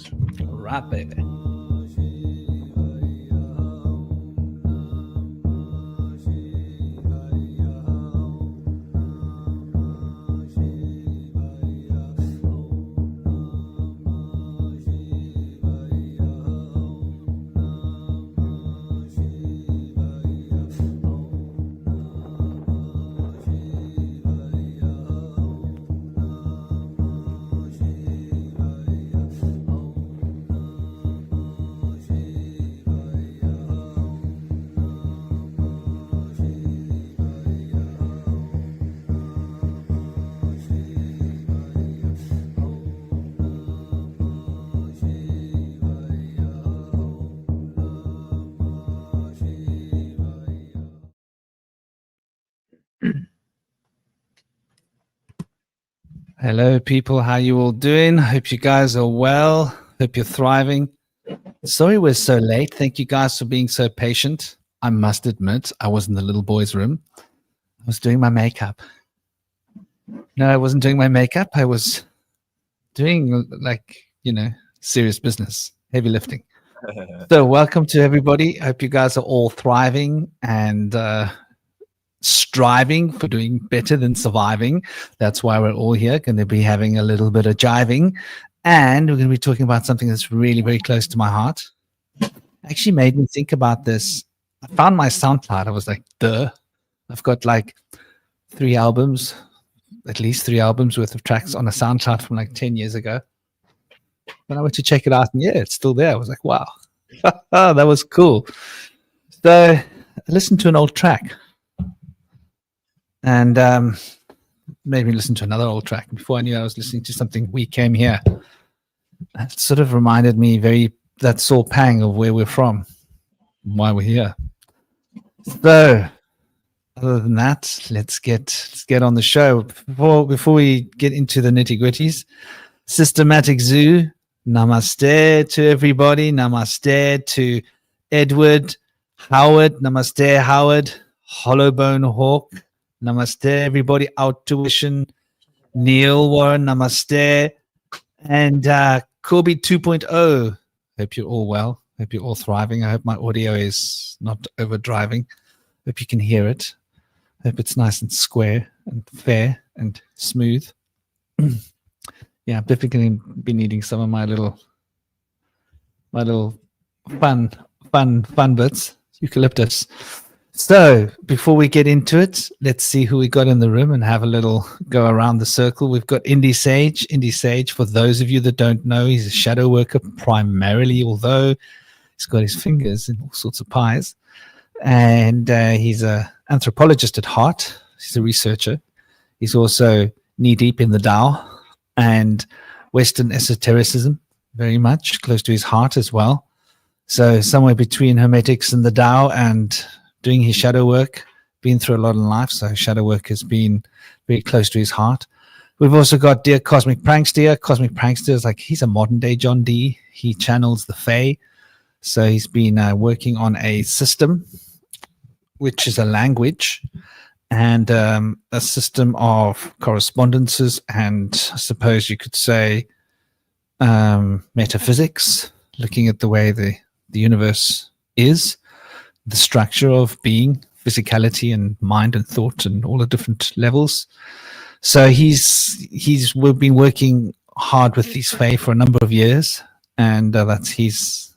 Right, baby. Hello, people. How you all doing? Hope you guys are well. Hope you're thriving. Sorry we're so late. Thank you guys for being so patient. I must admit, I was in the little boy's room. I was doing my makeup. No, I wasn't doing my makeup. I was doing, serious business, heavy lifting. So welcome to everybody. Hope you guys are all thriving and striving for doing better than surviving. That's why we're all here, going to be having a little bit of jiving, and we're going to be talking about something that's really very close to my heart. Actually made me think about this. I found my SoundCloud. I was like, duh, I've got like at least three albums worth of tracks on a SoundCloud from like 10 years ago. When I went to check it out, and yeah, it's still there. I was like, wow, that was cool. So I listened to an old track, and made me listen to another old track. Before I knew I was listening to something, We Came Here. It sort of reminded me that sore pang of where we're from, and why we're here. So other than that, let's get on the show. Before we get into the nitty-gritties, Systematic Zoo, namaste to everybody. Namaste to Edward, Howard, namaste Howard, Hollowbone Hawk, namaste everybody, Out Tuition, Neil Warren, namaste, and Corby 2.0. Hope you're all well. Hope you're all thriving. I hope my audio is not overdriving. Hope you can hear it. Hope it's nice and square and fair and smooth. Yeah, I'm definitely going to be needing some of my little fun bits. Eucalyptus. So before we get into it, let's see who we got in the room and have a little go around the circle. We've got Indy Sage. Indy Sage, for those of you that don't know, he's a shadow worker primarily, although he's got his fingers in all sorts of pies. And he's an anthropologist at heart. He's a researcher. He's also knee-deep in the Tao and Western esotericism, very much close to his heart as well. So somewhere between Hermetics and the Tao and doing his shadow work, been through a lot in life. So shadow work has been very close to his heart. We've also got dear Cosmic Prankster. Cosmic Prankster is like, he's a modern day John Dee. He channels the Fae. So he's been working on a system, which is a language and a system of correspondences and, I suppose you could say, metaphysics, looking at the way the universe is, the structure of being, physicality and mind and thought and all the different levels. So we've been working hard with these Fae for a number of years, and that's his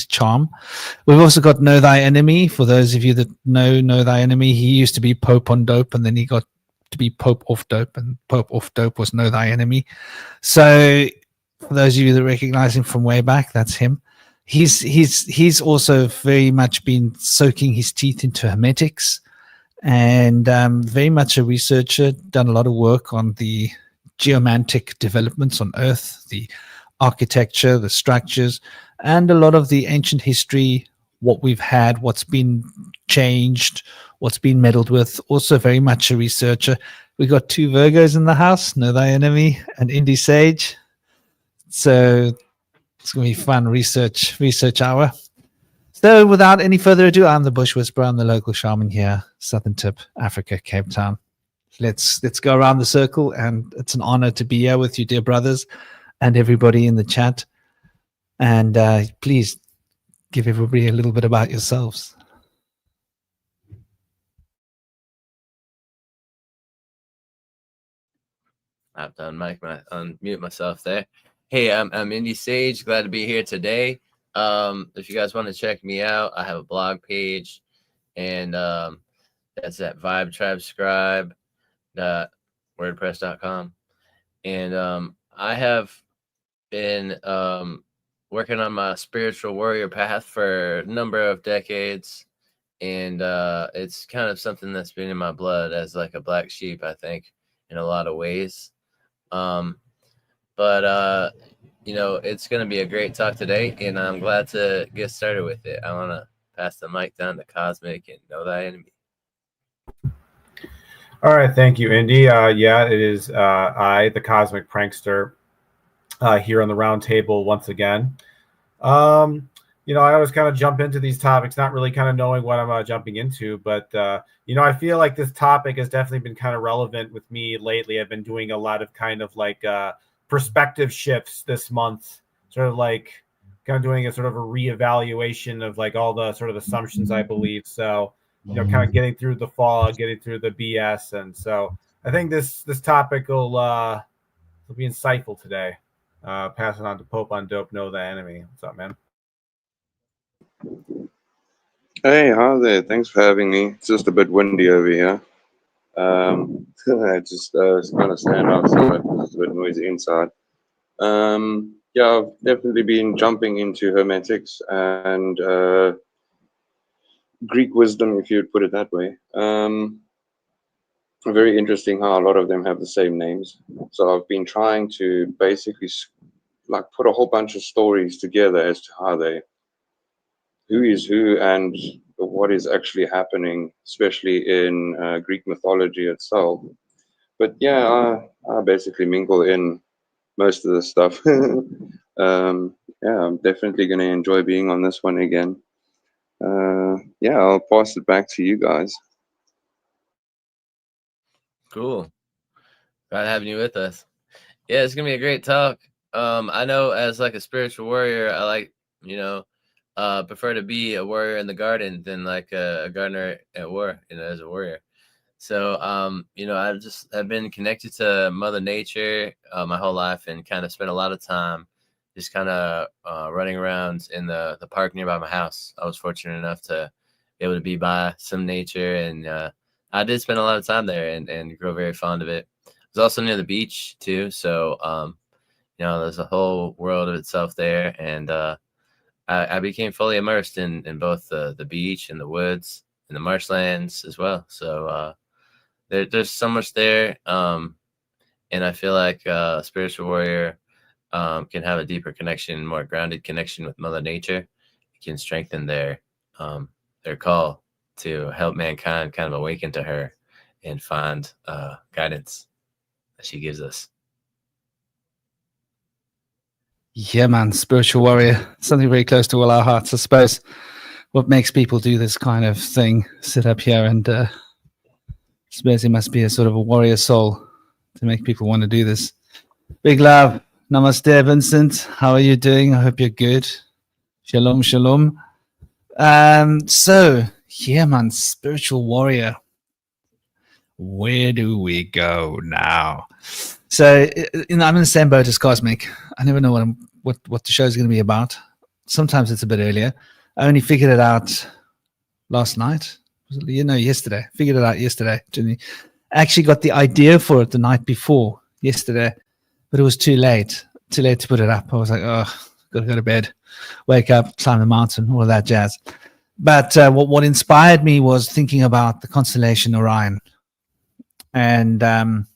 charm. We've also got Know Thy Enemy. For those of you that know Thy Enemy, he used to be Pope on dope, and then he got to be Pope off dope, and Pope off dope was Know Thy Enemy. So for those of you that recognize him from way back, that's him. He's also very much been soaking his teeth into Hermetics, and very much a researcher, done a lot of work on the geomantic developments on Earth, the architecture, the structures, and a lot of the ancient history, what we've had, what's been changed, what's been meddled with. Also very much a researcher. We got two Virgos in the house, Know Thy Enemy and Indy Sage. So it's going to be fun research hour. So without any further ado, I'm the Bush Whisperer. I'm the local shaman here, Southern Tip, Africa, Cape Town. Let's go around the circle, and it's an honor to be here with you, dear brothers. and everybody in the chat. And please give everybody a little bit about yourselves. I've done unmute myself there. Hey, I'm Indy Sage. Glad to be here today. If you guys want to check me out, I have a blog page, and that's at vibetribescribe.wordpress.com. And I have been working on my spiritual warrior path for a number of decades, and it's kind of something that's been in my blood as like a black sheep, I think, in a lot of ways. But you know, it's going to be a great talk today, and I'm glad to get started with it. I want to pass the mic down to Cosmic and Know Thy Enemy. All right, thank you, Indy. Yeah, it is I, the Cosmic Prankster, here on the round table once again. You know, I always kind of jump into these topics, not really kind of knowing what I'm jumping into, but you know, I feel like this topic has definitely been kind of relevant with me lately. I've been doing a lot of kind of like perspective shifts this month, sort of like kind of doing a sort of a reevaluation of like all the sort of assumptions I believe. So, you know, kind of getting through the fog, getting through the BS. And so I think this topic will be insightful today. Pass it on to Pope on Dope, Know the Enemy. What's up, man? Hey, hi there. Thanks for having me. It's just a bit windy over here. I just kind of stand outside because it's a bit noisy inside. Yeah, I've definitely been jumping into Hermetics and Greek wisdom, if you'd put it that way. Very interesting how a lot of them have the same names. So I've been trying to basically like put a whole bunch of stories together as to how who is who and what is actually happening, especially in Greek mythology itself. But yeah, I basically mingle in most of the stuff. Yeah, I'm definitely going to enjoy being on this one again. Yeah, I'll pass it back to you guys. Cool. Glad having you with us. Yeah, it's gonna be a great talk. I know as like a spiritual warrior, I like, you know, prefer to be a warrior in the garden than like a gardener at war, you know, as a warrior. So, you know, I've been connected to Mother Nature my whole life, and kind of spent a lot of time just kind of running around in the park nearby my house. I was fortunate enough to be able to be by some nature, and I did spend a lot of time there and grow very fond of it. I was also near the beach too, so you know, there's a whole world of itself there, and I became fully immersed in both the beach and the woods and the marshlands as well. So there's so much there, and I feel like a spiritual warrior can have a deeper connection, more grounded connection with Mother Nature. It can strengthen their call to help mankind kind of awaken to her and find guidance that she gives us. Yeah, man, spiritual warrior, something very close to all our hearts, I suppose. What makes people do this kind of thing, sit up here, and I suppose it must be a sort of a warrior soul to make people want to do this. Big love. Namaste, Vincent. How are you doing? I hope you're good. Shalom, shalom. So, yeah, man, spiritual warrior. Where do we go now? So, you know, I'm in the same boat as Cosmic. I never know what the show's going to be about. Sometimes it's a bit earlier. I only figured it out last night. You know, yesterday. Figured it out yesterday. Actually got the idea for it the night before, yesterday, but it was too late. Too late to put it up. I was like, oh, got to go to bed, wake up, climb the mountain, all of that jazz. But what inspired me was thinking about the constellation Orion. And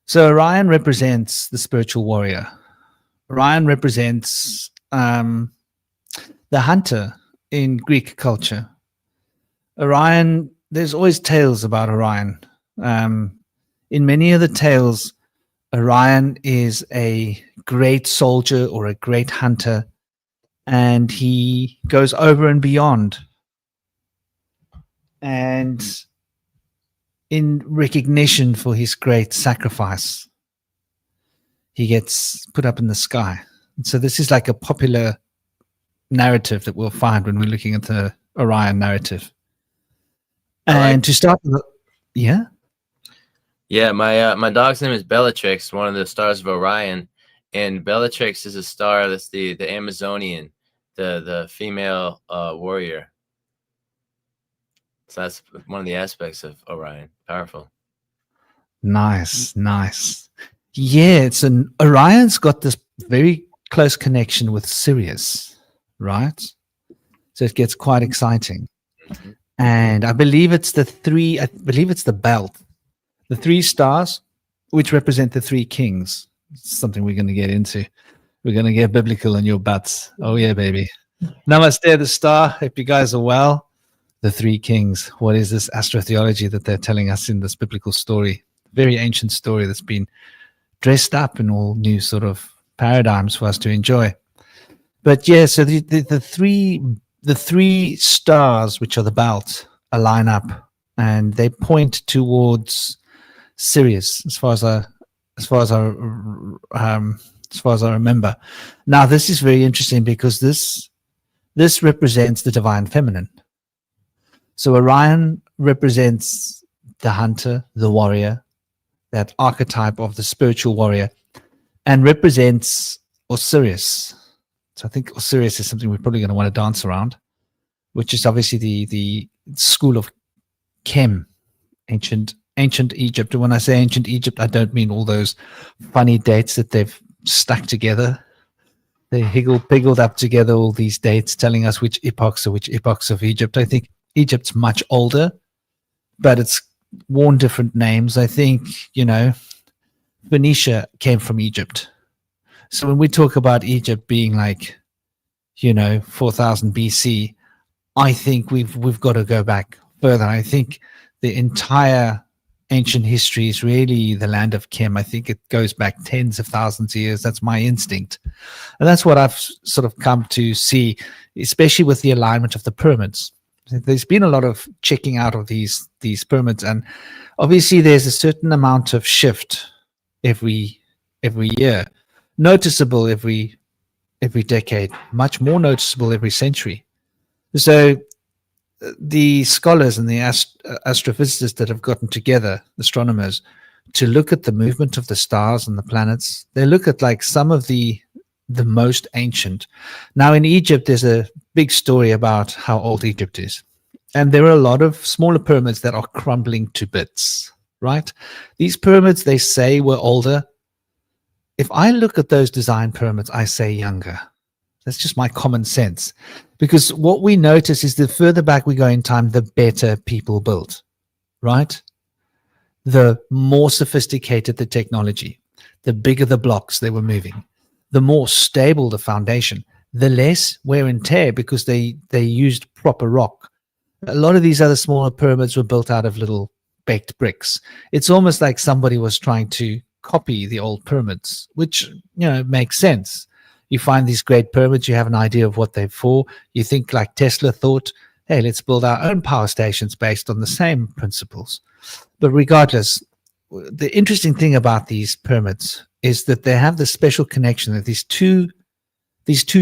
so Orion represents the spiritual warrior. Orion represents the hunter in Greek culture. Orion, there's always tales about Orion. In many of the tales, Orion is a great soldier or a great hunter, and he goes over and beyond. And in recognition for his great sacrifice, he gets put up in the sky. And so this is like a popular narrative that we'll find when we're looking at the Orion narrative. And to start with, yeah? Yeah, my dog's name is Bellatrix, one of the stars of Orion. And Bellatrix is a star that's the Amazonian, the female warrior. So that's one of the aspects of Orion. Powerful. Nice. Yeah, Orion's got this very close connection with Sirius, right? So it gets quite exciting. Mm-hmm. And I believe it's the belt. The 3 stars, which represent the 3 kings. It's something we're going to get into. We're going to get biblical in your butts. Oh, yeah, baby. Namaste, the star. Hope you guys are well. The 3 kings. What is this astrotheology that they're telling us in this biblical story? Very ancient story that's been dressed up in all new sort of paradigms for us to enjoy. But yeah, so the three stars, which are the belt, align up, and they point towards Sirius, as far as I remember. Now, this is very interesting because this represents the divine feminine. So Orion represents the hunter, the warrior, that archetype of the spiritual warrior, and represents Osiris. So I think Osiris is something we're probably going to want to dance around, which is obviously the school of Chem, ancient Egypt. And when I say ancient Egypt, I don't mean all those funny dates that they've stuck together. They piggled up together all these dates telling us which epochs are which epochs of Egypt. I think Egypt's much older, but it's worn different names. I think, Phoenicia came from Egypt. So when we talk about Egypt being like, 4000 BC, I think we've got to go back further. I think the entire ancient history is really the land of Chem. I think it goes back tens of thousands of years. That's my instinct. And that's what I've sort of come to see, especially with the alignment of the pyramids. There's been a lot of checking out of these pyramids, and obviously there's a certain amount of shift every year, noticeable every decade, much more noticeable every century. So the scholars and the astrophysicists that have gotten together, astronomers, to look at the movement of the stars and the planets, they look at like some of the most ancient. Now in Egypt, there's a big story about how old Egypt is. And there are a lot of smaller pyramids that are crumbling to bits, right? These pyramids, they say, were older. If I look at those design pyramids, I say younger. That's just my common sense. Because what we notice is the further back we go in time, the better people built, right? The more sophisticated the technology, the bigger the blocks they were moving, the more stable the foundation, the less wear and tear because they used proper rock. A lot of these other smaller pyramids were built out of little baked bricks. It's almost like somebody was trying to copy the old pyramids, which, makes sense. You find these great pyramids, you have an idea of what they're for. You think like Tesla thought, hey, let's build our own power stations based on the same principles. But regardless, the interesting thing about these pyramids is that they have this special connection that these two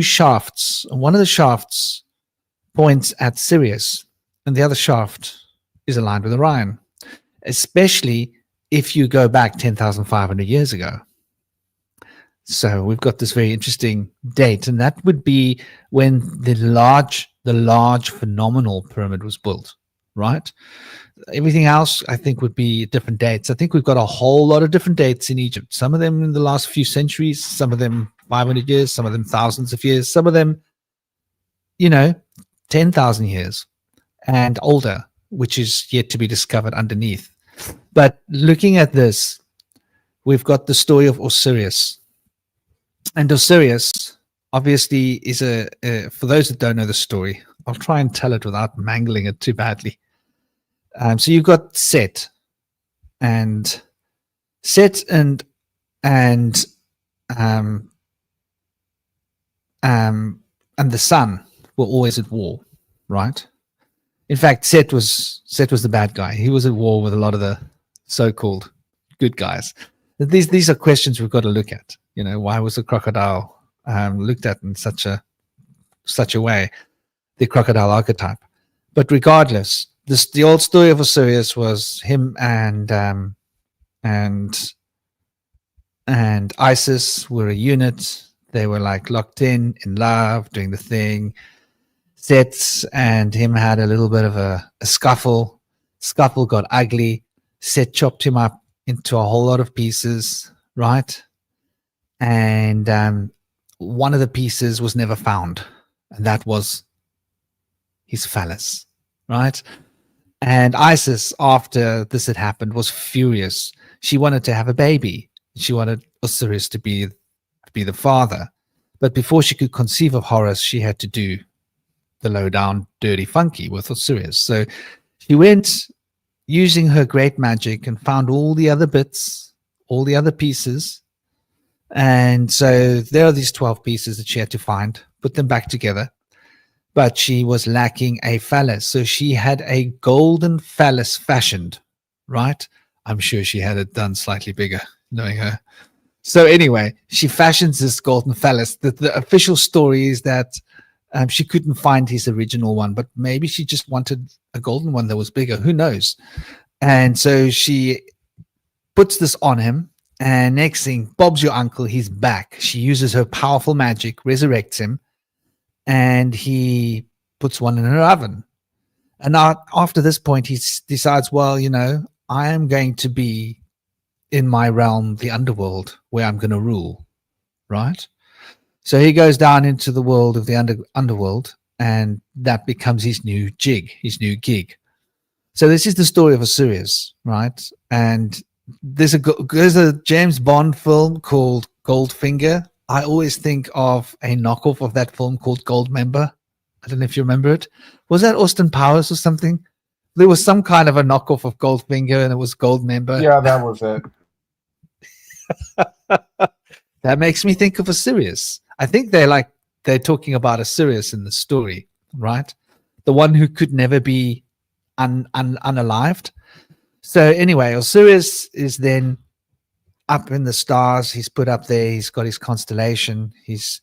shafts, one of the shafts points at Sirius and the other shaft is aligned with Orion, especially if you go back 10,500 years ago. So we've got this very interesting date, and that would be when the large phenomenal pyramid was built, right? Everything else, I think, would be different dates. I think we've got a whole lot of different dates in Egypt. Some of them in the last few centuries, some of them 500 years, some of them thousands of years, some of them, 10,000 years and older, which is yet to be discovered underneath. But looking at this, we've got the story of Osiris. And Osiris, obviously, is for those that don't know the story, I'll try and tell it without mangling it too badly. So you've got Set, and the sun were always at war, right? In fact, Set was the bad guy. He was at war with a lot of the so-called good guys. These are questions we've got to look at. You know, why was the crocodile looked at in such a way, the crocodile archetype? But regardless, the old story of Osiris was him and Isis were a unit. They were like locked in love, doing the thing. Set and him had a little bit of a scuffle. Scuffle got ugly. Set chopped him up into a whole lot of pieces, right? And one of the pieces was never found, and that was his phallus, right? And Isis, after this had happened, was furious. She wanted to have a baby. She wanted Osiris to be the father. But before she could conceive of Horus, she had to do the low down, dirty, funky with Osiris. So she went using her great magic and found all the other bits, all the other pieces. And so there are these 12 pieces that she had to find, put them back together. But she was lacking a phallus. So she had a golden phallus fashioned, right? I'm sure she had it done slightly bigger, knowing her. So anyway, she fashions this golden phallus. The official story is that she couldn't find his original one, but maybe she just wanted a golden one that was bigger. Who knows? And so she puts this on him. And next thing, Bob's your uncle. He's back. She uses her powerful magic, resurrects him. And he puts one in her oven. And now, after this point, he decides, well, you know, I am going to be in my realm, the underworld, where I'm going to rule, right? So he goes down into the world of the underworld, and that becomes his new jig, his new gig. So this is the story of Osiris, right? And there's a James Bond film called Goldfinger. I always think of a knockoff of that film called Goldmember. I don't know if you remember it. Was that Austin Powers or something? There was some kind of a knockoff of Goldfinger, and it was Goldmember. Yeah, that was it. That makes me think of Osiris. I think they're talking about Osiris in the story, right? The one who could never be unalived. So anyway, Osiris is then up in the stars. He's put up there. He's got his constellation. He's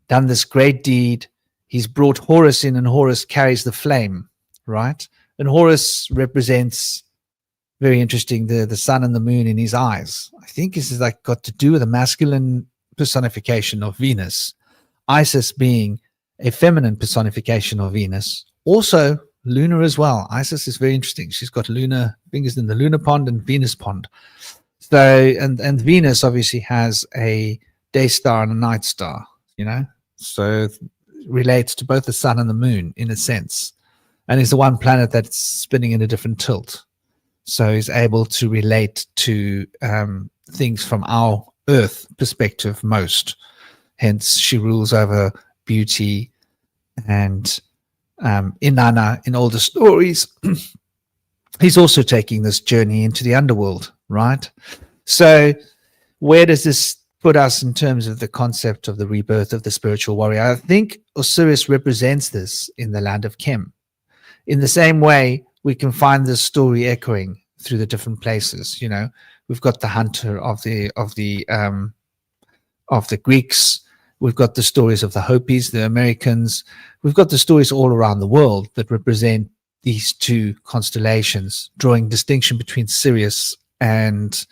done this great deed. He's brought Horus in, and Horus carries the flame, right? And Horus represents, very interesting, the sun and the moon in his eyes. I think this is like got to do with a masculine personification of Venus. Isis being a feminine personification of Venus. Also lunar as well. Isis is very interesting. She's got lunar fingers in the lunar pond and Venus pond. So, and Venus obviously has a day star and a night star, you know, so relates to both the sun and the moon in a sense, and is the one planet that's spinning in a different tilt. So is able to relate to things from our Earth perspective most. Hence, she rules over beauty and Inanna in all the stories. He's also taking this journey into the underworld, right? So where does this put us in terms of the concept of the rebirth of the spiritual warrior? I think Osiris represents this in the land of Kem. In the same way, we can find this story echoing through the different places. You know, we've got the hunter of the Greeks. We've got the stories of the Hopis, the Americans. We've got the stories all around the world that represent these two constellations, drawing distinction between Sirius and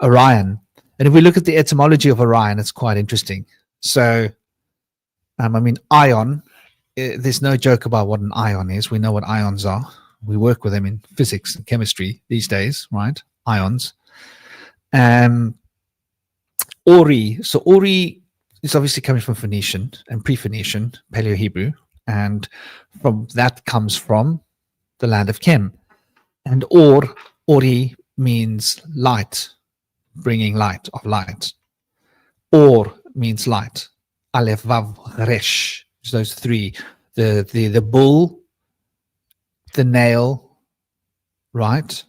Orion. And if we look at the etymology of Orion, it's quite interesting. So, I mean, ion, there's no joke about what an ion is. We know what ions are. We work with them in physics and chemistry these days, right? Ions. Ori. So Ori is obviously coming from Phoenician and pre-Phoenician, Paleo-Hebrew. And from that comes from the land of Kem. And Ori means light, bringing light, of light. Or means light. Aleph, Vav, Resh. Those three. The bull, the nail, right?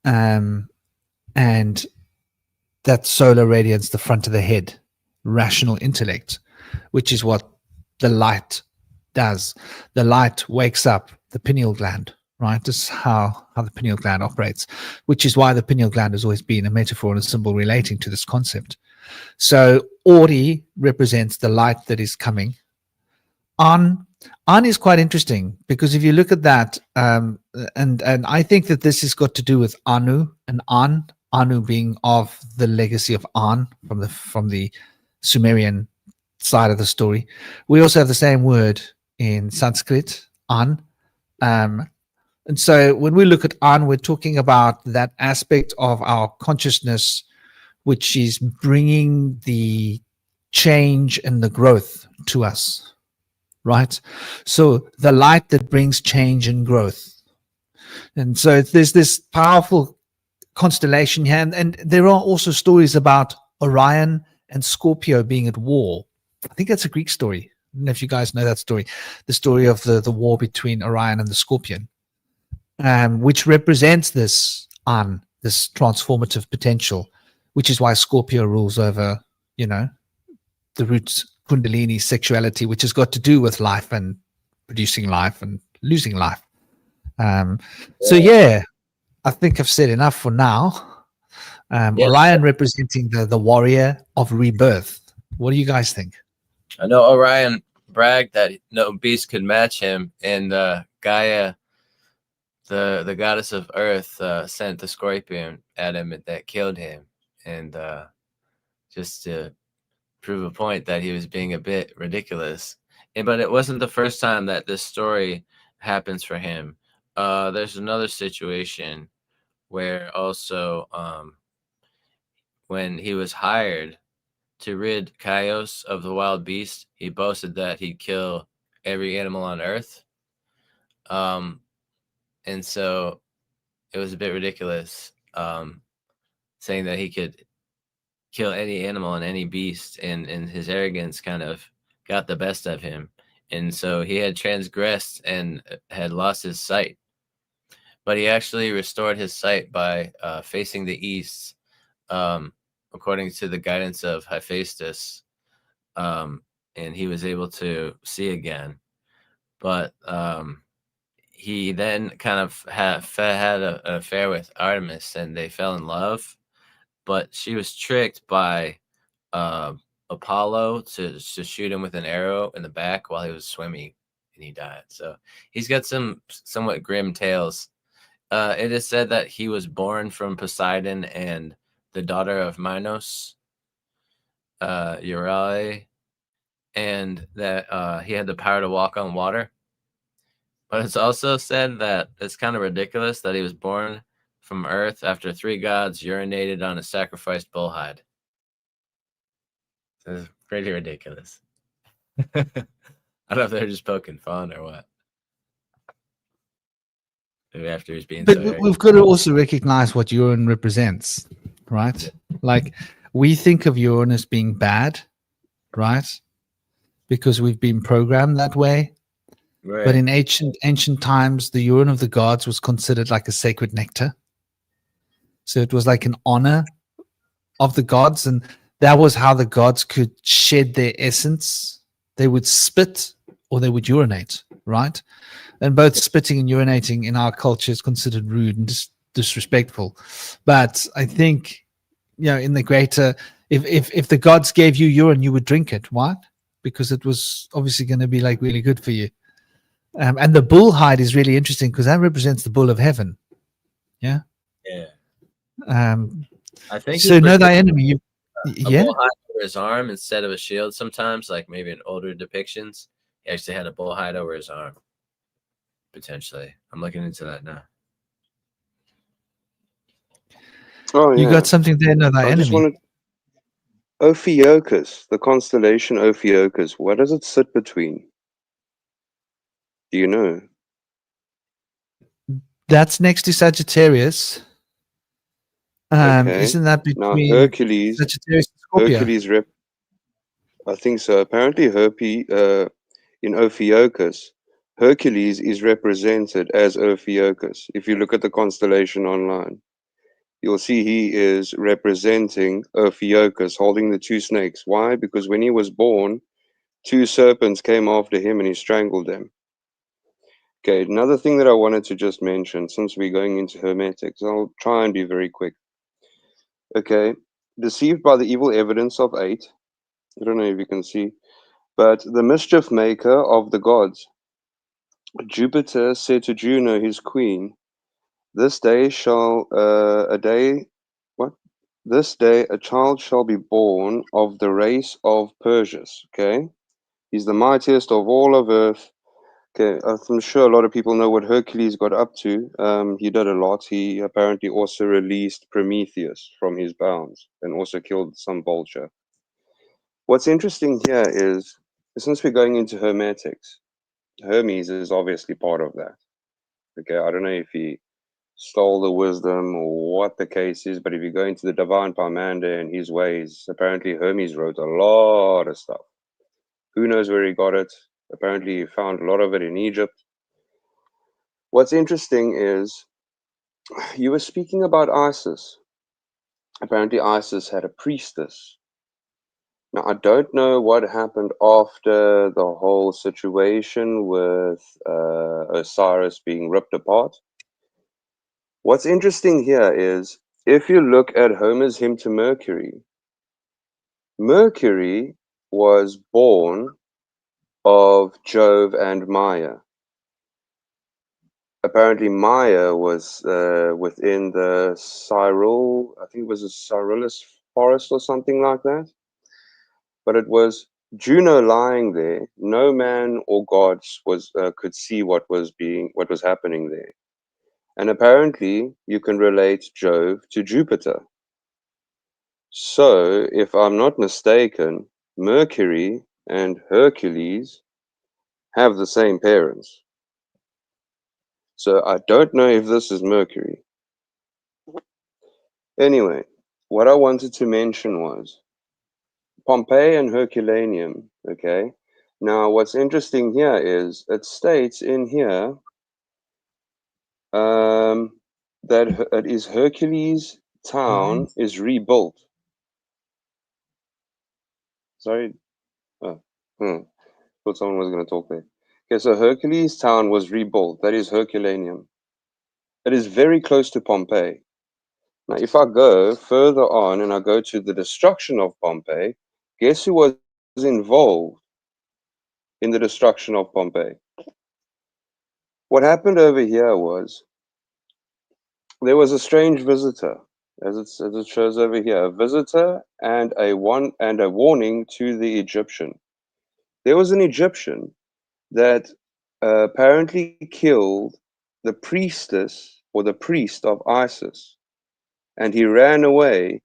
And that solar radiance, the front of the head, rational intellect, which is what the light does. The light wakes up the pineal gland, right? This is how the pineal gland operates, which is why the pineal gland has always been a metaphor and a symbol relating to this concept. So Ori represents the light that is coming. An is quite interesting because if you look at that, and I think that this has got to do with Anu and Anu being of the legacy of An from the Sumerian side of the story. We also have the same word in Sanskrit, An. And so when we look at An, we're talking about that aspect of our consciousness which is bringing the change and the growth to us, right? So the light that brings change and growth. And so there's this powerful constellation here. And there are also stories about Orion and Scorpio being at war. I think that's a Greek story. I don't know if you guys know that story, the story of the war between Orion and the Scorpion, which represents this transformative potential, which is why Scorpio rules over, the roots Kundalini sexuality, which has got to do with life and producing life and losing life. So yeah, I think I've said enough for now. Orion representing the warrior of rebirth. What do you guys think? I know Orion bragged that no beast could match him, and Gaia, the goddess of Earth, sent the scorpion at him that killed him, and just to prove a point that he was being a bit ridiculous. But it wasn't the first time that this story happens for him. There's another situation where also when he was hired to rid Chios of the wild beast, he boasted that he'd kill every animal on Earth. And so it was a bit ridiculous, saying that he could kill any animal and any beast, and his arrogance kind of got the best of him. And so he had transgressed and had lost his sight. But he actually restored his sight by facing the east, according to the guidance of Hephaestus, and he was able to see again. But he then kind of had an affair with Artemis, and they fell in love. But she was tricked by Apollo to shoot him with an arrow in the back while he was swimming, and he died. So he's got some somewhat grim tales. It is said that he was born from Poseidon and the daughter of Minos, Euryale, and that he had the power to walk on water. But it's also said that it's kind of ridiculous that he was born from Earth after 3 gods urinated on a sacrificed bull hide. So it's pretty ridiculous. I don't know if they're just poking fun or what. Maybe after he's being. But we've got to also recognize what urine represents, right? Yeah. Like we think of urine as being bad, right? Because we've been programmed that way. Right. But in ancient times, the urine of the gods was considered like a sacred nectar. So it was like an honor of the gods, and that was how the gods could shed their essence. They would spit or they would urinate, right? And both spitting and urinating in our culture is considered rude and disrespectful. But I think, in the greater, if the gods gave you urine, you would drink it. Why? Because it was obviously going to be like really good for you. And the bull hide is really interesting because that represents the bull of heaven. Yeah. Yeah. I think so. Know thy enemy. A bull hide over his arm instead of a shield. Sometimes, like maybe in older depictions, he actually had a bull hide over his arm. Potentially, I'm looking into that now. Oh, yeah. You got something there? Know thy enemy. Ophiuchus, the constellation Ophiuchus. What does it sit between? Do you know? That's next to Sagittarius. Okay. Isn't that between now Hercules? Sagittarius and Scorpio? Hercules I think so. Apparently, in Ophiuchus, Hercules is represented as Ophiuchus. If you look at the constellation online, you'll see he is representing Ophiuchus, holding the 2 snakes. Why? Because when he was born, 2 serpents came after him and he strangled them. Okay, another thing that I wanted to just mention, since we're going into Hermetics, I'll try and be very quick. Okay, deceived by the evil evidence of 8. I don't know if you can see, but the mischief maker of the gods, Jupiter, said to Juno, his queen, "This day shall This day a child shall be born of the race of Perseus." Okay, he's the mightiest of all of Earth. Okay, I'm sure a lot of people know what Hercules got up to. He did a lot. He apparently also released Prometheus from his bounds and also killed some vulture. What's interesting here is, since we're going into Hermetics, Hermes is obviously part of that. Okay, I don't know if he stole the wisdom or what the case is, but if you go into the divine Pymander and his ways, apparently Hermes wrote a lot of stuff. Who knows where he got it? Apparently he found a lot of it in Egypt. What's interesting is, you were speaking about Isis. Apparently Isis had a priestess. Now, I don't know what happened after the whole situation with Osiris being ripped apart. What's interesting here is, if you look at Homer's hymn to Mercury, Mercury was born of Jove and Maya. Apparently Maya was within the Cyril, I think it was a Cyrillus forest or something like that. But it was Juno lying there. No man or gods could see what was happening there. And apparently you can relate Jove to Jupiter. So, if I'm not mistaken, Mercury and Hercules have the same parents. So I don't know if this is Mercury. Anyway, what I wanted to mention was Pompeii and Herculaneum, okay? Now, what's interesting here is it states in here that it is Hercules town is rebuilt. Sorry. Oh, thought someone was going to talk there. Okay, so Hercules town was rebuilt. That is Herculaneum. It is very close to Pompeii. Now, if I go further on and I go to the destruction of Pompeii, guess who was involved in the destruction of Pompeii? What happened over here was there was a strange visitor, as it shows over here, a visitor and a warning to the Egyptian. There was an Egyptian that apparently killed the priestess or the priest of Isis, and he ran away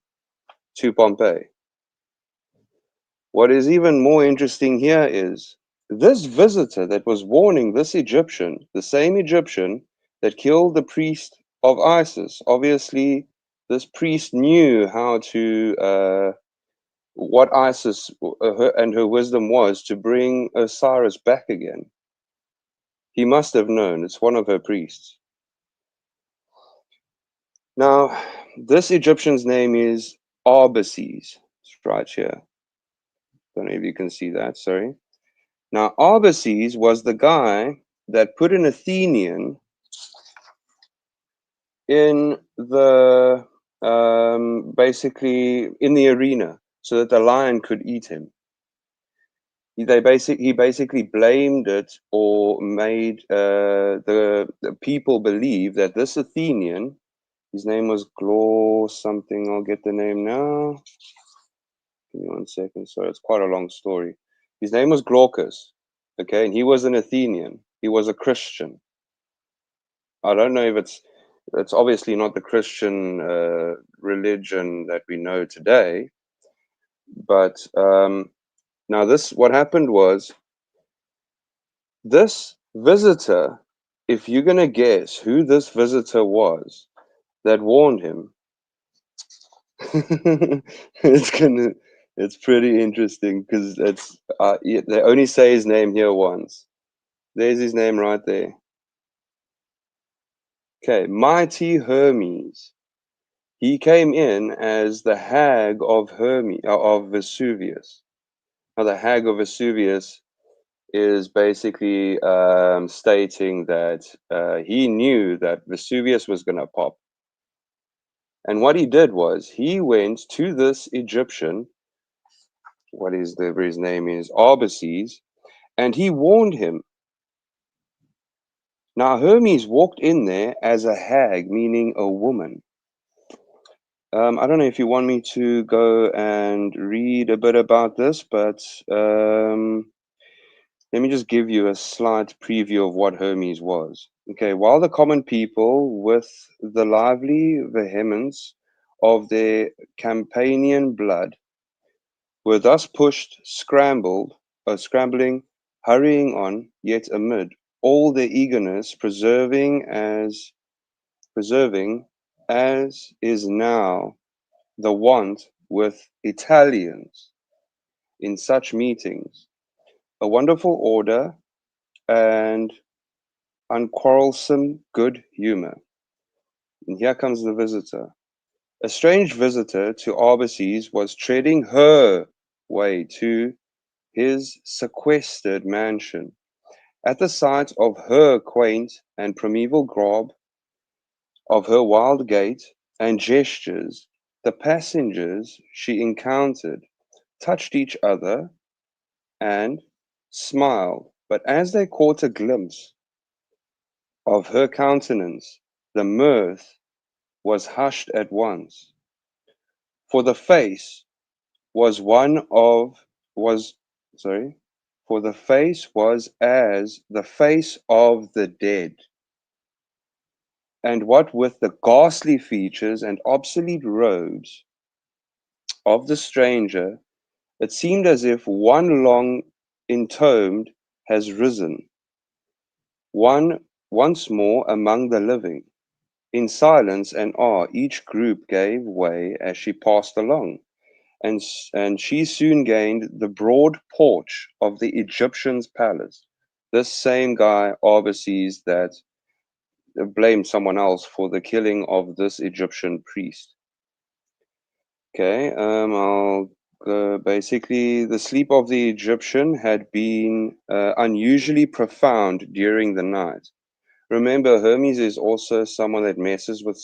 to Pompeii. What is even more interesting here is this visitor that was warning this Egyptian, the same Egyptian that killed the priest of Isis. Obviously, this priest knew how to, what Isis and her wisdom was to bring Osiris back again. He must have known. It's one of her priests. Now, this Egyptian's name is Arbaces. It's right here. Don't know if you can see that, sorry. Now, Arbaces was the guy that put an Athenian in the, basically in the arena so that the lion could eat him. He basically blamed it or made the people believe that this Athenian, his name was Glor something, I'll get the name now. Give me 1 second, sorry, it's quite a long story. His name was Glaucus, okay, and he was an Athenian. He was a Christian. I don't know if it's obviously not the Christian religion that we know today, but now what happened was, this visitor, if you're going to guess who this visitor was that warned him, it's pretty interesting because they only say his name here once. There's his name right there. Okay, mighty Hermes. He came in as the hag of Vesuvius. Now, the hag of Vesuvius is basically stating that he knew that Vesuvius was going to pop. And what he did was he went to this Egyptian, his name is Arbaces, and he warned him. Now Hermes walked in there as a hag, meaning a woman. I don't know if you want me to go and read a bit about this, but let me just give you a slight preview of what Hermes was. Okay, while the common people, with the lively vehemence of their Campanian blood, were thus pushed, scrambling, hurrying on, yet amid all their eagerness, preserving as is now the want with Italians in such meetings, a wonderful order and unquarrelsome good humor. And here comes the visitor. A strange visitor to Arbaces was treading her way to his sequestered mansion. At the sight of her quaint and primeval garb, of her wild gait and gestures, the passengers she encountered touched each other and smiled, but as they caught a glimpse of her countenance, the mirth was hushed at once, for the face was one of was sorry, for the face was as the face of the dead, and what with the ghastly features and obsolete robes of the stranger, it seemed as if one long entombed has risen, one once more among the living. In silence and awe, each group gave way as she passed along, and she soon gained the broad porch of the Egyptian's palace. This same guy, Arbaces, that blamed someone else for the killing of this Egyptian priest. Okay, I'll basically, the sleep of the Egyptian had been unusually profound during the night. Remember, Hermes is also someone that messes with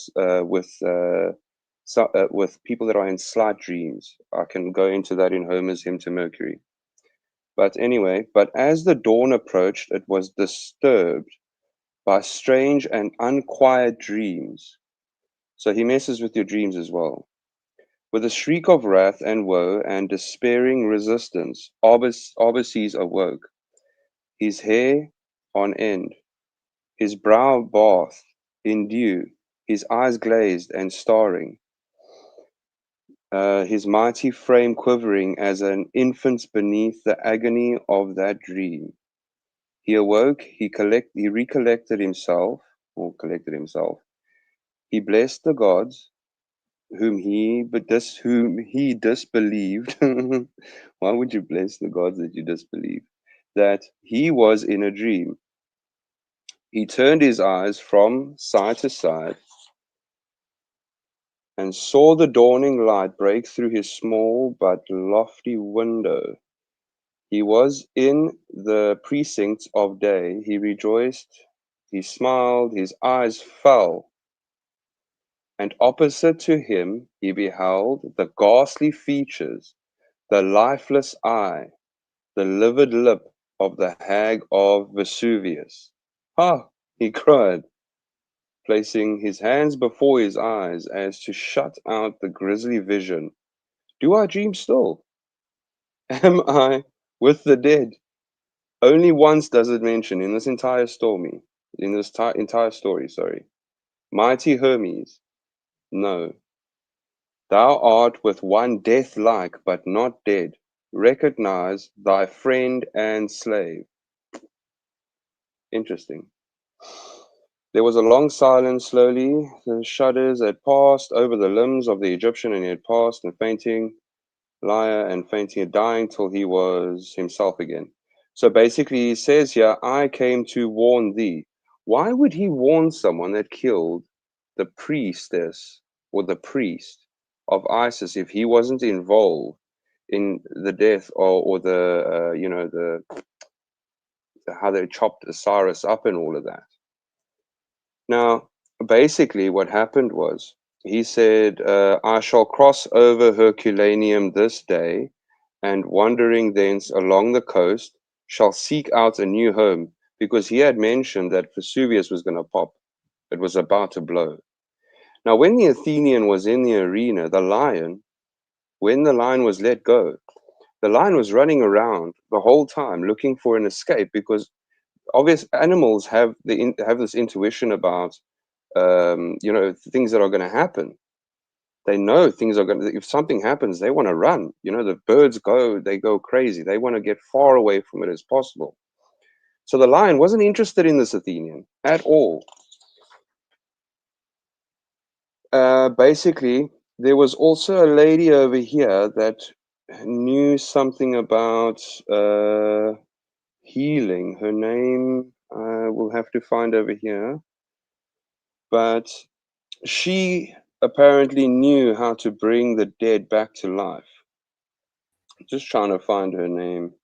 people that are in slight dreams. I can go into that in Homer's Hymn to Mercury. But anyway, but as the dawn approached, it was disturbed by strange and unquiet dreams. So he messes with your dreams as well. With a shriek of wrath and woe and despairing resistance, Arbaces awoke, his hair on end, his brow bathed in dew, his eyes glazed and staring, his mighty frame quivering as an infant's beneath the agony of that dream. He awoke, he recollected himself, or collected himself. He blessed the gods, whom he disbelieved. Why would you bless the gods that you disbelieve? That he was in a dream. He turned his eyes from side to side and saw the dawning light break through his small but lofty window. He was in the precincts of day. He rejoiced, he smiled, his eyes fell, and opposite to him he beheld the ghastly features, the lifeless eye, the livid lip of the hag of Vesuvius. Ha! He cried, placing his hands before his eyes as to shut out the grisly vision. Do I dream still? Am I with the dead? Only once does it mention in this entire story, mighty Hermes. No, thou art with one death-like but not dead. Recognize thy friend and slave. Interesting. There was a long silence. Slowly the shudders had passed over the limbs of the Egyptian, and he had passed and fainting, and dying till he was himself again. So basically he says here, I came to warn thee. Why would he warn someone that killed the priestess or the priest of Isis if he wasn't involved in the death or the how they chopped Osiris up and all of that? Now, basically what happened was he said, I shall cross over Herculaneum this day, and wandering thence along the coast, shall seek out a new home, because he had mentioned that Vesuvius was going to pop. It was about to blow. Now, when the Athenian was in the arena, when the lion was let go, the lion was running around the whole time looking for an escape, because obvious animals have this intuition about things that are going to happen. They know things are going to, if something happens, they want to run. The birds they go crazy. They want to get far away from it as possible. So the lion wasn't interested in this Athenian at all. Basically, there was also a lady over here that knew something about healing. Her name I will have to find over here. But she apparently knew how to bring the dead back to life. Just trying to find her name.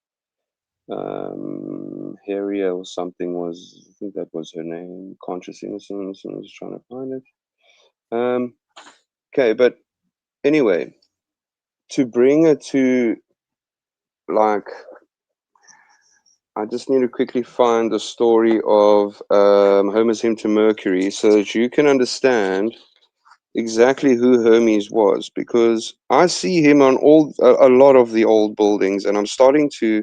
Heria or something I think that was her name. Conscious Innocence. I was trying to find it. Okay, but anyway, to bring it to, like, I just need to quickly find the story of Homer's Hymn to Mercury so that you can understand exactly who Hermes was, because I see him on a lot of the old buildings, and I'm starting to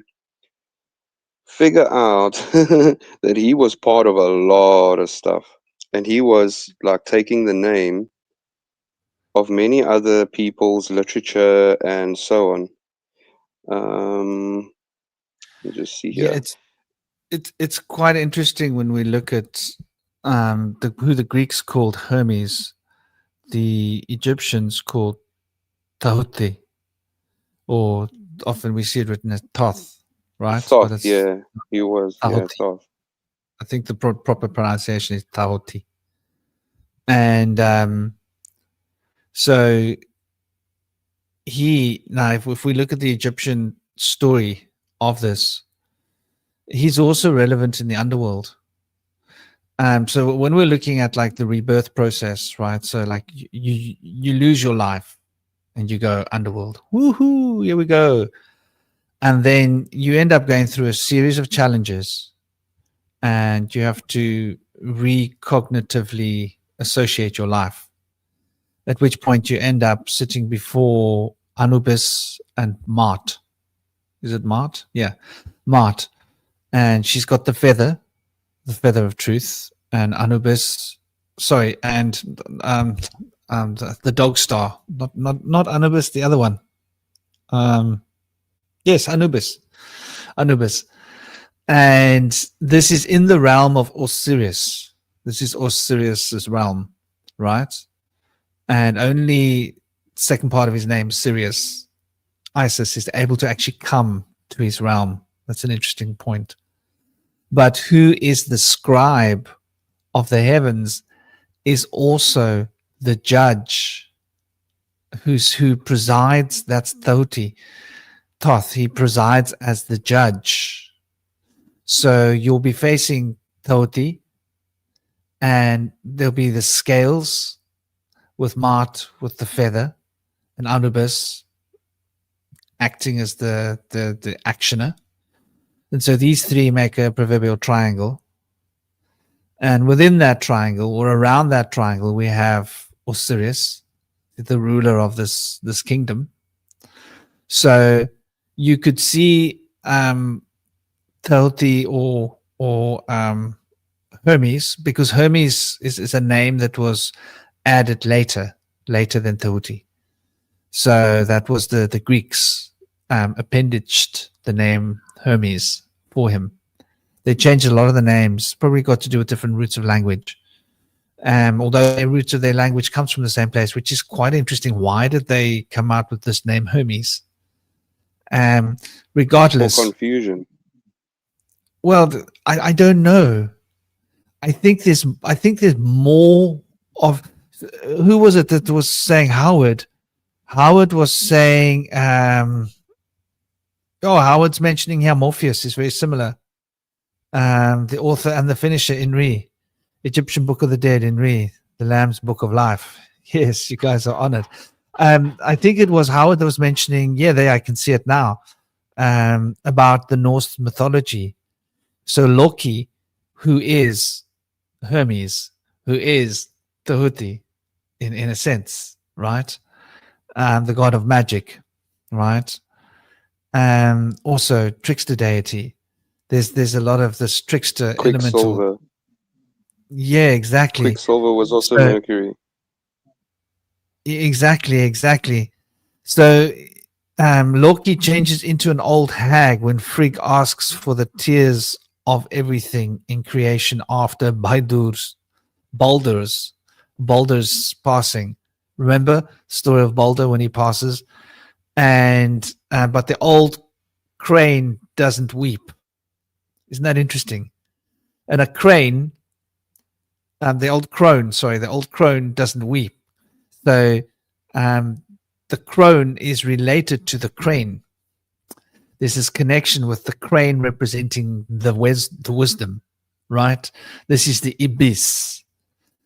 figure out that he was part of a lot of stuff, and he was like taking the name of many other people's literature and so on. Let me just see here. Yeah, it's quite interesting when we look at who the Greeks called Hermes, the Egyptians called Tahuti, or often we see it written as Thoth, right? Thoth, But it's yeah, he was, yeah, Tahuti. Thoth. I think the proper pronunciation is Tahuti. And so now if we look at the Egyptian story of this, he's also relevant in the underworld. So when we're looking at like the rebirth process, right? So like you lose your life and you go underworld. Woohoo! Here we go. And then you end up going through a series of challenges, and you have to recognitively associate your life. At which point you end up sitting before Anubis and Mart. Is it Mart? Yeah, Mart. And she's got the feather of truth, and Anubis, and the dog star, not Anubis, the other one. Yes, Anubis, and this is in the realm of Osiris. This is Osiris's realm, right? And only second part of his name, Sirius, Isis, is able to actually come to his realm. That's an interesting point. But who is the scribe of the heavens is also the judge who presides. That's Thoth. He presides as the judge. So you'll be facing Thoth, and there'll be the scales with Mart with the feather, and Anubis acting as the actioner. And so these three make a proverbial triangle. And within that triangle, or around that triangle, we have Osiris, the ruler of this kingdom. So you could see Tahuti or Hermes, because Hermes is a name that was added later than Tahuti. So that was the Greeks appendaged the name Hermes for him. They changed a lot of the names, probably got to do with different roots of language. Although the roots of their language comes from the same place, which is quite interesting. Why did they come out with this name Hermes? Regardless. For confusion. Well, I don't know. I think there's more of, who was it that was saying Howard? Howard was saying, Howard's mentioning how Morpheus is very similar. The author and the finisher in Re, Egyptian Book of the Dead in Re, the Lamb's Book of Life. Yes, you guys are honored. I think it was Howard that was mentioning, yeah, there I can see it now, about the Norse mythology. So Loki, who is Hermes, who is Tahuti in a sense, right? The god of magic, right? Also trickster deity. There's a lot of this trickster elemental. Quicksilver. Yeah, exactly. Quicksilver was also So- Mercury. Exactly. So Loki changes into an old hag when Frigg asks for the tears of everything in creation after Baldur's passing. Remember story of Baldur when he passes, and but the old crane doesn't weep. Isn't that interesting? And a crane, the old crone doesn't weep. So the crone is related to the crane. There's this connection with the crane representing the wisdom, right? This is the ibis.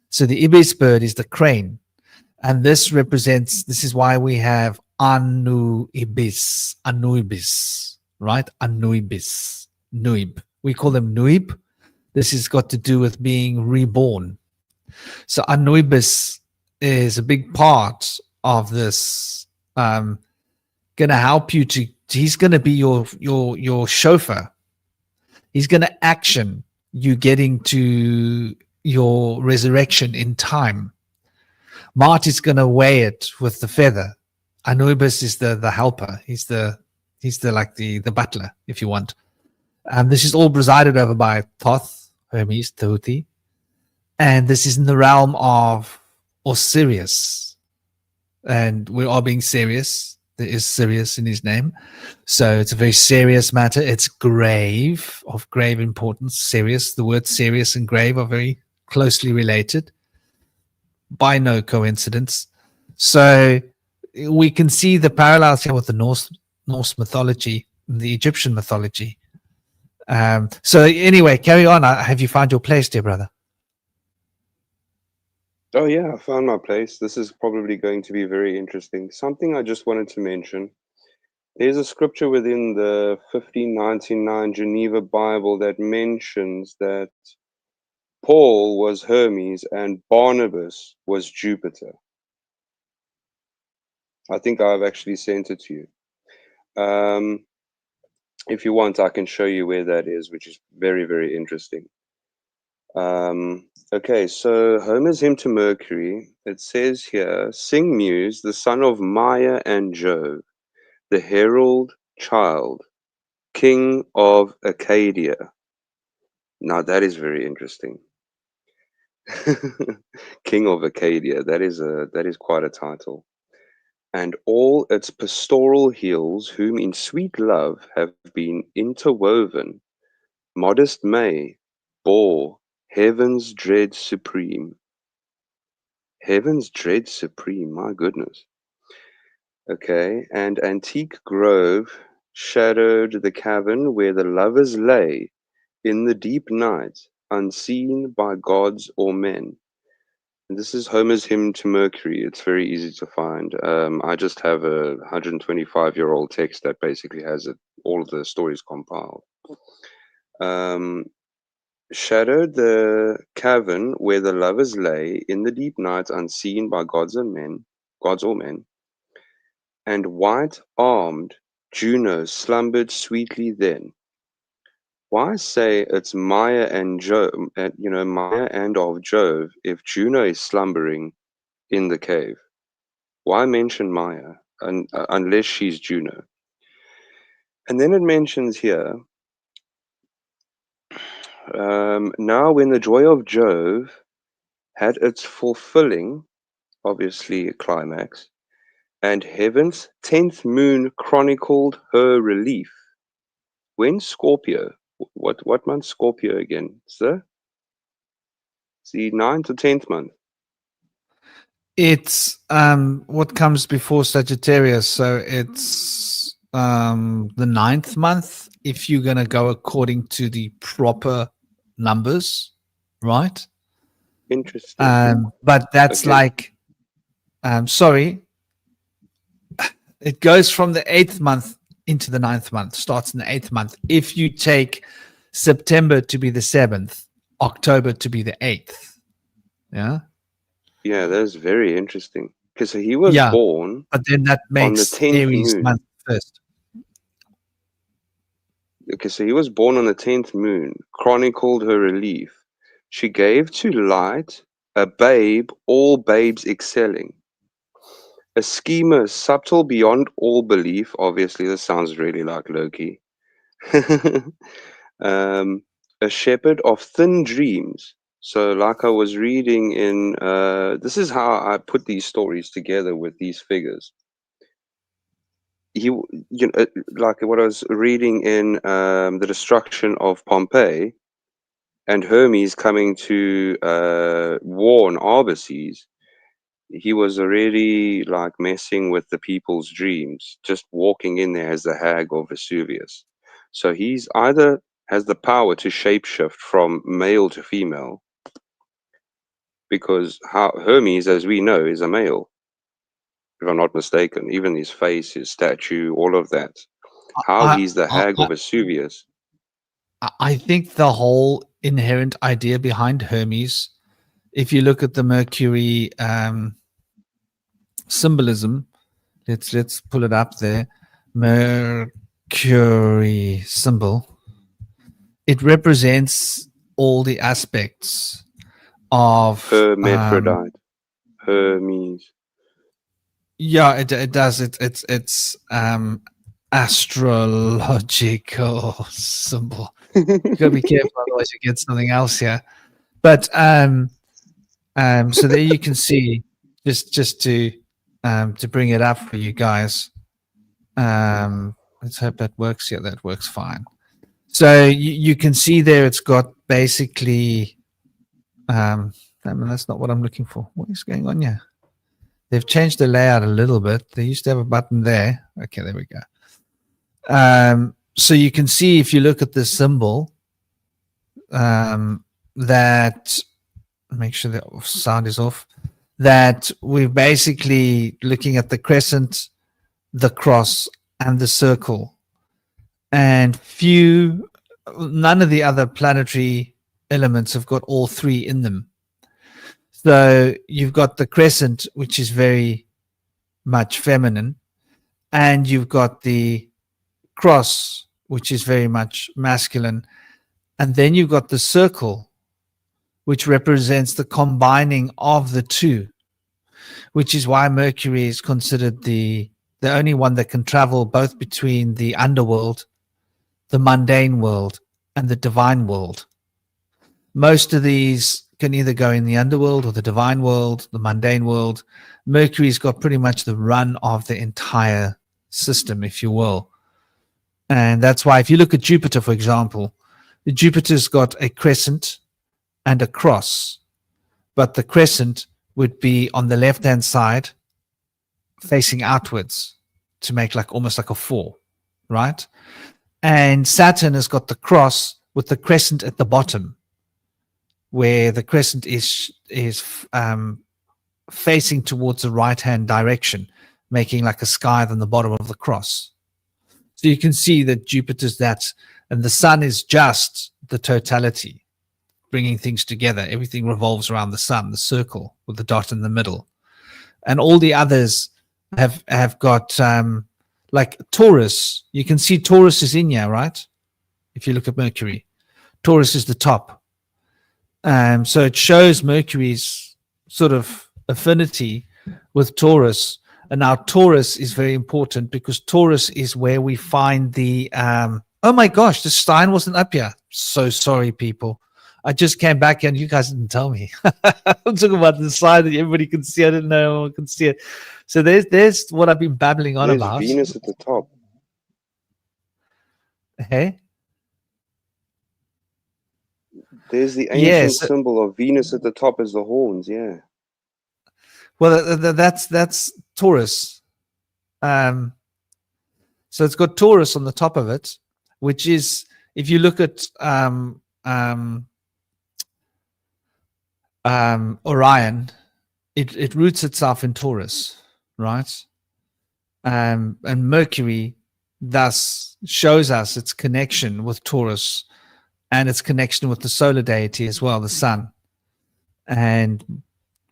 So the ibis bird is the crane. And this is why we have Anuibis, right? Anuibis, Nuib. We call them Nuib. This has got to do with being reborn. So Anuibis is a big part of this. Going to help you he's going to be your chauffeur. He's going to action you getting to your resurrection in time. Mart is going to weigh it with the feather. Anubis is the helper. He's the butler, if you want. This is all presided over by Thoth, Hermes, Tahuti. And this is in the realm of Osiris. And we are being serious. There is Sirius in his name. So it's a very serious matter. It's grave, of grave importance. Serious. The words serious and grave are very closely related, by no coincidence. So we can see the parallels here with the Norse mythology, the Egyptian mythology. So anyway, carry on. Have you found your place, dear brother? Oh yeah, I found my place. This is probably going to be very interesting. Something I just wanted to mention. There's a scripture within the 1599 Geneva Bible that mentions that Paul was Hermes and Barnabas was Jupiter. I think I've actually sent it to you. If you want, I can show you where that is, which is very, very interesting. Okay, so Homer's hymn to Mercury, it says here, sing Muse, the son of Maia and Jove, the herald child, king of Acadia. Now that is very interesting. King of Acadia, that is quite a title. And all its pastoral hills, whom in sweet love have been interwoven, modest May bore heaven's dread supreme. Heaven's dread supreme, my goodness. Okay, and antique grove shadowed the cavern where the lovers lay in the deep night, unseen by gods or men. And this is Homer's hymn to Mercury. It's very easy to find. I just have a 125-year-old text that basically has all of the stories compiled. Shadowed the cavern where the lovers lay in the deep night, unseen by gods or men, and white-armed Juno slumbered sweetly then. Why say it's Maya and Jove, Maya and of Jove, if Juno is slumbering in the cave? Why mention Maya unless she's Juno? And then it mentions here, now when the joy of Jove had its fulfilling, obviously climax, and heaven's 10th moon chronicled her relief. When Scorpio, what month Scorpio again, sir? It's the 9th or 10th month. It's what comes before Sagittarius, so it's the 9th month if you're going to go according to the proper numbers, right? Interesting. But that's Okay. like sorry, it goes from the 8th month into the 9th month, starts in the 8th month. If you take September to be the 7th, October to be the 8th. Yeah. Yeah, that's very interesting. Because he was Yeah. born But then that on the makes 10th Aries moon. month first. Okay, so he was born on the 10th moon, chronicled her relief. She gave to light a babe, all babes excelling. A schemer subtle beyond all belief. Obviously, this sounds really like Loki. A shepherd of thin dreams. So, like I was reading in, this is how I put these stories together with these figures. Like what I was reading in the destruction of Pompeii, and Hermes coming to warn Arbaces. He was already like messing with the people's dreams, just walking in there as the hag of Vesuvius. So he's either has the power to shapeshift from male to female, because Hermes, as we know, is a male, if I'm not mistaken. Even his face, his statue, all of that. How I, he's the I, hag of Vesuvius. I think the whole inherent idea behind Hermes, if you look at the Mercury symbolism, let's pull it up there. Mercury symbol. It represents all the aspects of Hermaphrodite. Hermes. yeah, it does. It's astrological symbol. You gotta be careful, otherwise you get something else here. But so there you can see, just to bring it up for you guys. Let's hope that works. Yeah, that works fine. So you can see there, it's got basically. That's not what I'm looking for. What is going on here? They've changed the layout a little bit. They used to have a button there. Okay, there we go. So you can see if you look at the symbol, that make sure the sound is off. That we're basically looking at the crescent, the cross, and the circle, and none of the other planetary elements have got all three in them. So you've got the crescent, which is very much feminine, and you've got the cross, which is very much masculine, and then you've got the circle, which represents the combining of the two, which is why Mercury is considered the only one that can travel both between the underworld, the mundane world, and the divine world. Most of these can either go in the underworld or the divine world, the mundane world. Mercury's got pretty much the run of the entire system, if you will. And that's why if you look at Jupiter, for example, Jupiter's got a crescent and a cross, but the crescent would be on the left-hand side facing outwards to make like almost like a 4, right? And Saturn has got the cross with the crescent at the bottom, where the crescent is facing towards the right-hand direction, making like a sky on the bottom of the cross. So you can see that Jupiter's that, and the sun is just the totality, bringing things together. Everything revolves around the sun, the circle with the dot in the middle. And all the others have got, like Taurus. You can see Taurus is in here, right? If you look at Mercury, Taurus is the top. So it shows Mercury's sort of affinity with Taurus. And now Taurus is very important because Taurus is where we find the, oh my gosh, the Stein wasn't up here. So sorry, people. I just came back and you guys didn't tell me. I'm talking about the slide that everybody can see. I didn't know anyone can see it. So there's what I've been babbling on There's about. Venus at the top. Hey? There's the ancient symbol of Venus at the top as the horns, yeah. Well, that's Taurus. So it's got Taurus on the top of it, which is, if you look at Orion, it roots itself in Taurus, right? And Mercury thus shows us its connection with Taurus and its connection with the solar deity as well, the sun. And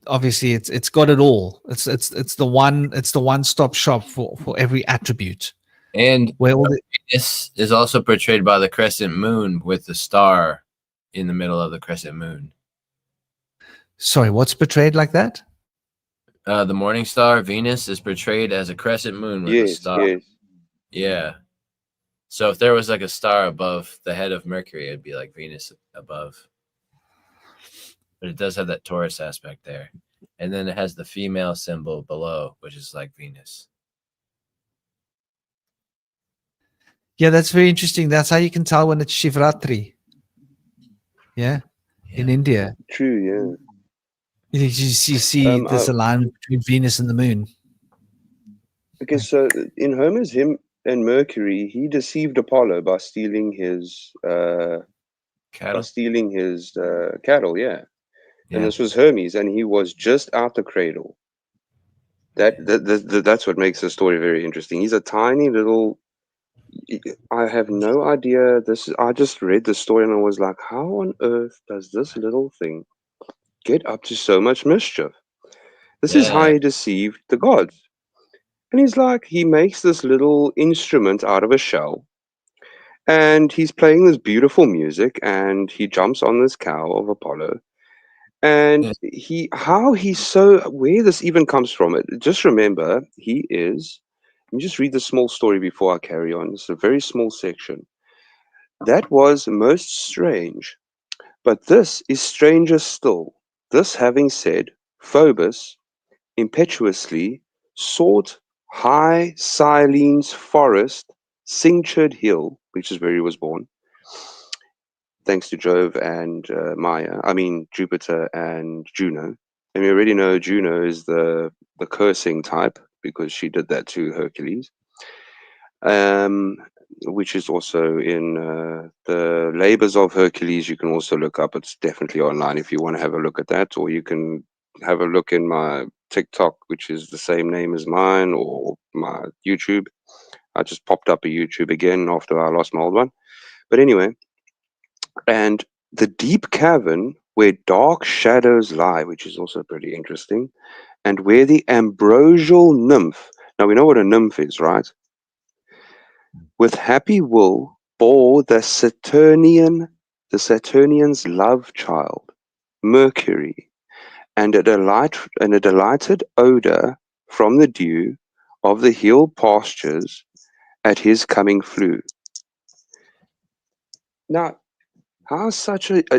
obviously it's got it all. It's the one stop shop for every attribute. And Where all the, Venus is also portrayed by the crescent moon with the star in the middle of the crescent moon. sorry, what's portrayed like that? The morning star Venus is portrayed as a crescent moon with a Yes, star. yes. Yeah. So if there was like a star above the head of Mercury, it'd be like Venus above. But it does have that Taurus aspect there. And then it has the female symbol below, which is like Venus. Yeah, that's very interesting. That's how you can tell when it's Shivratri. Yeah, in India. True, yeah. You see this alignment between Venus and the moon. Because in Homer's him and Mercury, he deceived Apollo by stealing his Cattle. cattle, yeah. And this was Hermes, and he was just out the cradle. That's what makes the story very interesting. He's a tiny little. I have no idea. I just read the story and I was like, how on earth does this little thing get up to so much mischief? This is how he deceived the gods. And he's like, he makes this little instrument out of a shell, and he's playing this beautiful music, and he jumps on this cow of Apollo. And where this even comes from, just remember, let me just read the small story before I carry on. It's a very small section. That was most strange, but this is stranger still. This having said, Phoebus impetuously sought high Silene's forest, cinctured hill, which is where he was born, thanks to Jove and Jupiter and Juno. And we already know Juno is the cursing type because she did that to Hercules, which is also in the Labors of Hercules. You can also look up. It's definitely online if you want to have a look at that, or you can have a look in my TikTok, which is the same name as mine, or my YouTube. I just popped up a YouTube again after I lost my old one. But anyway, and the deep cavern where dark shadows lie, which is also pretty interesting, and where the ambrosial nymph, now we know what a nymph is, right? With happy will bore the Saturnian's love child, Mercury, and a delighted odor from the dew of the hill pastures at his coming flew. Now, how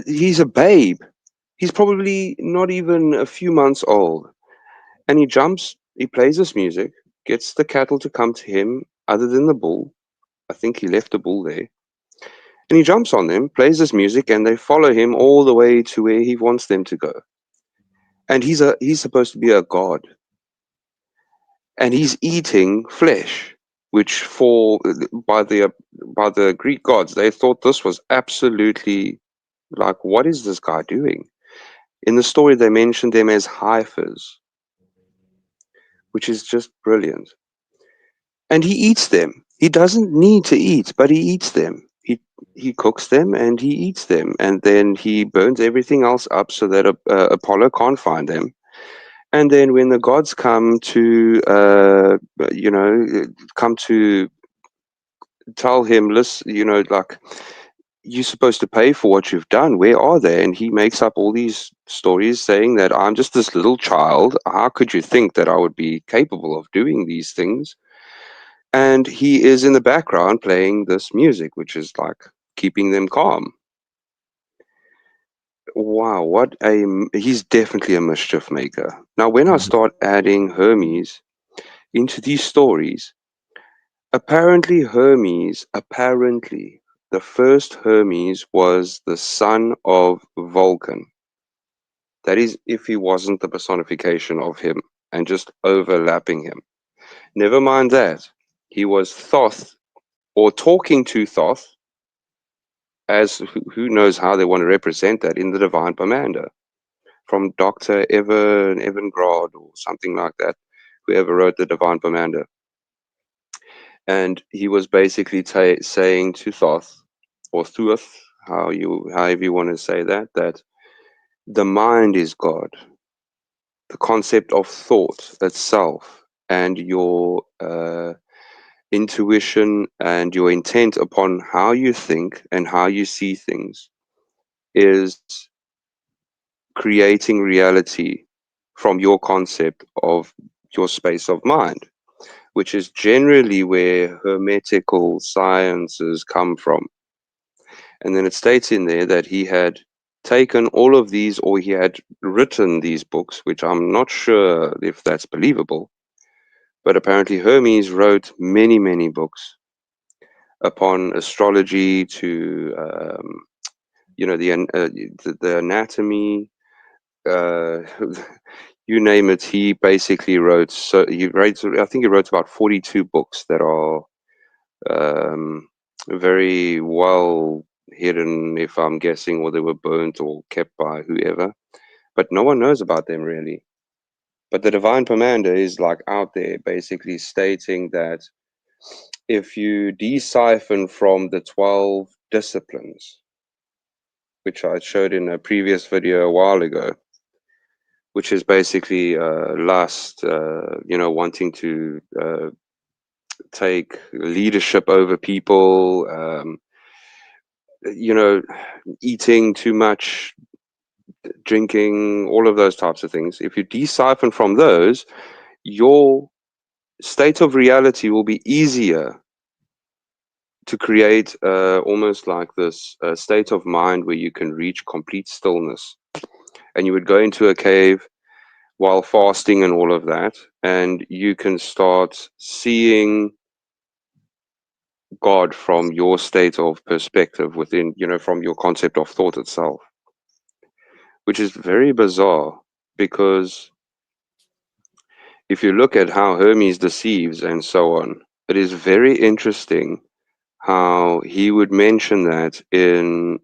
he's a babe. He's probably not even a few months old. And he plays this music, gets the cattle to come to him other than the bull. I think he left the bull there. And he jumps on them, plays this music, and they follow him all the way to where he wants them to go. And he's supposed to be a god. And he's eating flesh, which by the Greek gods, they thought this was absolutely like, what is this guy doing? In the story, they mentioned them as heifers, which is just brilliant. And he eats them. He doesn't need to eat, but he eats them. He cooks them and he eats them, and then he burns everything else up so that Apollo can't find them. And then when the gods come to tell him, listen, like, you're supposed to pay for what you've done. Where are they? And he makes up all these stories saying that I'm just this little child. How could you think that I would be capable of doing these things? And he is in the background playing this music, which is like keeping them calm. Wow, he's definitely a mischief maker. Now, when I start adding Hermes into these stories, apparently the first Hermes was the son of Vulcan. That is, if he wasn't the personification of him and just overlapping him. Never mind that. He was Thoth, or talking to Thoth, as who knows how they want to represent that in the Divine Pomander. from Dr. Evangrad or something like that, whoever wrote the Divine Commander. And he was basically saying to Thoth, or Thuoth, however you want to say that, that the mind is God. The concept of thought itself and your intuition and your intent upon how you think and how you see things is creating reality from your concept of your space of mind, which is generally where hermetical sciences come from. And then it states in there that he had taken all of these, or he had written these books, which I'm not sure if that's believable, but apparently Hermes wrote many, many books upon astrology to, the anatomy, you name it. He basically wrote. So I think he wrote about 42 books that are very well hidden, if I'm guessing, or they were burnt or kept by whoever. But no one knows about them really. But the Divine Commander is like out there, basically stating that if you de-siphon from the 12 disciplines, which I showed in a previous video a while ago, which is basically lust, wanting to take leadership over people, eating too much, drinking, all of those types of things. If you de-siphon from those, your state of reality will be easier to create, almost like this state of mind where you can reach complete stillness. And you would go into a cave while fasting and all of that, and you can start seeing God from your state of perspective within, from your concept of thought itself, which is very bizarre, because if you look at how Hermes deceives and so on, it is very interesting how he would mention that in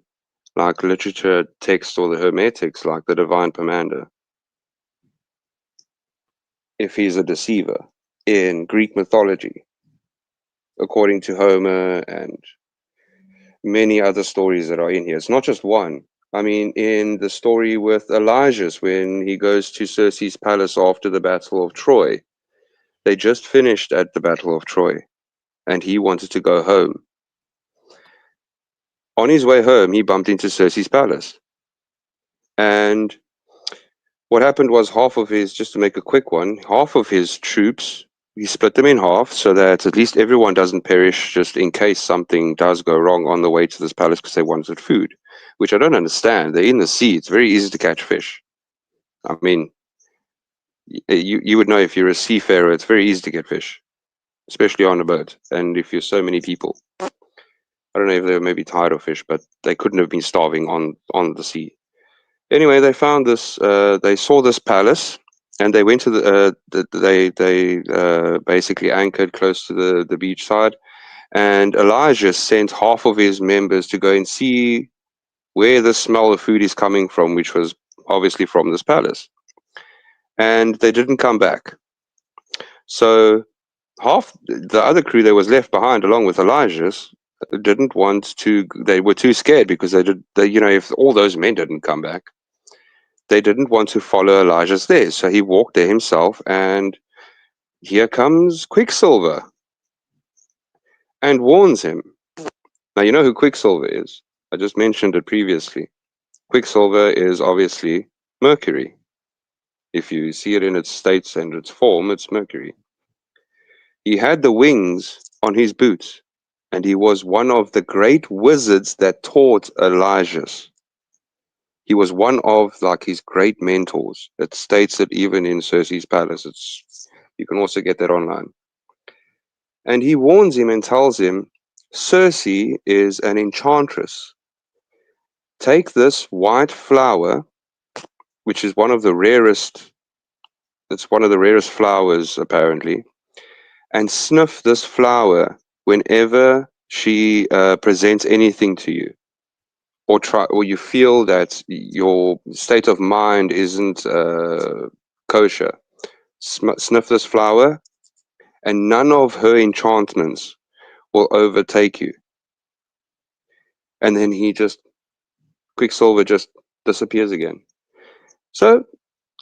like literature text or the Hermetics, like the Divine Commander, if he's a deceiver in Greek mythology, according to Homer and many other stories that are in here. It's not just one. I mean, in the story with Elijah, when he goes to Circe's palace after the Battle of Troy, they just finished at the Battle of Troy, and he wanted to go home. On his way home, he bumped into Circe's palace. And what happened was just to make a quick one, half of his troops, he split them in half so that at least everyone doesn't perish just in case something does go wrong on the way to this palace because they wanted food, which I don't understand. They're in the sea. It's very easy to catch fish. I mean, you would know if you're a seafarer, it's very easy to get fish, especially on a boat. And if you're so many people, I don't know if they were maybe tired of fish, but they couldn't have been starving on the sea. Anyway, they found this. They saw this palace, and they went to they basically anchored close to the beach side. And Elijah sent half of his members to go and see where the smell of food is coming from, which was obviously from this palace. And they didn't come back. So half the other crew that was left behind, along with Elijah's, didn't want to. They were too scared because if all those men didn't come back, they didn't want to follow Elijah's there. So he walked there himself, and here comes Quicksilver and warns him. Now, you know who Quicksilver is. I just mentioned it previously. Quicksilver is obviously Mercury. If you see it in its states and its form, it's Mercury. He had the wings on his boots, and he was one of the great wizards that taught Elijah. He was one of his great mentors. It states it even in Circe's palace. You can also get that online. And he warns him and tells him, Circe is an enchantress. Take this white flower, which is one of the rarest, it's one of the rarest flowers apparently, and sniff this flower whenever she presents anything to you. or you feel that your state of mind isn't kosher, sniff this flower, and none of her enchantments will overtake you. And then Quicksilver just disappears again. So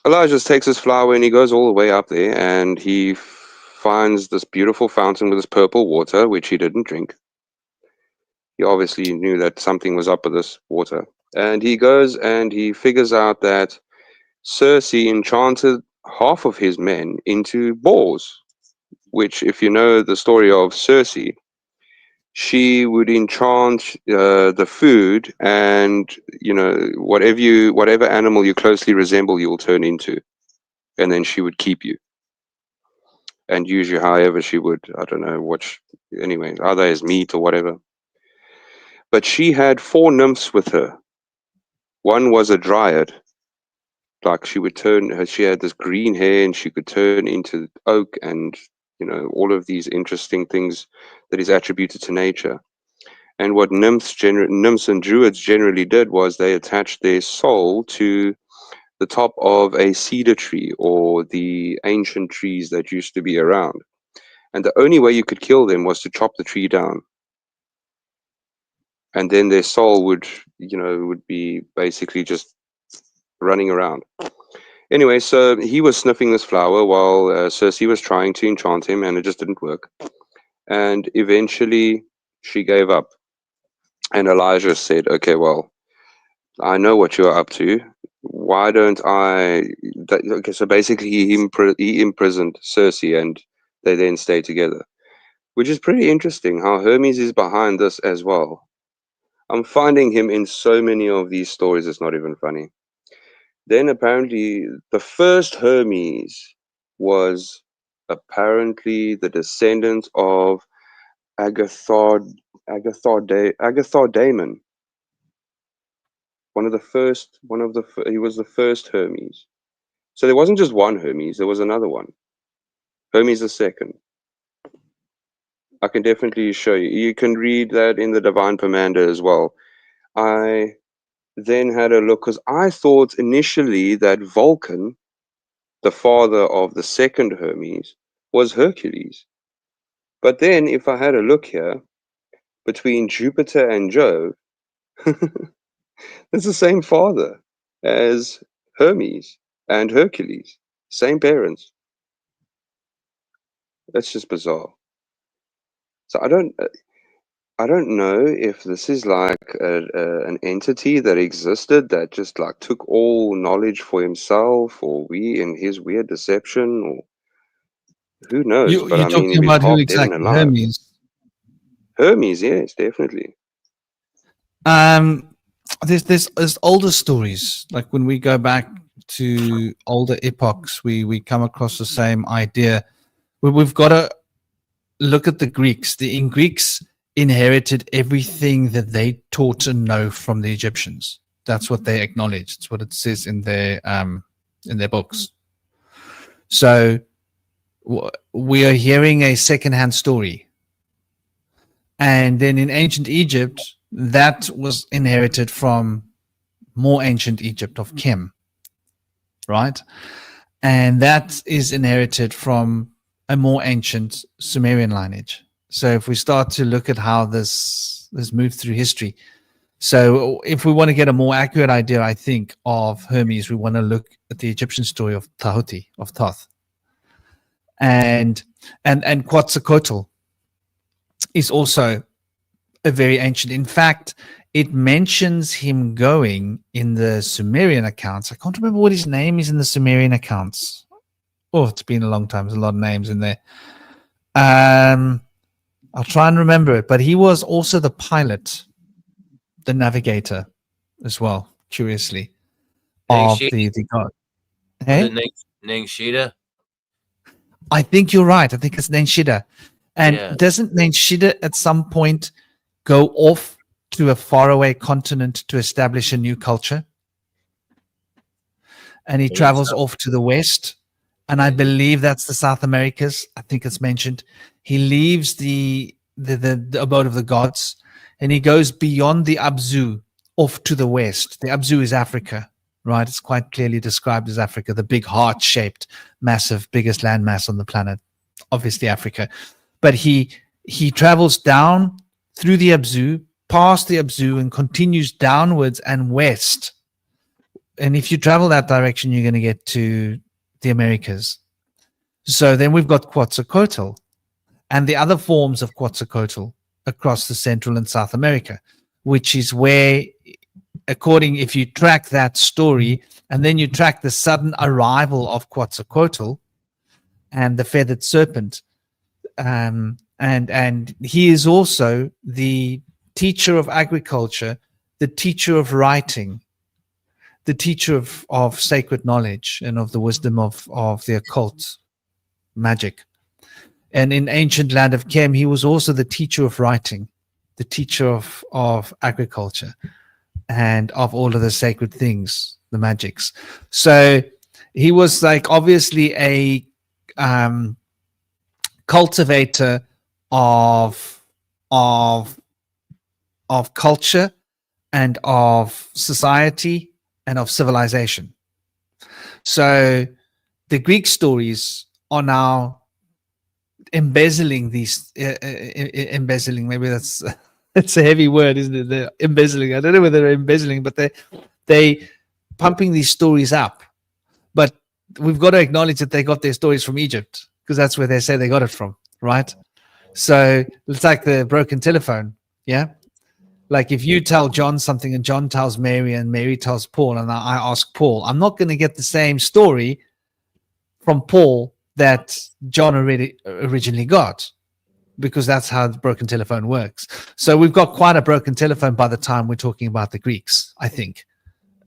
Elijah takes his flower and he goes all the way up there, and he finds this beautiful fountain with this purple water, which he didn't drink. He obviously knew that something was up with this water. And he goes and he figures out that Circe enchanted half of his men into boars, which, if you know the story of Circe, she would enchant the food, and whatever animal you closely resemble, you'll turn into, and then she would keep you and use you however she would. I don't know anyway, either as meat or whatever. But she had 4 nymphs with her. One was a dryad. Like she had this green hair and she could turn into oak and, all of these interesting things that is attributed to nature. And what nymphs and druids generally did was they attached their soul to the top of a cedar tree or the ancient trees that used to be around. And the only way you could kill them was to chop the tree down. And then their soul would be basically just running around. Anyway, so he was sniffing this flower while Circe was trying to enchant him, and it just didn't work. And eventually she gave up. And Elijah said, okay, well, I know what you're up to. Why don't I... Okay, so basically he imprisoned Circe, and they then stayed together. Which is pretty interesting, how Hermes is behind this as well. I'm finding him in so many of these stories, it's not even funny. Then apparently the first Hermes was apparently the descendant of Agathodamon. He was the first Hermes. So there wasn't just one Hermes, there was another one. Hermes the second. I can definitely show you. You can read that in the Divine Pomander as well. I then had a look, because I thought initially that Vulcan, the father of the second Hermes, was Hercules. But then if I had a look here, between Jupiter and Jove, it's the same father as Hermes and Hercules, same parents. That's just bizarre. So I don't know if this is like an entity that existed that just like took all knowledge for himself, or we in his weird deception, or who knows. You're But I mean, talking he was about who half dead exactly? and alive. Hermes, yes, definitely. There's older stories, like when we go back to older epochs, we come across the same idea. We've got to look at the Greeks. The Greeks inherited everything that they taught and know from the Egyptians. That's what they acknowledge. It's what it says in their books. So we are hearing a secondhand story. And then in ancient Egypt, that was inherited from more ancient Egypt of Kem, right? And that is inherited from a more ancient Sumerian lineage. So if we start to look at how this moved through history, so if we want to get a more accurate idea, I think, of Hermes, we want to look at the Egyptian story of Tahuti, of Thoth. And Quetzalcoatl is also a very ancient. In fact, it mentions him going in the Sumerian accounts. I can't remember what his name is in the Sumerian accounts. Oh, it's been a long time. There's a lot of names in there. I'll try and remember it. But he was also the pilot, the navigator as well, curiously, of the god. Hey? Nangshida? I think you're right. I think it's Nangshida. And doesn't Nangshida at some point go off to a faraway continent to establish a new culture? And he travels off to the west. And I believe that's the South Americas. I think it's mentioned. He leaves the abode of the gods, and he goes beyond the Abzu off to the west. The Abzu is Africa, right? It's quite clearly described as Africa, the big heart-shaped, massive, biggest landmass on the planet, obviously Africa. But he travels down through the Abzu, past the Abzu, and continues downwards and west. And if you travel that direction, you're going to get to the Americas. So then we've got Quetzalcoatl and the other forms of Quetzalcoatl across the Central and South America, which is where, if you track that story and then you track the sudden arrival of Quetzalcoatl and the feathered serpent, and he is also the teacher of agriculture, the teacher of writing, the teacher of sacred knowledge and of the wisdom of the occult magic. And in ancient land of Kem, he was also the teacher of writing, the teacher of agriculture, and of all of the sacred things, the magics. So he was like obviously a cultivator of culture and of society and of civilization. So the Greek stories are now embezzling these, embezzling, maybe that's it's a heavy word, isn't it? They're embezzling. I don't know whether they're embezzling, but they pumping these stories up. But we've got to acknowledge that they got their stories from Egypt, because that's where they say they got it from, right? So it's like the broken telephone, yeah? Like if you tell John something and John tells Mary and Mary tells Paul and I ask Paul, I'm not going to get the same story from Paul that John originally got, because that's how the broken telephone works. So we've got quite a broken telephone by the time we're talking about the Greeks, I think.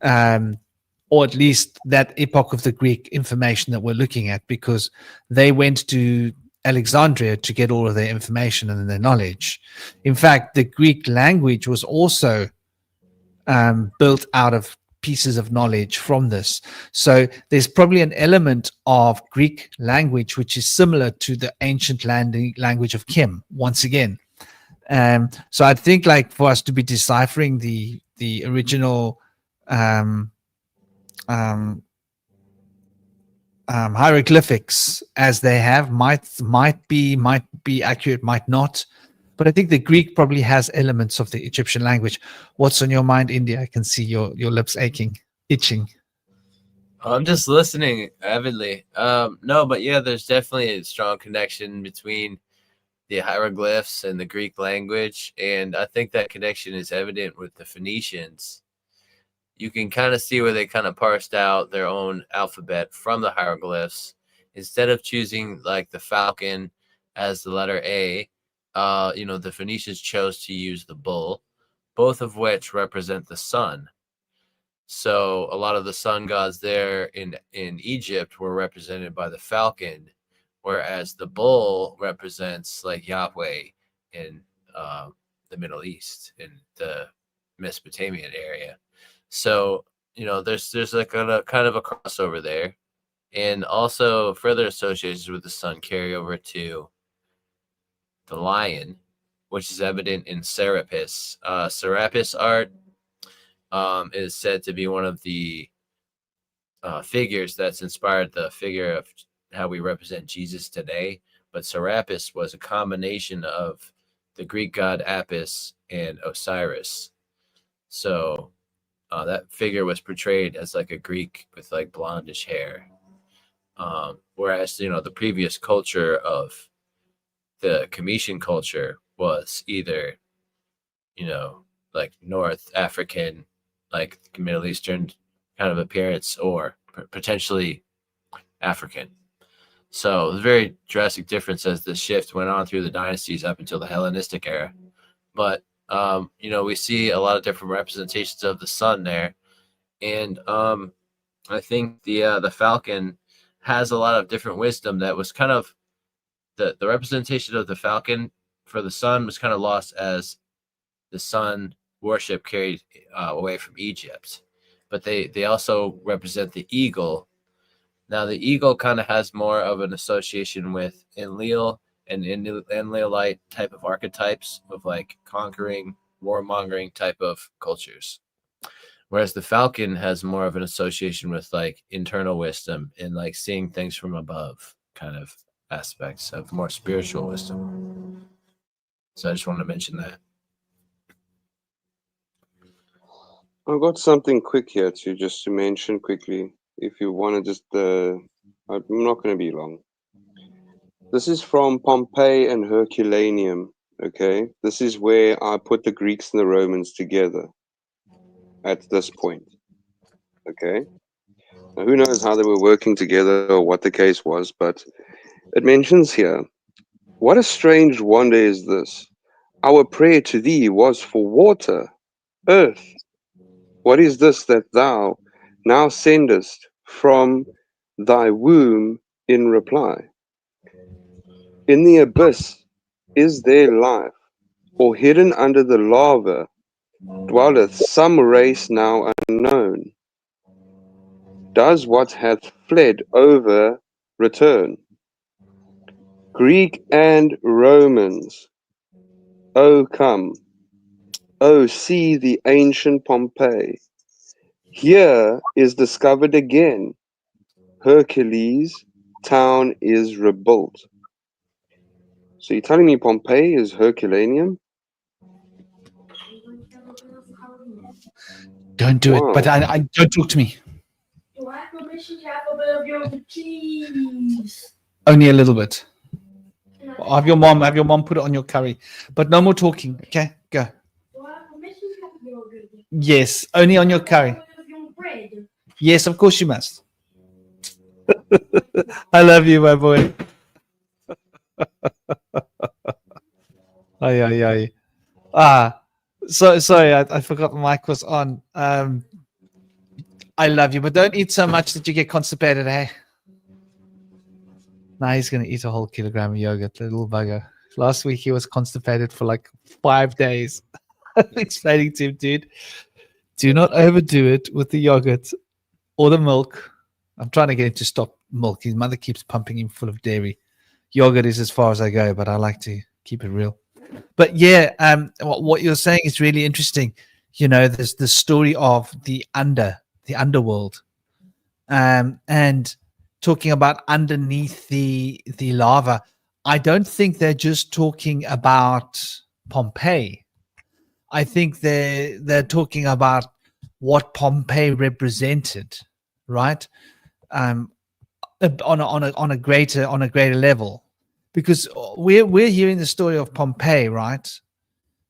Or at least that epoch of the Greek information that we're looking at, because they went to Alexandria to get all of their information and their knowledge. In fact, the Greek language was also built out of pieces of knowledge from this. So there's probably an element of Greek language which is similar to the ancient language of Kim, once again. So I think, like, for us to be deciphering the original hieroglyphics as they have might be accurate, might not. But I think the Greek probably has elements of the Egyptian language. What's on your mind, India? I can see your lips itching. I'm just listening avidly. No, but yeah, there's definitely a strong connection between the hieroglyphs and the Greek language. And I think that connection is evident with the Phoenicians. You can kind of see where they kind of parsed out their own alphabet from the hieroglyphs. Instead of choosing like the falcon as the letter A, the Phoenicians chose to use the bull, both of which represent the sun. So a lot of the sun gods there in Egypt were represented by the falcon, whereas the bull represents like Yahweh in the Middle East, in the Mesopotamian area. So, there's like a kind of a crossover there. And also further associations with the sun carry over to the lion, which is evident in Serapis. Serapis art is said to be one of the figures that's inspired the figure of how we represent Jesus today. But Serapis was a combination of the Greek god Apis and Osiris. So that figure was portrayed as like a Greek with like blondish hair. Whereas, the previous culture of the Cometian culture was either, like North African, like Middle Eastern kind of appearance, or potentially African. So a very drastic difference as the shift went on through the dynasties up until the Hellenistic era. But, we see a lot of different representations of the sun there. And I think the falcon has a lot of different wisdom that was kind of the representation of the falcon for the sun was kind of lost as the sun worship carried away from Egypt. But they also represent the eagle. Now the eagle kind of has more of an association with Enlil and Enlilite type of archetypes of like conquering, warmongering type of cultures. Whereas the falcon has more of an association with like internal wisdom and like seeing things from above kind of aspects of more spiritual wisdom. So I just wanted to mention that. I've got something quick here to mention quickly. If you want to just, I'm not going to be long. This is from Pompeii and Herculaneum. Okay, this is where I put the Greeks and the Romans together at this point. Okay, now who knows how they were working together or what the case was, but it mentions here, what a strange wonder is this. Our prayer to thee was for water, earth. What is this that thou now sendest from thy womb in reply? In the abyss is there life, or hidden under the lava dwelleth some race now unknown? Does what hath fled over return? Greek and Romans, O come, O see the ancient Pompeii. Here is discovered again Hercules' town is rebuilt. So you're telling me Pompeii is Herculaneum? Don't do Wow. it. But I don't talk to me. Do I have permission to have a bit of your cheese? Only a little bit. Have your mom put it on your curry. But no more talking. Okay, go. Do I have permission to have yogurt? Yes, only on your curry. A bit of your bread. Yes, of course you must. I love you, my boy. Ay, ay, ay. So sorry, I forgot the mic was on. I love you, but don't eat so much that you get constipated, hey? Now he's going to eat a whole kilogram of yogurt, the little bugger. Last week he was constipated for like 5 days. I'm explaining to him, dude, do not overdo it with the yogurt or the milk. I'm trying to get him to stop milk. His mother keeps pumping him full of dairy. Yogurt is as far as I go, but I like to keep it real. But yeah, what you're saying is really interesting. You know, there's the story of the underworld, and talking about underneath the lava. I don't think they're just talking about Pompeii. I think they're talking about what Pompeii represented, right? On a greater level, because we're hearing the story of Pompeii, right?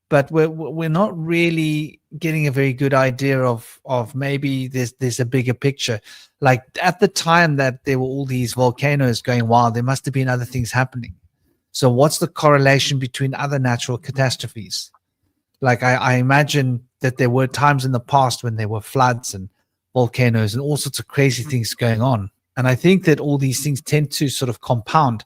But we're not really getting a very good idea of maybe there's a bigger picture. Like at the time that there were all these volcanoes going wild, there must have been other things happening. So what's the correlation between other natural catastrophes? Like I imagine that there were times in the past when there were floods and volcanoes and all sorts of crazy things going on. And I think that all these things tend to sort of compound.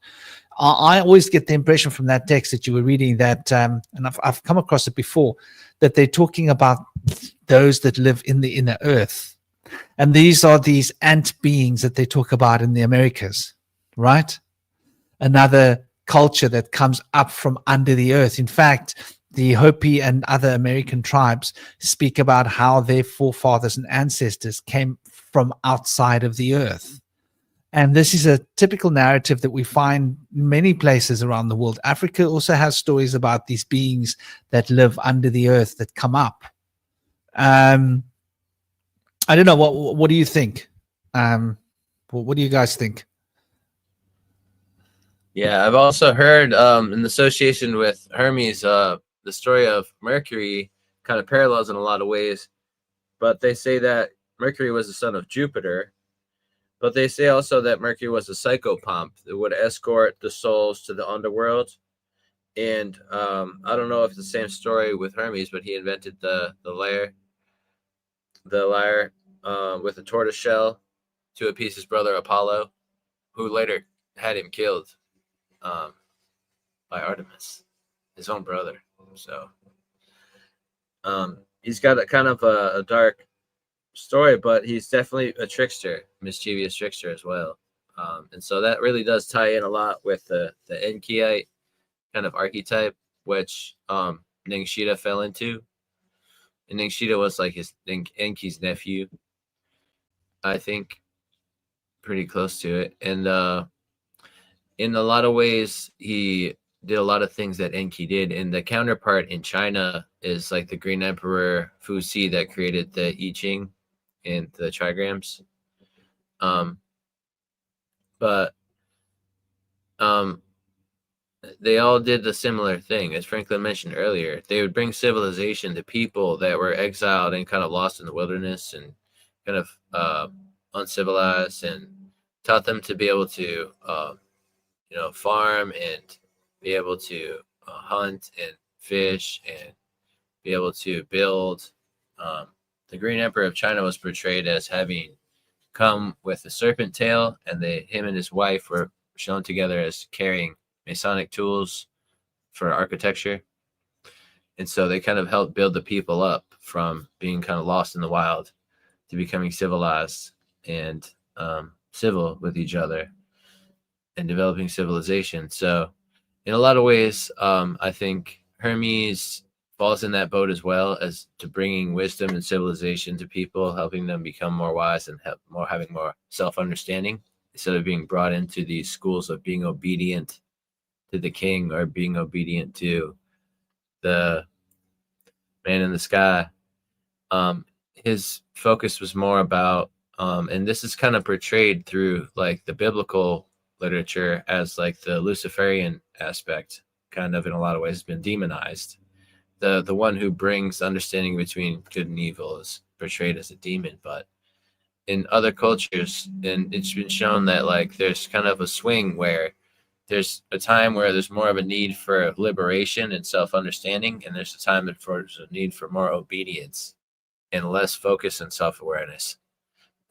I always get the impression from that text that you were reading that, and I've come across it before, that they're talking about those that live in the inner earth. And these are these ant beings that they talk about in the Americas, right? Another culture that comes up from under the earth. In fact, the Hopi and other American tribes speak about how their forefathers and ancestors came from outside of the earth. And this is a typical narrative that we find many places around the world. Africa also has stories about these beings that live under the earth that come up. I don't know. What do you think? What do you guys think? Yeah, I've also heard in association with Hermes, the story of Mercury kind of parallels in a lot of ways. But they say that Mercury was the son of Jupiter. But they say also that Mercury was a psychopomp that would escort the souls to the underworld. And I don't know if it's the same story with Hermes, but he invented the lyre with a tortoise shell to appease his brother Apollo, who later had him killed by Artemis, his own brother. So he's got a kind of a dark story, but he's definitely a trickster, mischievous trickster as well. And so that really does tie in a lot with the Enkiite kind of archetype, which Ningshita fell into. And Ningshita was like Enki's nephew, I think, pretty close to it. And in a lot of ways, he did a lot of things that Enki did. And the counterpart in China is like the Green Emperor Fu Si that created the I Ching and the trigrams. But they all did the similar thing, as Franklin mentioned earlier. They would bring civilization to people that were exiled and kind of lost in the wilderness and kind of uncivilized, and taught them to be able to, farm and be able to hunt and fish and be able to build. The Green Emperor of China was portrayed as having come with a serpent tail, and him and his wife were shown together as carrying Masonic tools for architecture. And so they kind of helped build the people up from being kind of lost in the wild to becoming civilized and civil with each other and developing civilization. So in a lot of ways, I think Hermes falls in that boat as well, as to bringing wisdom and civilization to people, helping them become more wise and having more self-understanding, instead of being brought into these schools of being obedient to the king or being obedient to the man in the sky. His focus was more about, and this is kind of portrayed through like the biblical literature as like the Luciferian aspect, kind of in a lot of ways has been demonized. The one who brings understanding between good and evil is portrayed as a demon, but in other cultures, and it's been shown that like there's kind of a swing where there's a time where there's more of a need for liberation and self-understanding, and there's a time that there's a need for more obedience and less focus and self-awareness.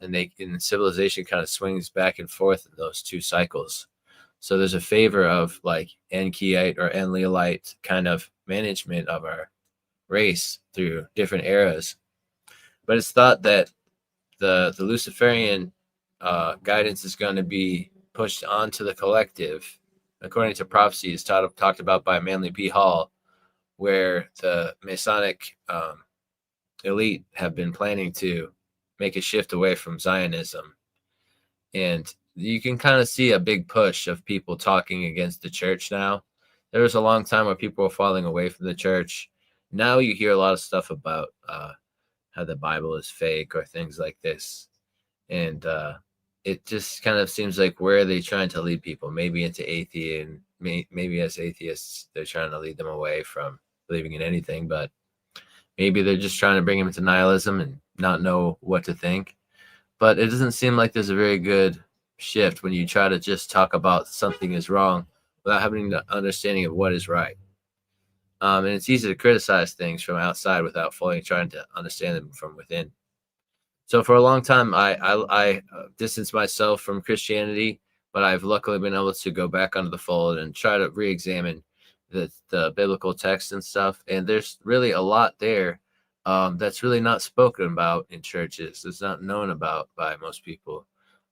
And civilization kind of swings back and forth in those two cycles. So there's a favor of like Enkiite or Enlilite kind of management of our race through different eras. But it's thought that the Luciferian guidance is going to be pushed onto the collective, according to prophecies talked about by Manly P. Hall, where the Masonic elite have been planning to make a shift away from Zionism. And you can kind of see a big push of people talking against the church now. There was a long time where people were falling away from the church. Now you hear a lot of stuff about how the Bible is fake or things like this. And it just kind of seems like, where are they trying to lead people? Maybe into atheism. Maybe as atheists, they're trying to lead them away from believing in anything, but maybe they're just trying to bring them into nihilism and not know what to think. But it doesn't seem like there's a very good shift when you try to just talk about something is wrong without having the understanding of what is right. And it's easy to criticize things from outside without fully trying to understand them from within. So for a long time, I distanced myself from Christianity, but I've luckily been able to go back onto the fold and try to re-examine the biblical text and stuff. And there's really a lot there that's really not spoken about in churches. It's not known about by most people.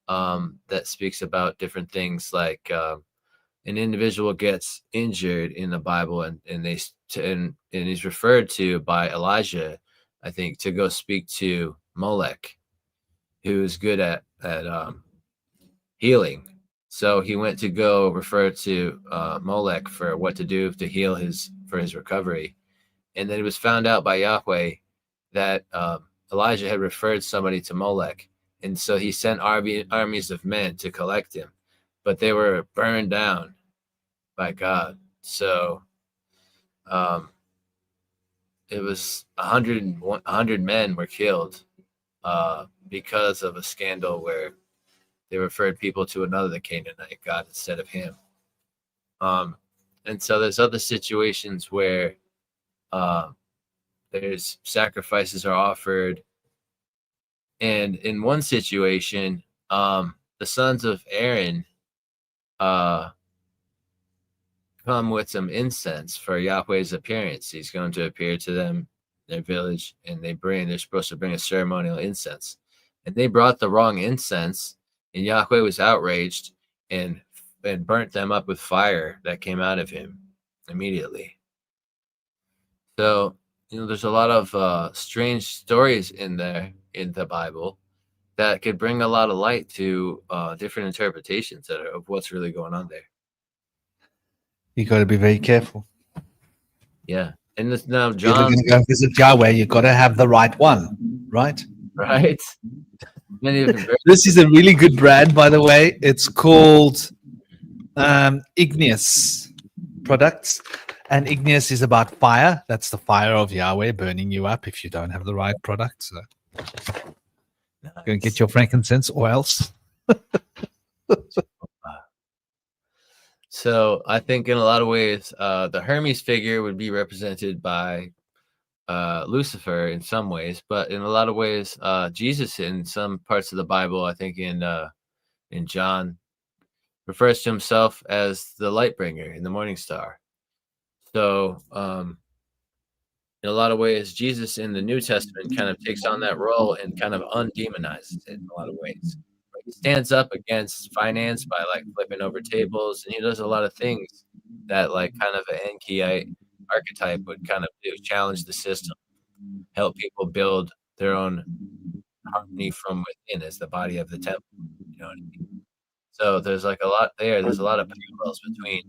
That speaks about different things, like an individual gets injured in the Bible, and he's referred to by Elijah, I think, to go speak to Molech, who is good at healing. So he went to go refer to Molech for what to do to heal his recovery. And then it was found out by Yahweh that Elijah had referred somebody to Molech. And so he sent armies of men to collect him, but they were burned down by God. So it was 100 men were killed because of a scandal where they referred people to another Canaanite god instead of him. And so there's other situations where there's sacrifices are offered. And in one situation, the sons of Aaron come with some incense for Yahweh's appearance. He's going to appear to them in their village, and they're supposed to bring a ceremonial incense. And they brought the wrong incense, and Yahweh was outraged and burnt them up with fire that came out of him immediately. So there's a lot of strange stories in there in the Bible that could bring a lot of light to different interpretations of what's really going on there. You got to be very careful. Yeah. And this now If you're John, going to go visit Yahweh, you got to have the right one, right? right? Many different This is a really good brand, by the way. It's called Igneous Products. And Igneous is about fire. That's the fire of Yahweh burning you up if you don't have the right product. So go and get your frankincense oils. So I think in a lot of ways, the Hermes figure would be represented by Lucifer in some ways, but in a lot of ways, Jesus in some parts of the Bible, I think in John, refers to himself as the light bringer in the morning star. So in a lot of ways, Jesus in the New Testament kind of takes on that role and kind of undemonizes it in a lot of ways. He stands up against finance by like flipping over tables, and he does a lot of things that like kind of an Enkiite archetype would kind of do, challenge the system, help people build their own harmony from within as the body of the temple. You know what I mean? So there's like a lot there. There's a lot of parallels between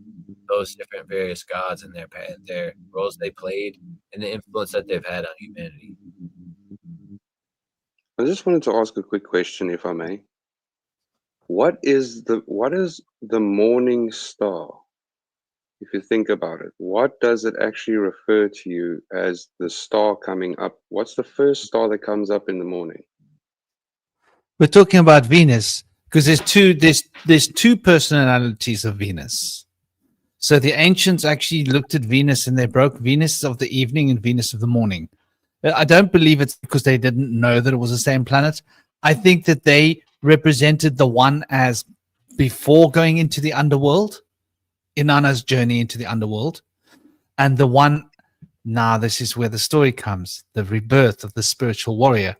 those different various gods and their roles they played and the influence that they've had on humanity. I just wanted to ask a quick question, if I may. What is the morning star? If you think about it, what does it actually refer to you as the star coming up? What's the first star that comes up in the morning? We're talking about Venus because there's two personalities of Venus. So the ancients actually looked at Venus and they broke Venus of the evening and Venus of the morning. I don't believe it's because they didn't know that it was the same planet. I think that they represented the one as before going into the underworld, Inanna's journey into the underworld, and the one, now this is where the story comes, the rebirth of the spiritual warrior.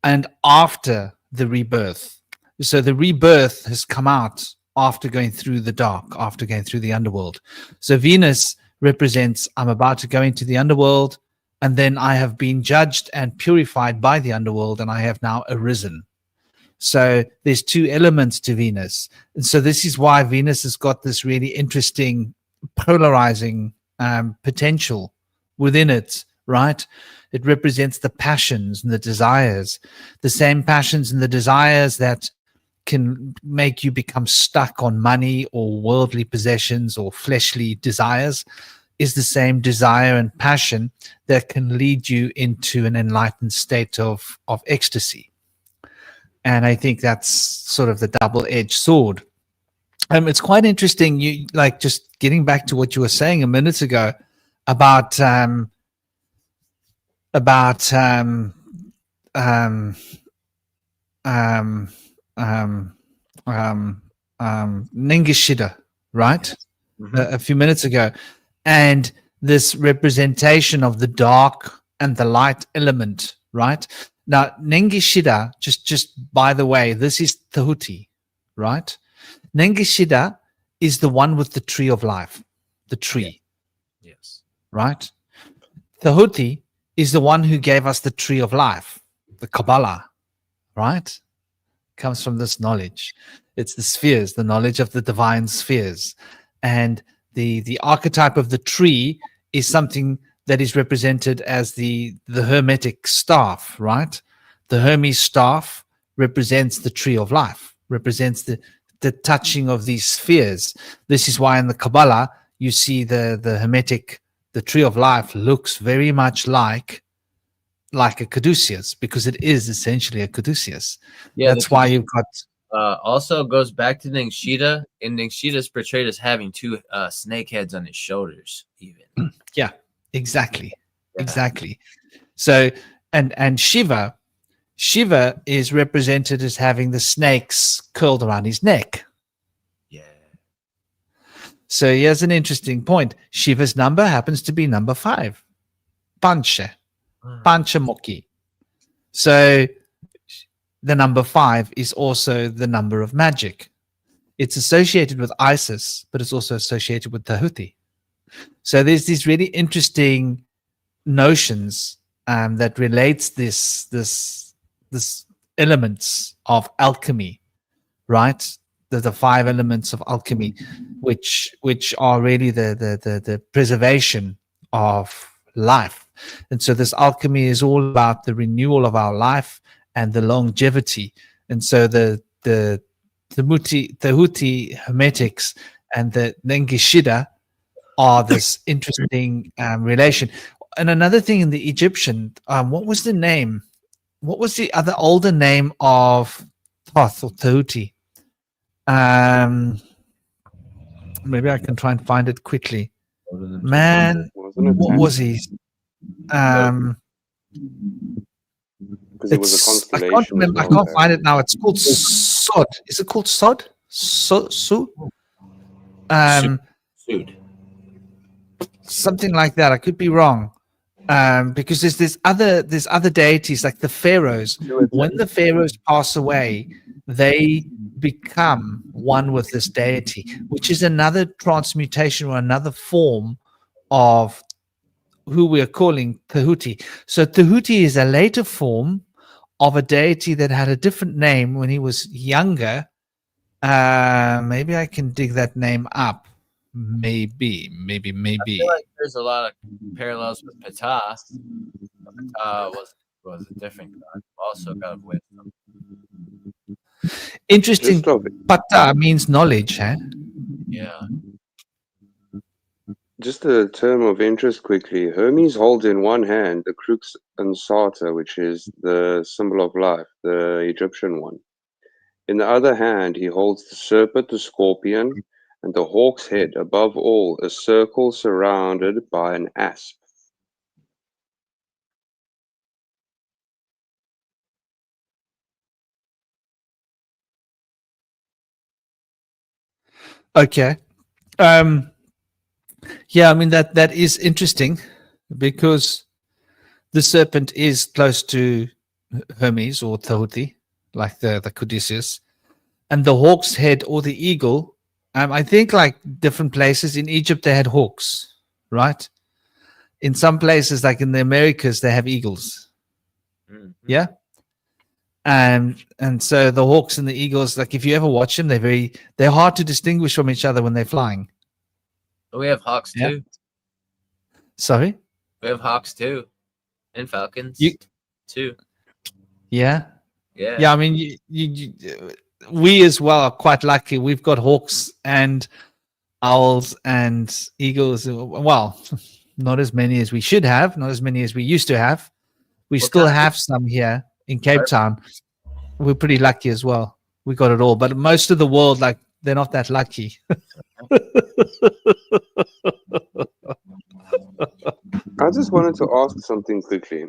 And after the rebirth, so the rebirth has come out after going through the dark, after going through the underworld. So Venus represents, I'm about to go into the underworld, and then I have been judged and purified by the underworld, and I have now arisen. So there's two elements to Venus. And so this is why Venus has got this really interesting polarizing potential within it, right? It represents the passions and the desires, the same passions and the desires that can make you become stuck on money or worldly possessions or fleshly desires, is the same desire and passion that can lead you into an enlightened state of ecstasy. And I think that's sort of the double-edged sword. It's quite interesting. You like just getting back to what you were saying a minute ago about Ningishida, right? Mm-hmm. A few minutes ago, and this representation of the dark and the light element, right? Now, Nengishida, just by the way, this is Tahuti, right? Nengishida is the one with the tree of life, the tree. Yes. Right? Tahuti is the one who gave us the tree of life, the Kabbalah, right? Comes from this knowledge. It's the spheres, the knowledge of the divine spheres. And the archetype of the tree is something that is represented as the hermetic staff, right? The Hermes staff represents the tree of life, represents the touching of these spheres. This is why in the Kabbalah you see the hermetic, the tree of life looks very much like a caduceus, because it is essentially a caduceus. Yeah, that's why you've got also goes back to Ningshida, and Ningshida is portrayed as having two snake heads on his shoulders, even. Yeah, exactly. So and Shiva is represented as having the snakes curled around his neck. Yeah. So here's an interesting point. Shiva's number happens to be number 5, Panchamukhi. So the number 5 is also the number of magic. It's associated with Isis, but it's also associated with Tahuti. So there's these really interesting notions that relates this elements of alchemy, right? The 5 elements of alchemy, which are really the preservation of life. And so this alchemy is all about the renewal of our life and the longevity. And so the Huti Hermetics and the Nengishida are this interesting relation. And another thing in the Egyptian, what was the name? What was the other older name of Thoth or Tahuti? Maybe I can try and find it quickly. Man, Wasn't it what was he? because it was a I can't constellation as remember. I well. can't find it now. It's called Sod. Is it called Sod? Su? Suit. Something like that. I could be wrong. Because there's other deities like the pharaohs. When the pharaohs pass away, they become one with this deity, which is another transmutation or another form of who we are calling Tahuti. So Tahuti is a later form of a deity that had a different name when he was younger. Maybe I can dig that name up. Maybe. I feel like there's a lot of parallels with Ptah. Ptah was a different god, also god of wisdom. Interesting. Just of Pata means knowledge, huh? Yeah. Just a term of interest quickly. Hermes holds in one hand the crux ansata, which is the symbol of life, the Egyptian one. In the other hand, he holds the serpent, the scorpion, and the hawk's head. Above all, a circle surrounded by an asp. Okay. Yeah, I mean that is interesting because the serpent is close to Hermes or Tahuti, like the Caduceus, and the hawk's head or the eagle. I think like different places in Egypt they had hawks, right? In some places, like in the Americas, they have eagles. Mm-hmm. Yeah. And so the hawks and the eagles, like if you ever watch them, they're hard to distinguish from each other when they're flying. We have hawks Yeah. too. Sorry? We have hawks too, and falcons too. Yeah. Yeah. Yeah, I mean, we as well are quite lucky. We've got hawks and owls and eagles. Well, not as many as we should have, not as many as we used to have. We What still kind of- have some here in Cape Town. We're pretty lucky as well. We got it all, but most of the world, like, they're not that lucky. I just wanted to ask something quickly.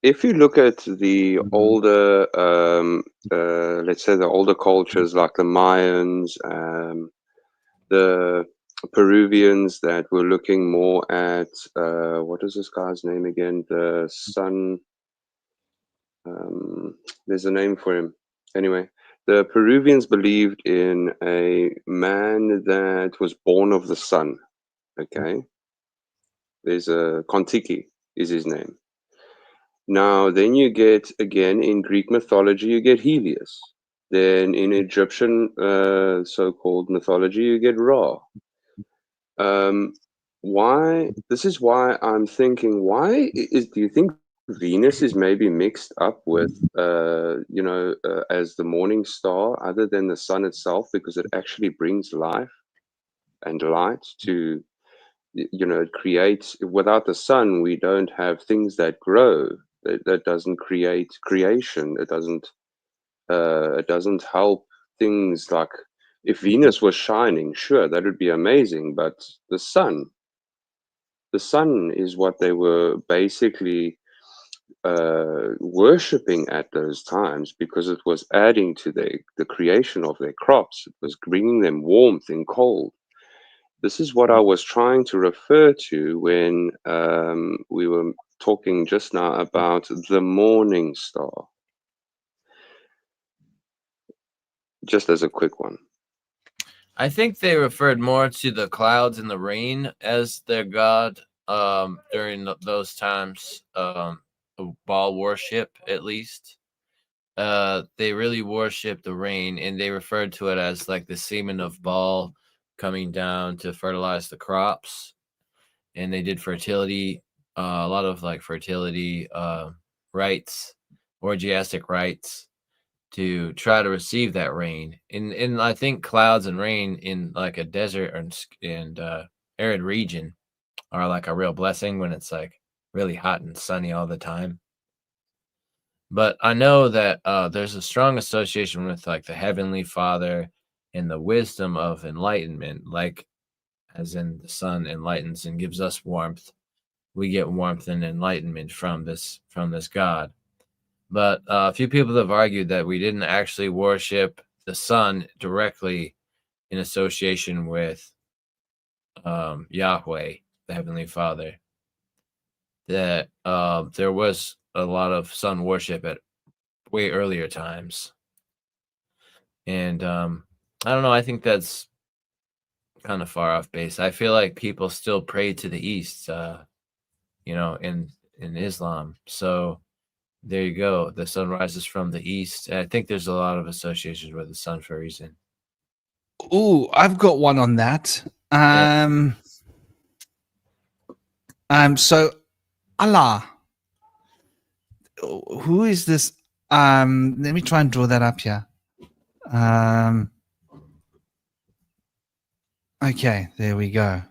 If you look at the older, let's say the older cultures like the Mayans, the Peruvians that were looking more at, what is this guy's name again? The sun. There's a name for him. Anyway, the Peruvians believed in a man that was born of the sun. Okay. There's a Kontiki is his name. Now, then you get, again, in Greek mythology, you get Helios. Then in Egyptian so-called mythology, you get Ra. Why? This is why I'm thinking, do you think Venus is maybe mixed up with, as the morning star, other than the sun itself, because it actually brings life and light to, it creates. Without the sun, we don't have things that grow. That doesn't create creation. It doesn't help things like, if Venus was shining, sure, that would be amazing, but the sun is what they were basically worshipping at those times, because it was adding to the creation of their crops. It was bringing them warmth in cold. This is what I was trying to refer to when we were talking just now about the morning star. Just as a quick one. I think they referred more to the clouds and the rain as their god during those times, of Baal worship at least. They really worshiped the rain, and they referred to it as like the semen of Baal coming down to fertilize the crops. And they did fertility, a lot of like fertility rites, orgiastic rites, to try to receive that rain. And I think clouds and rain in like a desert and arid region are like a real blessing when it's like really hot and sunny all the time. But I know that there's a strong association with like the Heavenly Father and the wisdom of enlightenment, like as in the sun enlightens and gives us warmth. We get warmth and enlightenment from this God. But a few people have argued that we didn't actually worship the sun directly in association with Yahweh, the Heavenly Father. That there was a lot of sun worship at way earlier times. And I don't know, I think that's kind of far off base. I feel like people still pray to the east, in Islam. So there you go. The sun rises from the east. I think there's a lot of associations with the sun for a reason. Oh, I've got one on that. So Allah. Who is this? Let me try and draw that up here. Okay, there we go.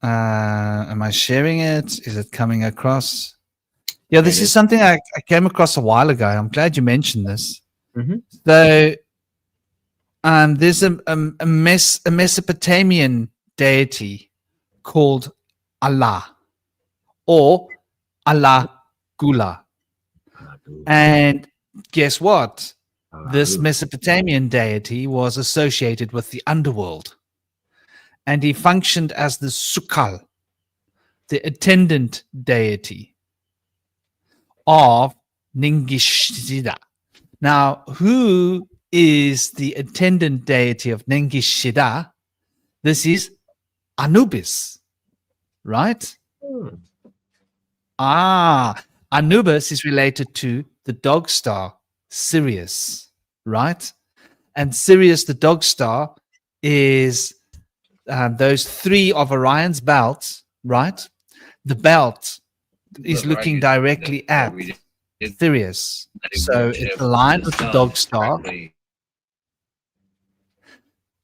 Am I sharing it? Is it coming across? Yeah, this is something I came across a while ago. I'm glad you mentioned this. Mm-hmm. So there's a Mesopotamian deity called Allah or Allah Gula. And guess what? This Mesopotamian deity was associated with the underworld. And he functioned as the Sukal, the attendant deity of Ningishida. Now, who is the attendant deity of Ningishida? This is Anubis, right? Anubis is related to the dog star Sirius, right? And Sirius, the dog star, is those three of Orion's belts, right? The belt is looking directly at Sirius. So it's aligned with the dog star.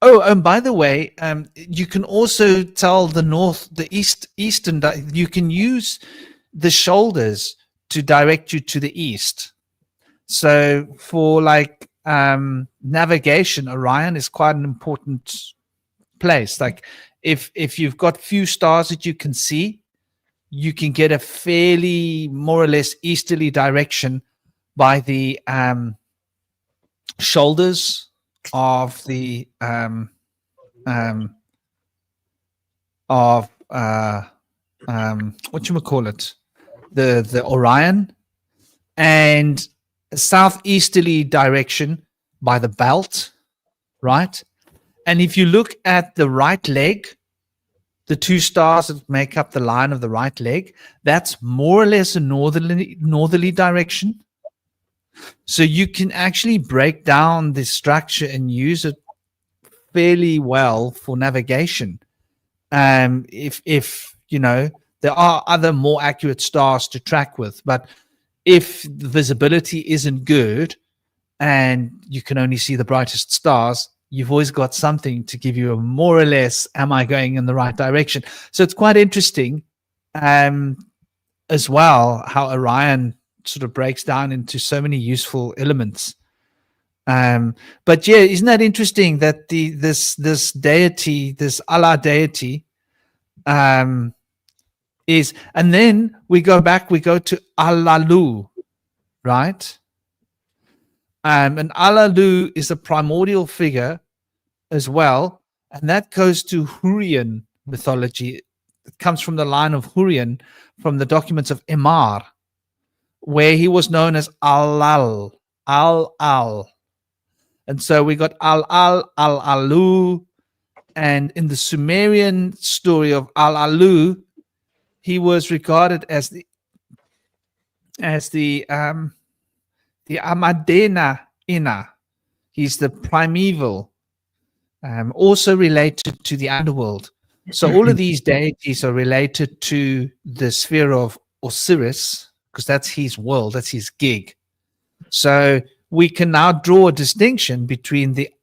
Oh, and by the way, you can also tell the eastern, you can use the shoulders to direct you to the east. So for like navigation, Orion is quite an important place. Like if you've got few stars that you can see, you can get a fairly more or less easterly direction by the shoulders of the whatchamacallit, the Orion, and a southeasterly direction by the belt, right? And if you look at the right leg, the two stars that make up the line of the right leg, that's more or less a northerly direction. So you can actually break down this structure and use it fairly well for navigation. If you know, there are other more accurate stars to track with, but if the visibility isn't good and you can only see the brightest stars, you've always got something to give you a more or less, am I going in the right direction? So it's quite interesting as well how Orion sort of breaks down into so many useful elements. But yeah, isn't that interesting that this deity, this Allah deity, is, and then we go to Allalu, right? And Allalu is a primordial figure as well, and that goes to Hurrian mythology. It comes from the line of Hurrian from the documents of Emar, where he was known as Al-Al. And so we got Al-Al, Al-Alu, And in the Sumerian story of Al-Alu, he was regarded as the Amadena Ina. He's the primeval, also related to the underworld. So all of these deities are related to the sphere of Osiris, because that's his world, that's his gig. So we can now draw a distinction between the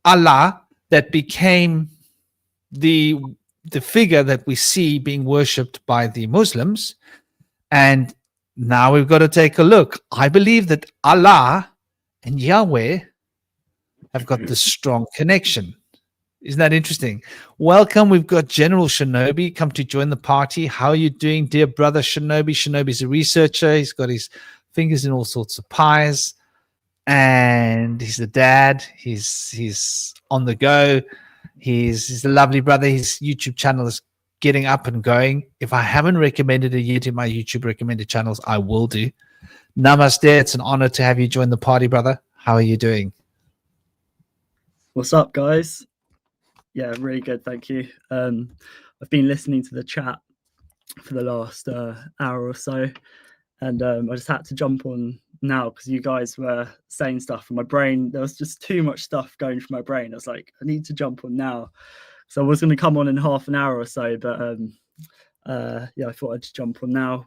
Allah that became the figure that we see being worshipped by the Muslims. And now we've got to take a look. I believe that Allah and Yahweh have got this strong connection. Isn't that interesting? Welcome. We've got General Shinobi come to join the party. How are you doing, dear brother Shinobi? Shinobi's a researcher. He's got his fingers in all sorts of pies. And he's a dad. He's on the go. He's a lovely brother. His YouTube channel is getting up and going. If I haven't recommended it yet in my YouTube recommended channels, I will do. Namaste. It's an honor to have you join the party, brother. How are you doing? What's up, guys? Yeah, really good, thank you. I've been listening to the chat for the last hour or so, and I just had to jump on now because you guys were saying stuff and my brain, there was just too much stuff going through my brain. I was like, I need to jump on now. So I was going to come on in half an hour or so, but yeah, I thought I'd just jump on now.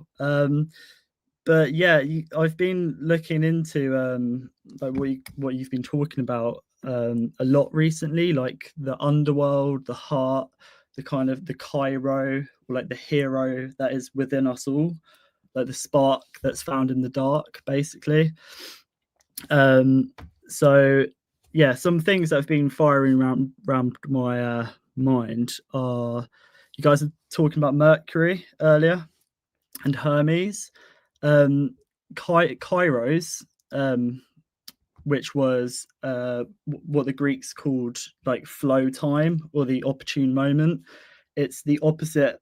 But yeah, I've been looking into like what you've been talking about a lot recently, like the underworld, the heart, the kind of the Cairo, or like the hero that is within us all, like the spark that's found in the dark, basically. So yeah, some things that have been firing around my mind are, you guys are talking about Mercury earlier and Hermes, Kairos, which was what the Greeks called like flow time or the opportune moment. It's the opposite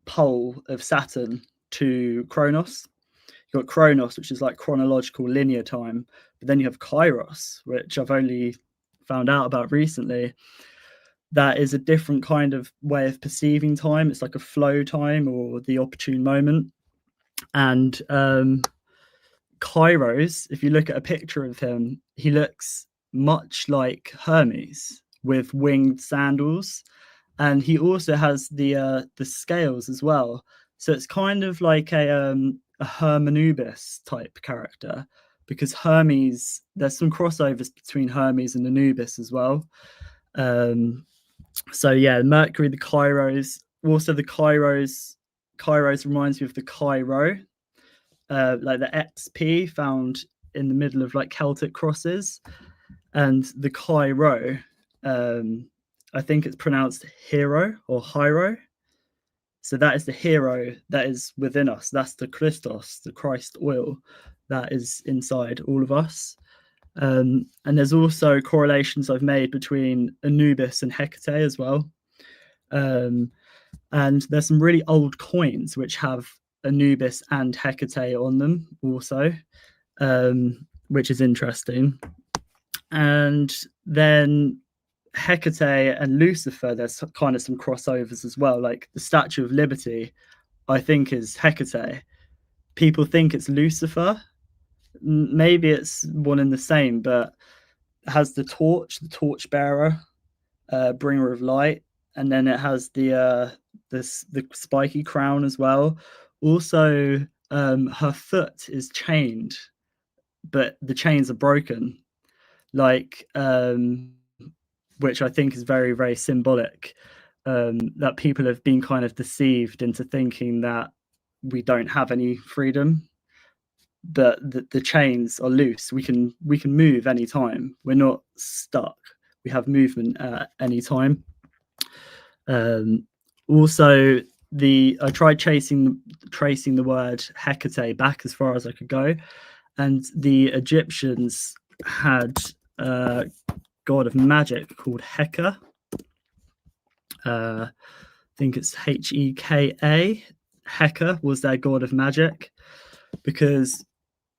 pole of Saturn to Kronos. You've got Kronos, which is like chronological linear time, but then you have Kairos, which I've only found out about recently. That is a different kind of way of perceiving time. It's like a flow time or the opportune moment. And Kairos, if you look at a picture of him, he looks much like Hermes with winged sandals, and he also has the scales as well. So it's kind of like a Hermanubis type character, because Hermes, there's some crossovers between Hermes and Anubis as well. So yeah, Mercury, the Kairos, also the Kairos reminds me of the Cairo. Like the XP found in the middle of like Celtic crosses, and the Cairo, I think it's pronounced hero or Hyro. So that is the hero that is within us. That's the Christos, the Christ oil that is inside all of us. And there's also correlations I've made between Anubis and Hecate as well. And there's some really old coins which have Anubis and Hecate on them also, which is interesting. And then Hecate and Lucifer, there's kind of some crossovers as well. Like the Statue of Liberty, I think is Hecate. People think it's Lucifer. Maybe it's one and the same, but it has the torch bearer, bringer of light, and then it has the spiky crown as well. Also, her foot is chained, but the chains are broken, like which I think is very, very symbolic, that people have been kind of deceived into thinking that we don't have any freedom, but the chains are loose. We can move anytime. We're not stuck. We have movement at any time. Also, I tried tracing the word Hecate back as far as I could go, and the Egyptians had a god of magic called Heka. I think it's Heka. Heka was their god of magic, because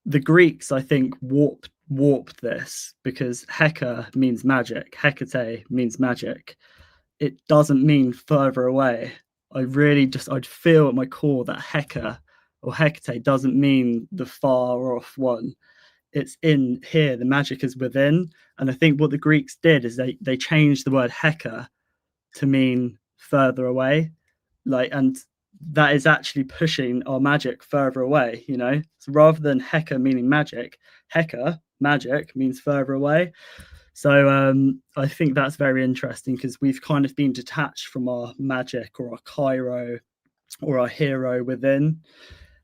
the Greeks, I think, warped this, because Heka means magic, Hecate means magic, it doesn't mean further away. I'd feel at my core that Heka or Hecate doesn't mean the far off one. It's in here. The magic is within. And I think what the Greeks did is they changed the word Heka to mean further away. And that is actually pushing our magic further away, you know? So rather than Heka meaning magic, Heka, magic, means further away. So I think that's very interesting because we've kind of been detached from our magic or our Cairo or our hero within.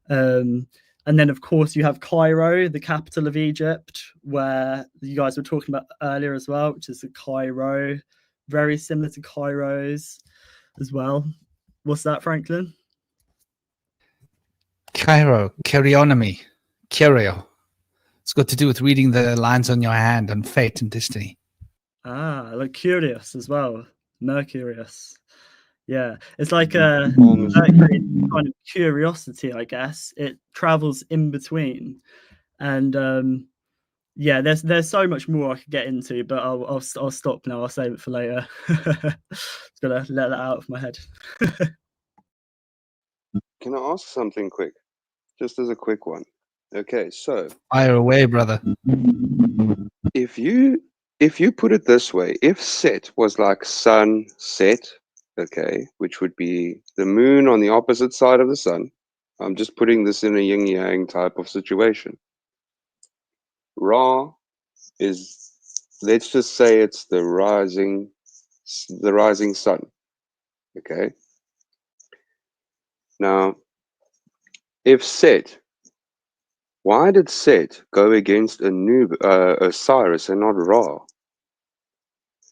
And then, of course, you have Cairo, the capital of Egypt, where you guys were talking about earlier as well, which is the Cairo, very similar to Kairos as well. What's that, Franklin? Cairo, Carionomy, Curio. It's got to do with reading the lines on your hand on fate and destiny. Ah, like curious as well. Mercurius. Yeah, it's like a Mercury kind of curiosity, I guess. It travels in between, and yeah, there's so much more I could get into, but I'll stop now. I'll save it for later. Just gotta let that out of my head. Can I ask something quick? Just as a quick one. Okay, so Fire away, brother. if you put it this way, if Set was like sun set, okay, which would be the moon on the opposite side of the sun. I'm just putting this in a yin yang type of situation. Ra is, let's just say it's the rising sun. Okay. Now, if Set, why did Set go against Osiris and not Ra?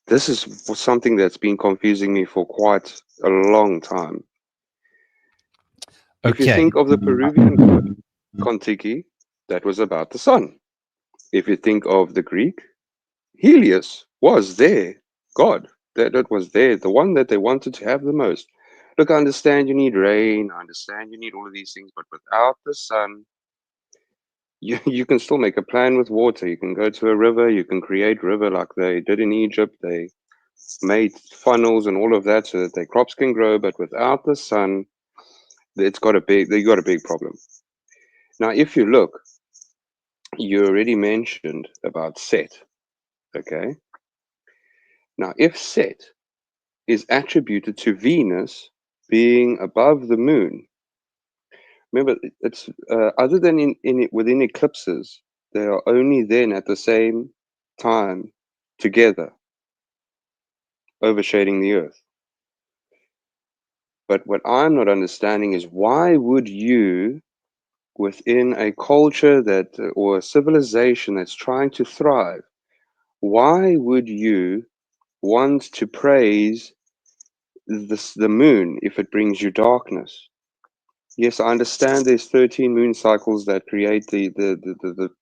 This is something that's been confusing me for quite a long time. If you think of the Peruvian god Kontiki, that was about the sun. If you think of the Greek, Helios was their god. That was the one that they wanted to have the most. Look, I understand you need rain, I understand you need all of these things, but without the sun, you can still make a plan with water. You can go to a river, you can create river like they did in Egypt. They made funnels and all of that so that their crops can grow, but without the sun, they got a big problem. Now, if you look, you already mentioned about Set, okay? Now, if Set is attributed to Venus being above the moon, remember, it's other than within eclipses, they are only then at the same time together, overshading the Earth. But what I'm not understanding is why would you, within a culture or a civilization that's trying to thrive, why would you want to praise the moon if it brings you darkness? Yes, I understand there's 13 moon cycles that create the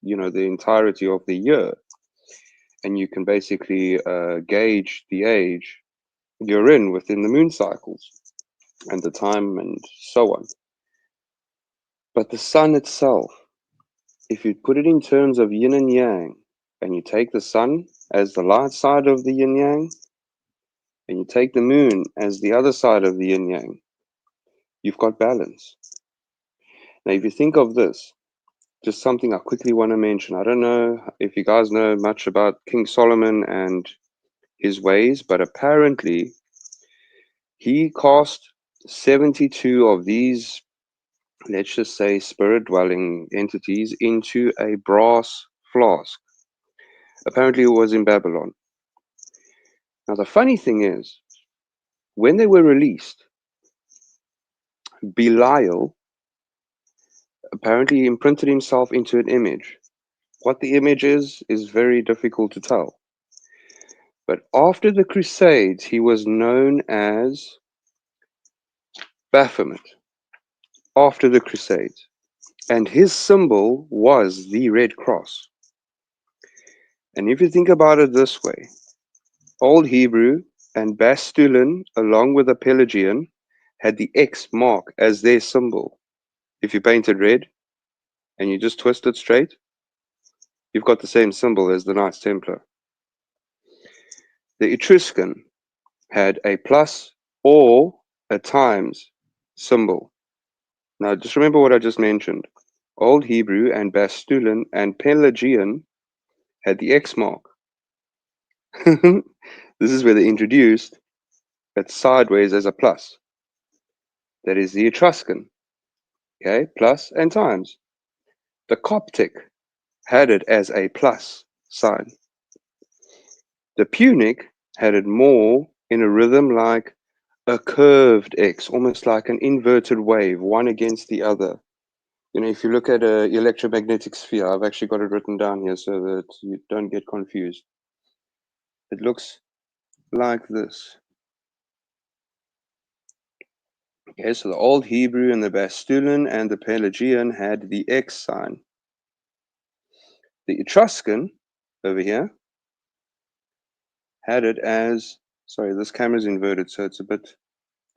entirety of the year, and you can basically gauge the age you're in within the moon cycles and the time and so on. But the sun itself, if you put it in terms of yin and yang, and you take the sun as the light side of the yin yang, and you take the moon as the other side of the yin yang, you've got balance. Now, if you think of this, just something I quickly want to mention. I don't know if you guys know much about King Solomon and his ways, but apparently he cast 72 of these, let's just say, spirit-dwelling entities into a brass flask. Apparently it was in Babylon. Now, the funny thing is, when they were released, Belial apparently imprinted himself into an image. What the image is very difficult to tell. But after the Crusades, he was known as Baphomet. After the Crusades. And his symbol was the Red Cross. And if you think about it this way, Old Hebrew and Bastulin, along with the Pelagian, had the X mark as their symbol. If you paint it red and you just twist it straight, you've got the same symbol as the Knights Templar. The Etruscan had a plus or a times symbol. Now, just remember what I just mentioned. Old Hebrew and Bastulan and Pelagian had the X mark. This is where they introduced it sideways as a plus. That is the Etruscan. Okay, plus and times. The Coptic had it as a plus sign. The Punic had it more in a rhythm like a curved X, almost like an inverted wave, one against the other. You know, if you look at an electromagnetic sphere, I've actually got it written down here so that you don't get confused. It looks like this. Okay, so the Old Hebrew and the Bastulan and the Pelagian had the X sign. The Etruscan, over here, had it as, sorry, this camera's inverted, so it's a bit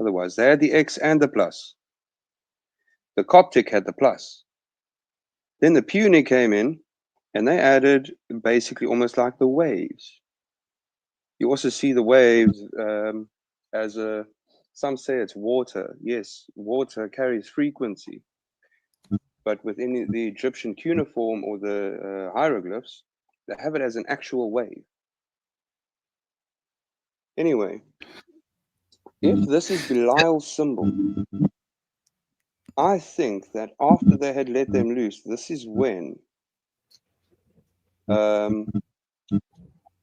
otherwise. They had the X and the plus. The Coptic had the plus. Then the Punic came in, and they added basically almost like the waves. You also see the waves as a, some say it's water. Yes, water carries frequency. But within the Egyptian cuneiform or the hieroglyphs, they have it as an actual wave. Anyway, if this is Belial's symbol, I think that after they had let them loose, this is when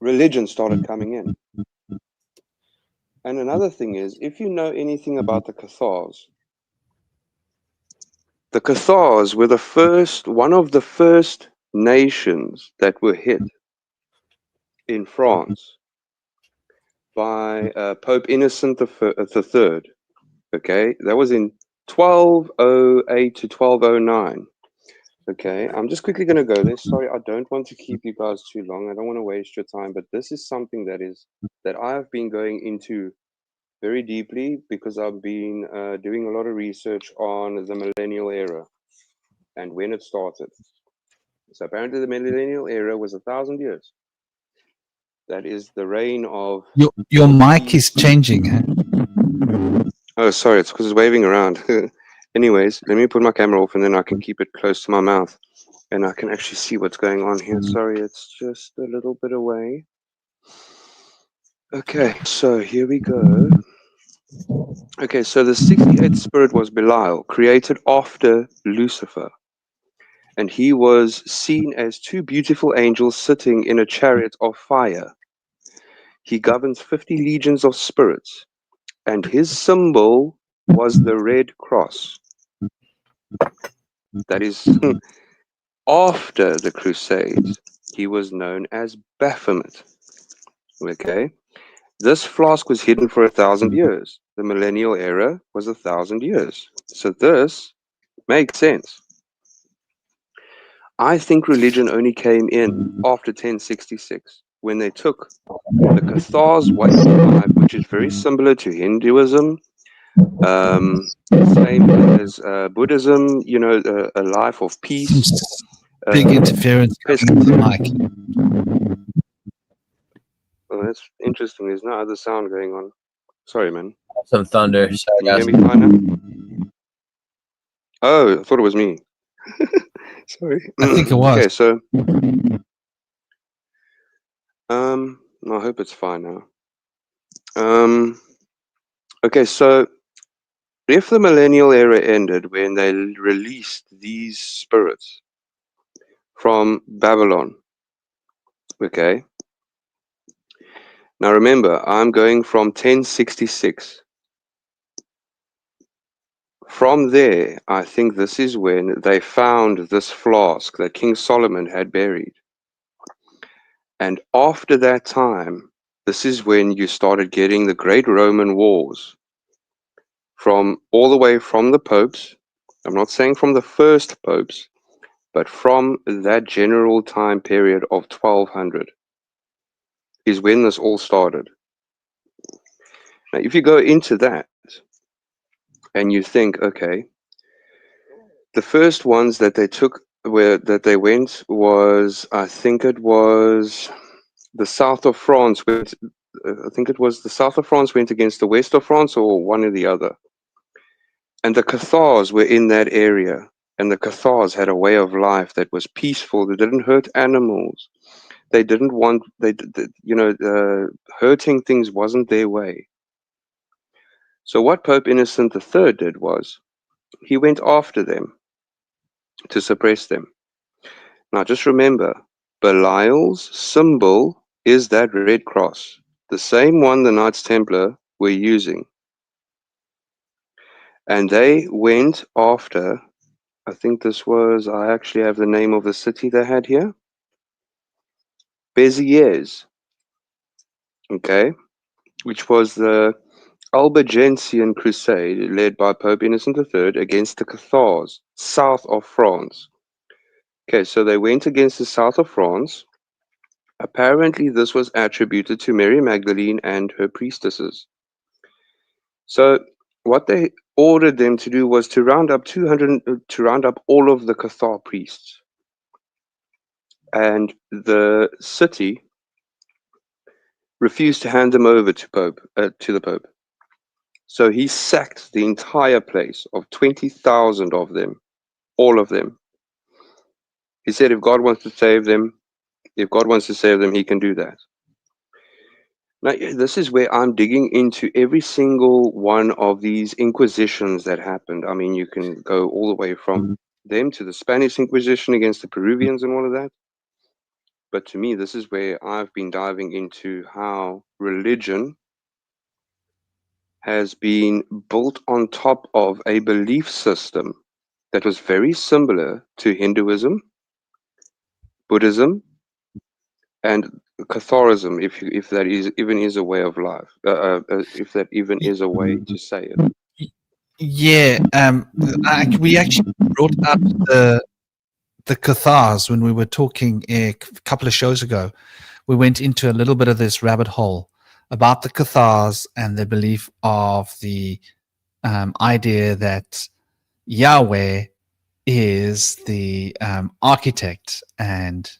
religion started coming in. And another thing is, if you know anything about the Cathars were the first, one of the first nations that were hit in France by Pope Innocent III. Okay, that was in 1208 to 1209. Okay, I'm just quickly going to go there. Sorry, I don't want to keep you guys too long. I don't want to waste your time, but this is something that I have been going into very deeply because I've been doing a lot of research on the millennial era and when it started. So apparently the millennial era was 1,000 years. That is the reign of... Your mic is changing. Huh? Oh, sorry, it's because it's waving around. Anyways, let me put my camera off and then I can keep it close to my mouth and I can actually see what's going on here. Sorry, it's just a little bit away. Okay, so here we go. Okay, so the 68th spirit was Belial, created after Lucifer. And he was seen as two beautiful angels sitting in a chariot of fire. He governs 50 legions of spirits, and his symbol was the red cross. That is, after the Crusades, he was known as Baphomet. Okay, this flask was hidden for 1,000 years. The millennial era was 1,000 years. So this makes sense. I think religion only came in after 1066, when they took the Cathars way of life, which is very similar to Hinduism, same as Buddhism, you know, a life of peace. Big interference coming with the mic. Well, that's interesting. There's no other sound going on. Sorry, man. Some thunder. Sorry, Can you guys. hear me fine now? Oh, I thought it was me. Sorry. I think it was. Okay, so I hope it's fine now. Okay, so if the millennial era ended when they released these spirits from Babylon, okay. Now remember, I'm going from 1066. From there, I think this is when they found this flask that King Solomon had buried. And after that time, this is when you started getting the great Roman wars from all the way from the popes. I'm not saying from the first popes, but from that general time period of 1200 is when this all started. Now, if you go into that and you think, okay, the first ones that they took that they went was, I think it was the south of France, where I think it was the south of France went against the west of France, or one or the other. And the Cathars were in that area. And the Cathars had a way of life that was peaceful. They didn't hurt animals. They didn't want, hurting things wasn't their way. So what Pope Innocent III did was, he went after them to suppress them. Now just remember, Belial's symbol is that red cross, the same one the Knights Templar were using. And they went after, I think this was, I actually have the name of the city they had here, Béziers, okay, which was the Albigensian crusade led by Pope Innocent III against the Cathars, south of France. Okay, so they went against the south of France. Apparently, this was attributed to Mary Magdalene and her priestesses. So, what they ordered them to do was to round up all of the Cathar priests, and the city refused to hand them over to the Pope. So he sacked the entire place of 20,000 of them, all of them. He said, if God wants to save them, he can do that. Now, this is where I'm digging into every single one of these inquisitions that happened. I mean, you can go all the way from them to the Spanish Inquisition against the Peruvians and all of that. But to me, this is where I've been diving into how religion has been built on top of a belief system that was very similar to Hinduism, Buddhism, and Catharism, if that even is a way of life, if that even is a way to say it. Yeah, we actually brought up the Cathars when we were talking a couple of shows ago. We went into a little bit of this rabbit hole about the Cathars and the belief of the idea that Yahweh is the architect and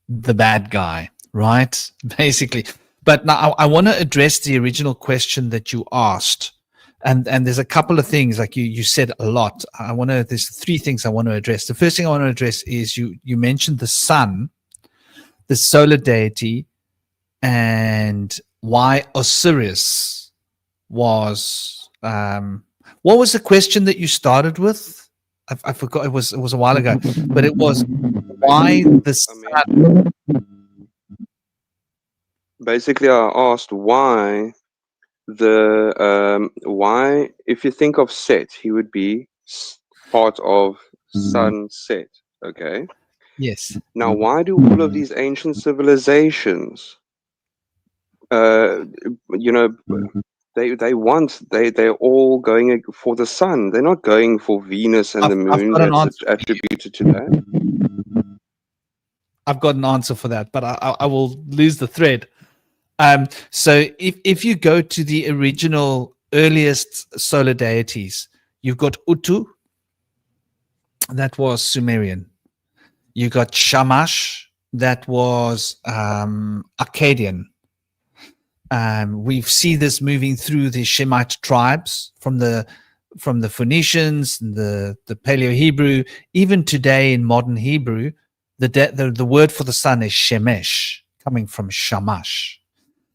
the bad guy, right? Basically. But now I want to address the original question that you asked. And there's a couple of things, like you said a lot. There's three things I want to address. The first thing I want to address is you mentioned the sun, the solar deity, and why Osiris was, what was the question that you started with? I forgot. It was a while ago, but it was why the sun. Basically, I asked why if you think of Set, he would be part of Sun Set. Okay. Yes. Now, why do all of these ancient civilizations, they're all going for the sun. They're not going for Venus and the moon. That's attributed to that. I've got an answer for that, but I will lose the thread. So if you go to the original earliest solar deities, you've got Utu, that was Sumerian. You got Shamash, that was Akkadian. We see this moving through the Shemite tribes from the Phoenicians, the Paleo-Hebrew. Even today in modern Hebrew, the word for the sun is Shemesh, coming from Shamash.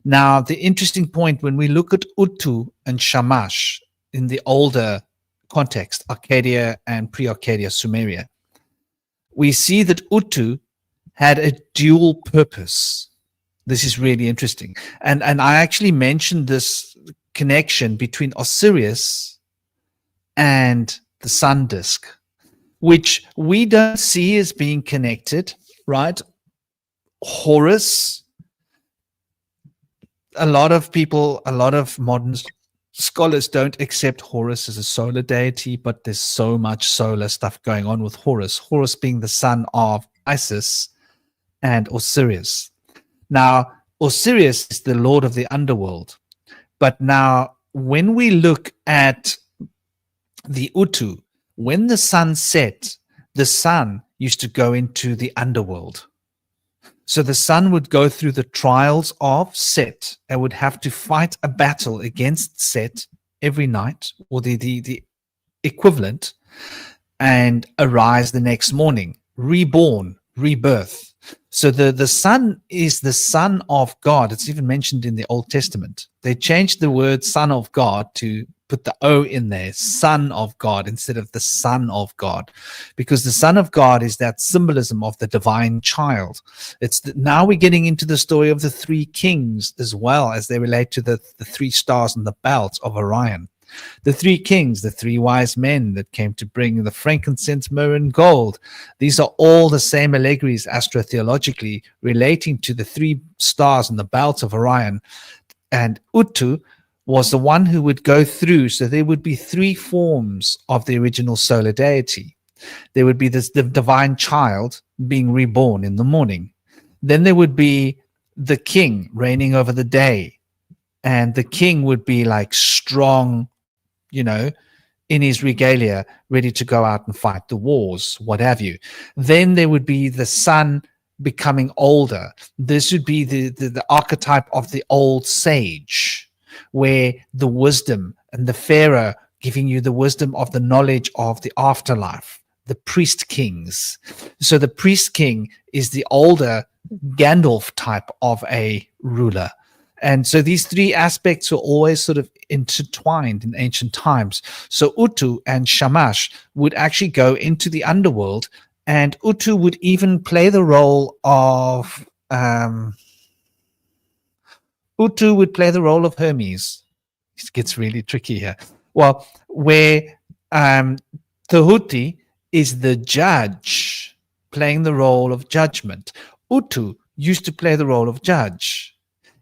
Now, the interesting point, when we look at Utu and Shamash in the older context, Arcadia and pre-Arcadia Sumeria, we see that Utu had a dual purpose. This is really interesting. And I actually mentioned this connection between Osiris and the sun disk, which we don't see as being connected, right? Horus, a lot of modern scholars don't accept Horus as a solar deity, but there's so much solar stuff going on with Horus. Horus being the son of Isis and Osiris. Now, Osiris is the lord of the underworld. But now, when we look at the Utu, when the sun set, the sun used to go into the underworld. So the sun would go through the trials of Set and would have to fight a battle against Set every night, or the equivalent, and arise the next morning, reborn, rebirth. So the sun is the son of God. It's even mentioned in the Old Testament. They changed the word son of God to put the O in there, son of God, instead of the son of God, because the son of God is that symbolism of the divine child. Now we're getting into the story of the three kings as well, as they relate to the three stars and the belt of Orion. The three kings, the three wise men that came to bring the frankincense, myrrh, and gold. These are all the same allegories astrotheologically relating to the three stars and the belt of Orion. And Utu was the one who would go through. So there would be three forms of the original solar deity. There would be the divine child being reborn in the morning. Then there would be the king reigning over the day. And the king would be like strong, in his regalia, ready to go out and fight the wars, what have you. Then there would be the son becoming older. This would be the archetype of the old sage, where the wisdom and the pharaoh giving you the wisdom of the knowledge of the afterlife, the priest kings. So the priest king is the older Gandalf type of a ruler. And so these three aspects were always sort of intertwined in ancient times. So Utu and Shamash would actually go into the underworld, and Utu would even play the role of Hermes. It gets really tricky here. Well, where Tahuti is the judge, playing the role of judgment. Utu used to play the role of judge.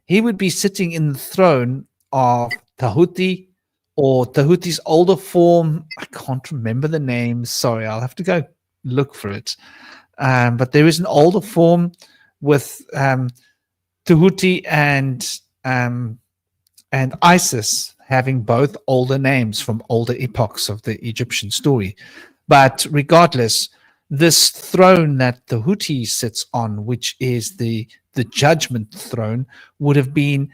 He would be sitting in the throne of Tahuti, or Tahuti's older form. I can't remember the name. Sorry, I'll have to go look for it. But there is an older form with Tahuti and Isis having both older names from older epochs of the Egyptian story. But regardless, this throne that Tahuti sits on, which is the judgment throne, would have been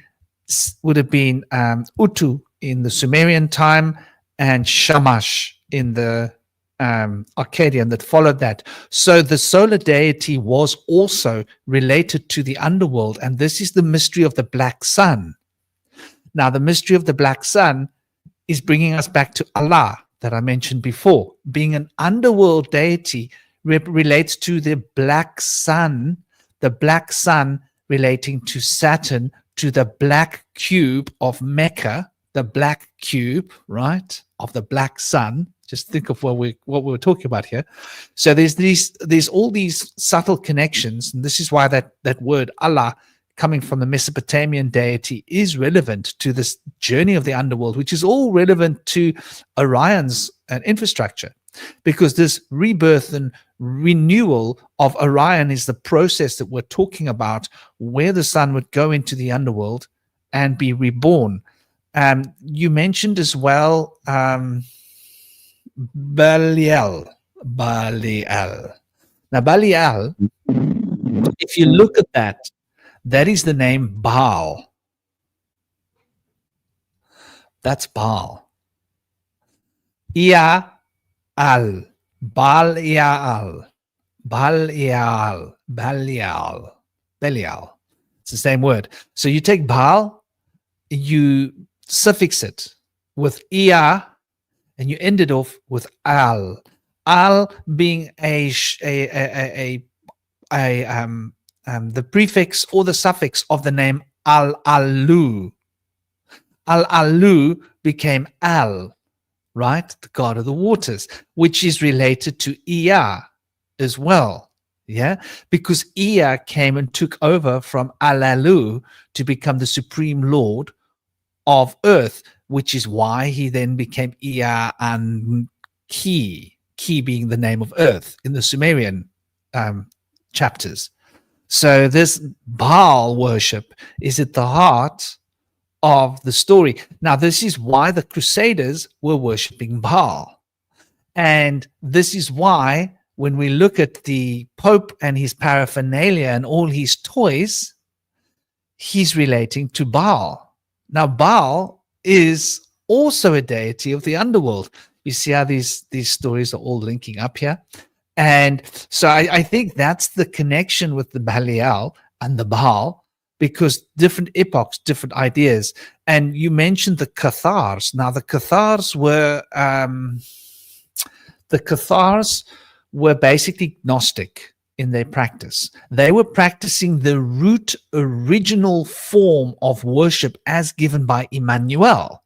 Utu in the Sumerian time and Shamash in the Akkadian that followed that. So the solar deity was also related to the underworld, and this is the mystery of the black sun. Now, the mystery of the black sun is bringing us back to Allah that I mentioned before. Being an underworld deity relates to the black sun relating to Saturn, to the black cube of Mecca, the black cube, right, of the black sun. Just think of what we're talking about here. So there's all these subtle connections, and this is why that word Allah, coming from the Mesopotamian deity, is relevant to this journey of the underworld, which is all relevant to Orion's infrastructure, because this rebirth and renewal of Orion is the process that we're talking about, where the sun would go into the underworld and be reborn. You mentioned as well Belial. Now, Belial, if you look at that is the name Baal. That's Baal. Belial. It's the same word. So you take Baal, you suffix it with Ia, and you end it off with Al. Al being the prefix or the suffix of the name Al-Alu. Al-Alu became Al, right? The god of the waters, which is related to Ea as well. Yeah, because Ea came and took over from Al-Alu to become the supreme lord of earth, which is why he then became Ea and Ki being the name of earth in the Sumerian chapters. So this Baal worship is at the heart of the story. Now, this is why the Crusaders were worshipping Baal. And this is why when we look at the Pope and his paraphernalia and all his toys, he's relating to Baal. Now, Baal is also a deity of the underworld. You see how these stories are all linking up here? And so I think that's the connection with the Belial and the Baal, because different epochs, different ideas. And you mentioned the Cathars. Now, the Cathars were basically Gnostic in their practice. They were practicing the root original form of worship as given by Emmanuel.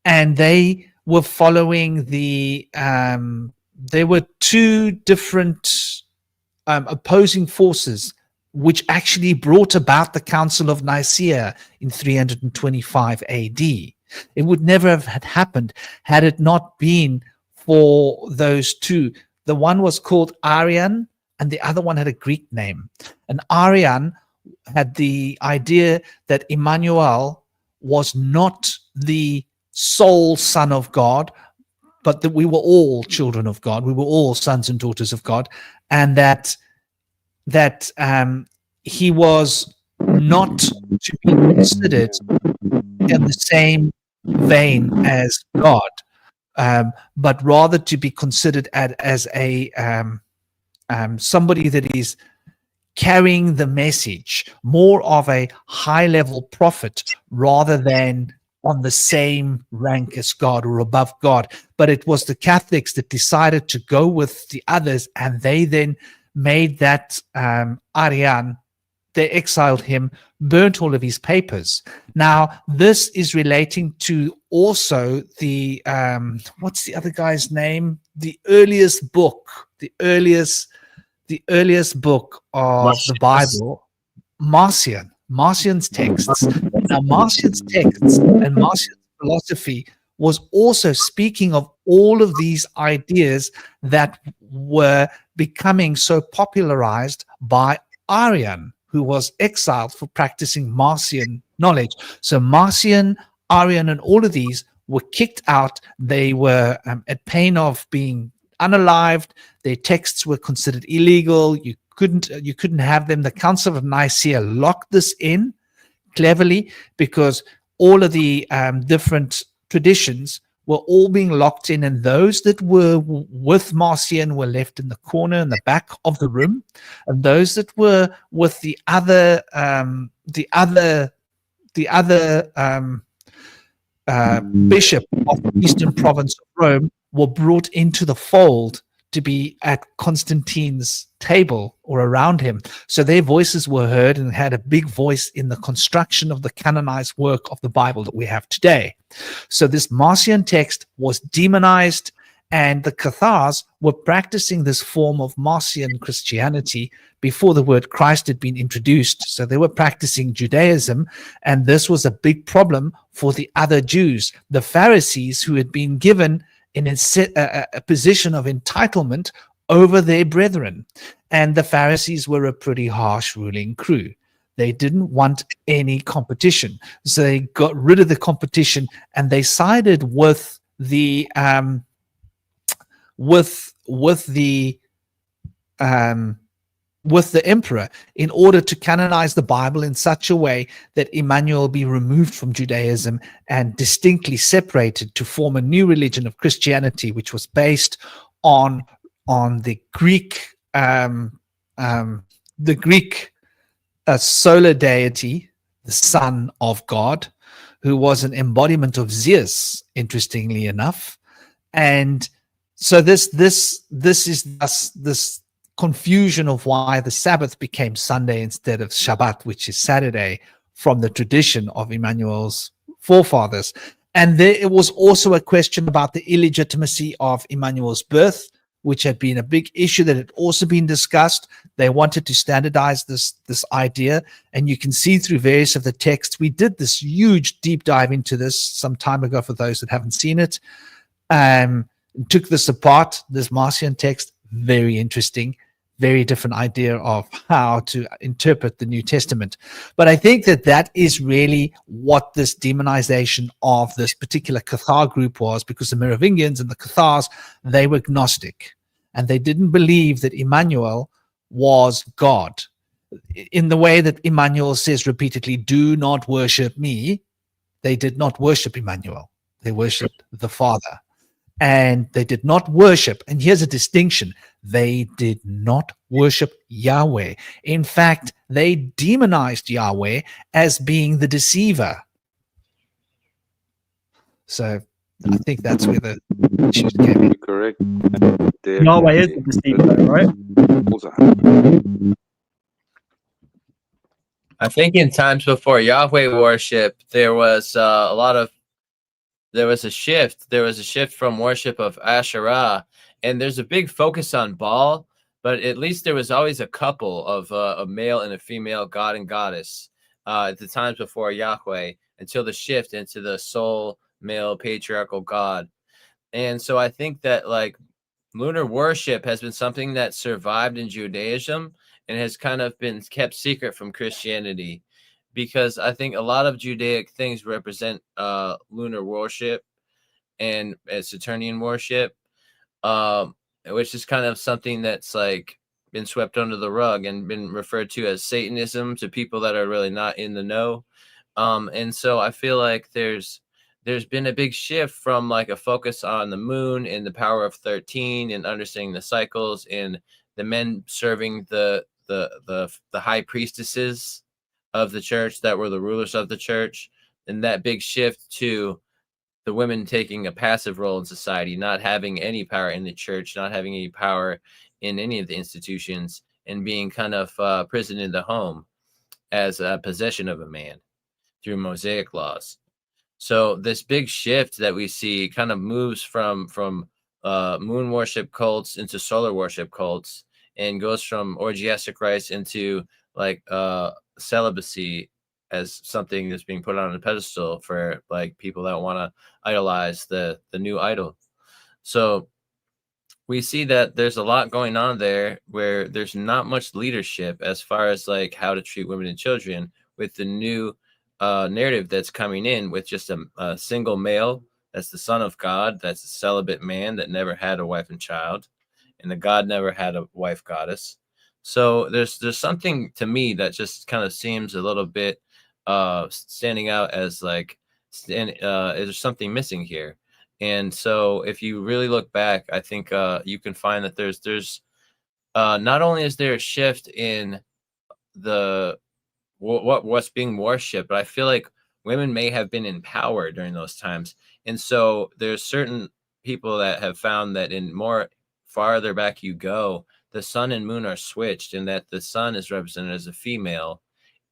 And they were following there were two different opposing forces which actually brought about the Council of Nicaea in 325 AD. It would never have happened had it not been for those two. The one was called Arian, and the other one had a Greek name. And Arian had the idea that Emmanuel was not the sole son of God, but that we were all children of God. We were all sons and daughters of God, and that he was not to be considered in the same vein as God, but rather to be considered as a somebody that is carrying the message, more of a high-level prophet rather than on the same rank as God or above God. But it was the Catholics that decided to go with the others, and they then made that Arian, they exiled him, burnt all of his papers. Now, this is relating to also the, what's the other guy's name? The earliest book of the Bible, Marcion's texts. Now, Marcion's texts and Marcion's philosophy was also speaking of all of these ideas that were becoming so popularized by Arian, who was exiled for practicing Marcion knowledge. So Marcion, Arian, and all of these were kicked out. They were at pain of being unalived. Their texts were considered illegal. You couldn't have them. The Council of Nicaea locked this in cleverly, because all of the different traditions were all being locked in, and those that were with Marcion were left in the corner in the back of the room, and those that were with the other bishop of the Eastern Province of Rome were brought into the fold to be at Constantine's table or around him. So their voices were heard and had a big voice in the construction of the canonized work of the Bible that we have today. So this Marcion text was demonized, and the Cathars were practicing this form of Marcion Christianity before the word Christ had been introduced. So they were practicing Judaism, and this was a big problem for the other Jews. The Pharisees, who had been given in a position of entitlement over their brethren. And the Pharisees were a pretty harsh ruling crew. They didn't want any competition. So they got rid of the competition, and they sided with the emperor in order to canonize the Bible in such a way that Emmanuel be removed from Judaism and distinctly separated to form a new religion of Christianity, which was based on the Greek solar deity, the Son of God, who was an embodiment of Zeus, interestingly enough. And so this confusion of why the Sabbath became Sunday instead of Shabbat, which is Saturday, from the tradition of Emmanuel's forefathers. And it was also a question about the illegitimacy of Emmanuel's birth, which had been a big issue that had also been discussed. They wanted to standardize this idea, and you can see through various of the texts. We did this huge deep dive into this some time ago for those that haven't seen it. Took this apart, this Marcion text, very interesting, very different idea of how to interpret the New Testament. But I think that is really what this demonization of this particular Cathar group was, because the Merovingians and the Cathars, they were Gnostic. and they didn't believe that Emmanuel was God. In the way that Emmanuel says repeatedly, do not worship me, they did not worship Emmanuel. They worshipped the Father. And they did not worship, and here's a distinction, they did not worship Yahweh. In fact, they demonized Yahweh as being the deceiver. So I think that's where the issues came in. Correct. Yahweh is the deceiver, right? I think in times before Yahweh worship, there was a shift. There was a shift from worship of Asherah, and there's a big focus on Baal, but at least there was always a couple of a male and a female god and goddess at the times before Yahweh, until the shift into the sole male patriarchal god. And so I think that like lunar worship has been something that survived in Judaism and has kind of been kept secret from Christianity, because I think a lot of Judaic things represent lunar worship and Saturnian worship, which is kind of something that's like been swept under the rug and been referred to as Satanism to people that are really not in the know. And so I feel like there's been a big shift from like a focus on the moon and the power of 13 and understanding the cycles, and the men serving the high priestesses of the church that were the rulers of the church, and that big shift to the women taking a passive role in society, not having any power in the church, not having any power in any of the institutions, and being kind of prisoned in the home as a possession of a man through Mosaic laws. So this big shift that we see kind of moves from moon worship cults into solar worship cults, and goes from orgiastic rites into like celibacy as something that's being put on a pedestal for like people that want to idolize the new idol. So we see that there's a lot going on there where there's not much leadership as far as like how to treat women and children, with the new narrative that's coming in with just a single male that's the son of God, that's a celibate man that never had a wife and child, and the God never had a wife goddess. So there's something to me that just kind of seems a little bit standing out as like there's something missing here. And so if you really look back, I think you can find that there's not only is there a shift in the what's being worshipped, but I feel like women may have been in power during those times. And so there's certain people that have found that in more farther back you go, the sun and moon are switched, and that the sun is represented as a female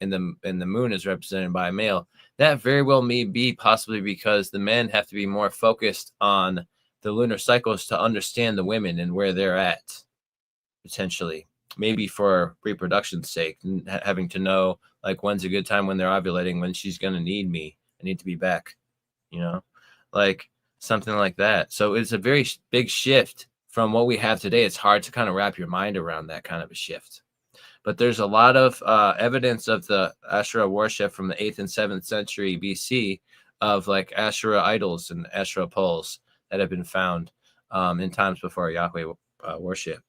and the moon is represented by a male. That very well may be possibly because the men have to be more focused on the lunar cycles to understand the women and where they're at, potentially, maybe for reproduction's sake, and having to know like when's a good time when they're ovulating, when she's going to need me, I need to be back, like something like that. So it's a very big shift from what we have today. It's hard to kind of wrap your mind around that kind of a shift. But there's a lot of evidence of the Asherah worship from the 8th and 7th century BC of like Asherah idols and Asherah poles that have been found in times before Yahweh worship.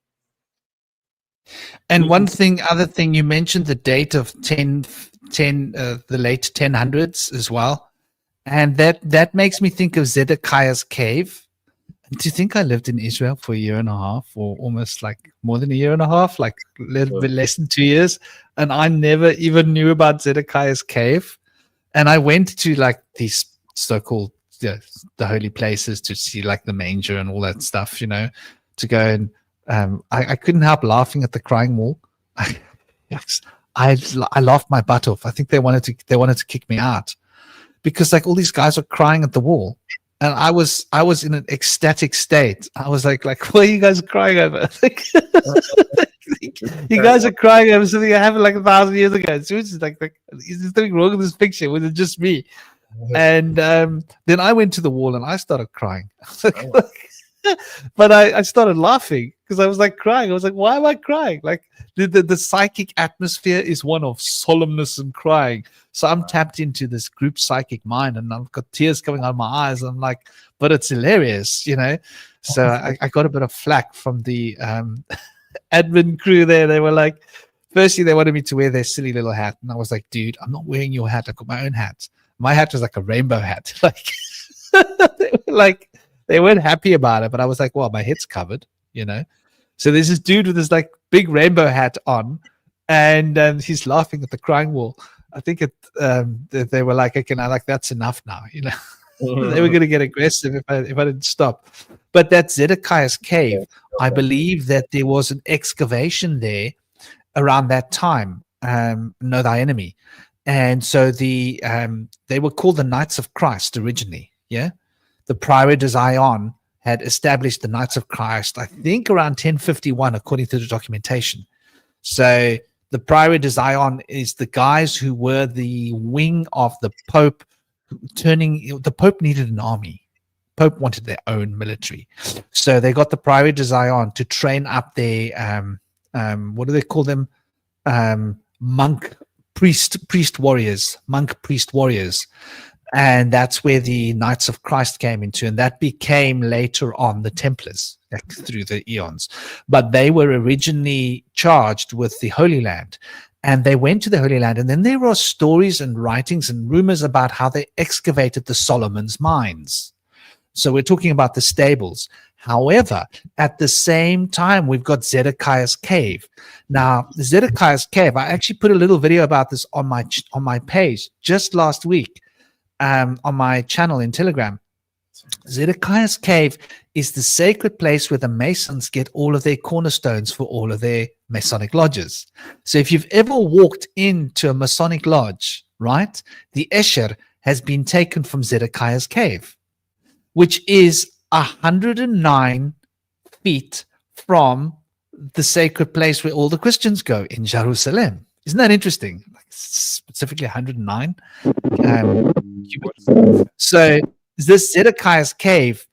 And other thing, you mentioned the date of the late 1000s as well. And that makes me think of Zedekiah's cave. Do you think I lived in Israel for a year and a half, or almost like more than a year and a half, like a little bit less than 2 years? And I never even knew about Zedekiah's cave. And I went to like these so-called the holy places to see like the manger and all that stuff, to go and I couldn't help laughing at the crying wall. I laughed my butt off. I think they wanted to kick me out, because like all these guys are crying at the wall. And I was in an ecstatic state. I was like, what are you guys crying over? You guys are crying over something that happened like 1,000 years ago. So it's just like, is there something wrong with this picture? Was it just me? And then I went to the wall and I started crying. But I started laughing because I was like crying. I was like, why am I crying? Like the psychic atmosphere is one of solemnness and crying. So I'm tapped into this group psychic mind, and I've got tears coming out of my eyes. I'm like, but it's hilarious, you know. So I got a bit of flack from the admin crew there. They were like, firstly, they wanted me to wear their silly little hat, and I was like, dude, I'm not wearing your hat. I got my own hat. My hat was like a rainbow hat. Like they weren't happy about it, but I was like, well, my head's covered, you know. So there's this dude with this like big rainbow hat on, and he's laughing at the crying wall. I think they were like, okay, now like that's enough now, you know. They were going to get aggressive if I didn't stop. But that Zedekiah's cave, I believe that there was an excavation there around that time. Know thy enemy, and so they were called the Knights of Christ originally. Yeah, the Prior de Zion had established the Knights of Christ, I think around 1051, according to the documentation. So the Prior de Zion is the guys who were the wing of the Pope. The Pope needed an army. Pope wanted their own military, so they got the Prior de Zion to train up their what do they call them? Monk priest warriors, and that's where the Knights of Christ came into, and that became later on the Templars, like, through the eons. But they were originally charged with the Holy Land, and they went to the Holy Land, and then there are stories and writings and rumors about how they excavated the Solomon's mines. So we're talking about the stables. However, at the same time, we've got Zedekiah's cave. Now, Zedekiah's cave, I actually put a little video about this on my page just last week, on my channel in Telegram. Zedekiah's cave is the sacred place where the Masons get all of their cornerstones for all of their Masonic lodges. So if you've ever walked into a Masonic lodge, right, the Escher has been taken from Zedekiah's cave, which is 109 feet from the sacred place where all the Christians go in Jerusalem. Isn't that interesting? Like specifically 109 cubits. So this Zedekiah's cave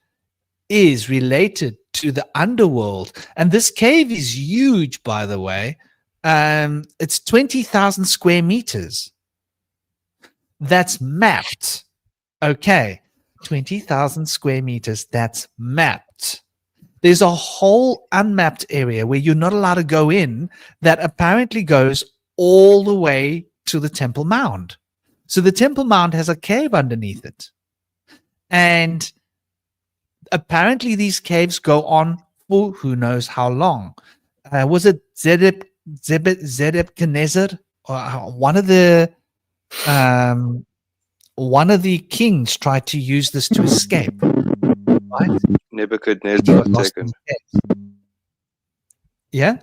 is related to the underworld, and this cave is huge, by the way. It's 20,000 square meters. That's mapped. Okay, 20,000 square meters. That's mapped. There's a whole unmapped area where you're not allowed to go in that apparently goes all the way to the Temple Mount. So the Temple Mount has a cave underneath it. And apparently these caves go on for who knows how long. Was it Zebednezzar? One of the kings tried to use this to escape. Right? Nebuchadnezzar II. Yeah?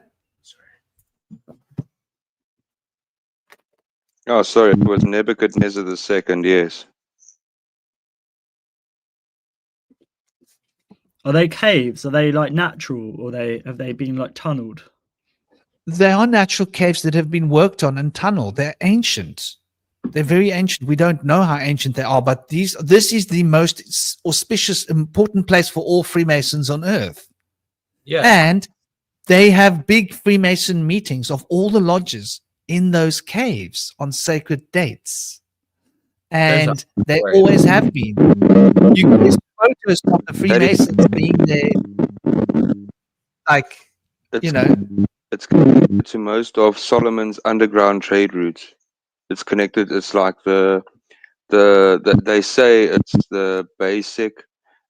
Oh, sorry, it was Nebuchadnezzar II, yes. Are they caves? Are they like natural, or have they been like tunneled? They are natural caves that have been worked on and tunneled. They're ancient. They're very ancient. We don't know how ancient they are, but this is the most auspicious, important place for all Freemasons on earth. Yeah. And they have big Freemason meetings of all the lodges in those caves on sacred dates. And they always have been. You can see photos of the Freemasons being there, like, It's connected to most of Solomon's underground trade routes. It's connected. It's like they say it's the basic.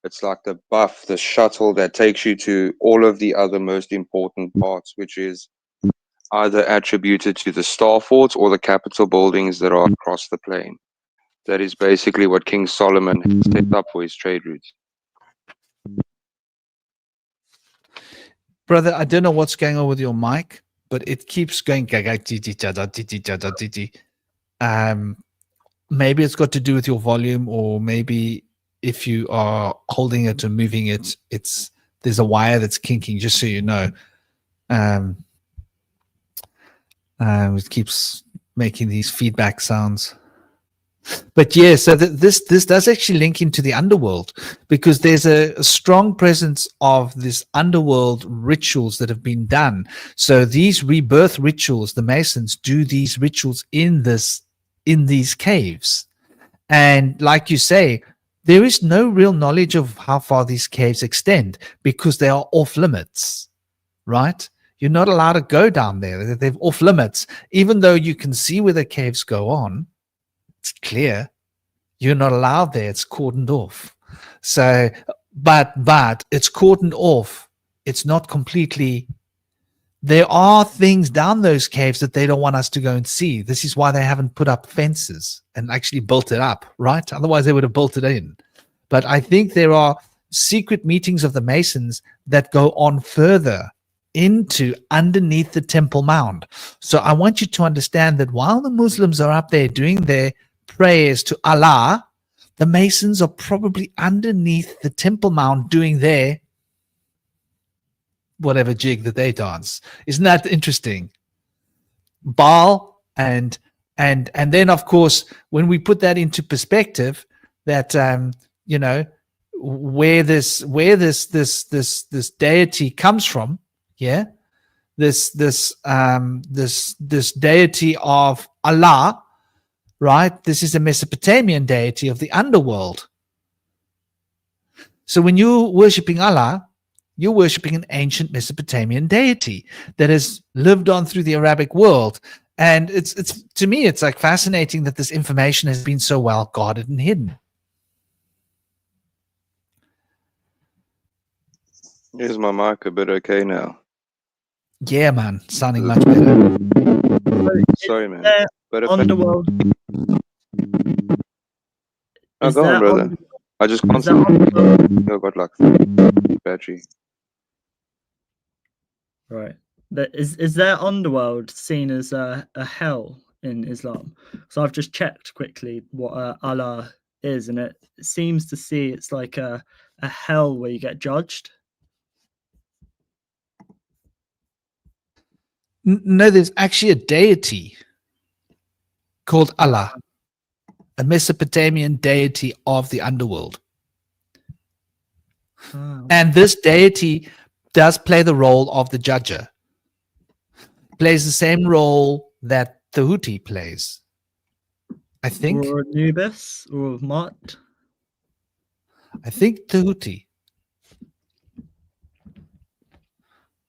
It's like the buff, the shuttle that takes you to all of the other most important parts, which is either attributed to the star forts or the capital buildings that are across the plain. That is basically what King Solomon set up for his trade routes. brother, I don't know what's going on with your mic, but it keeps going. Maybe it's got to do with your volume, or maybe if you are holding it or moving it, there's a wire that's kinking, just so you know. It keeps making these feedback sounds. But yeah, so this does actually link into the underworld, because there's a strong presence of this underworld rituals that have been done. So these rebirth rituals, the Masons do these rituals in these caves. And like you say, there is no real knowledge of how far these caves extend, because they are off limits, right? You're not allowed to go down there. They're off limits. Even though you can see where the caves go on, it's clear. You're not allowed there. It's cordoned off. So, but it's cordoned off. It's not completely. There are things down those caves that they don't want us to go and see. This is why they haven't put up fences and actually built it up, right? Otherwise, they would have built it in. But I think there are secret meetings of the Masons that go on further into underneath the Temple Mount. So I want you to understand that while the Muslims are up there doing their prayers to Allah, the Masons are probably underneath the Temple Mount doing their whatever jig that they dance. Isn't that interesting? Baal and then of course when we put that into perspective, that you know, where this deity comes from, yeah, this deity of Allah, right? This is a Mesopotamian deity of the underworld. So when you're worshipping Allah, you're worshipping an ancient Mesopotamian deity that has lived on through the Arabic world. And it's to me, it's like fascinating that this information has been so well guarded and hidden. Is my mic a bit okay now? Yeah, man, sounding much better. Sorry, man. But if Underworld. Oh, Is go on, there brother. under- I just is there constantly underworld- got like 30 battery. Right. Is there underworld seen as a hell in Islam? So I've just checked quickly what Allah is, and it seems to see it's like a hell where you get judged. No, there's actually a deity called Allah, a Mesopotamian deity of the underworld. Oh. And this deity does play the role of the judger. Plays the same role that Tahuti plays, I think. Or Anubis or Mot. I think Tahuti.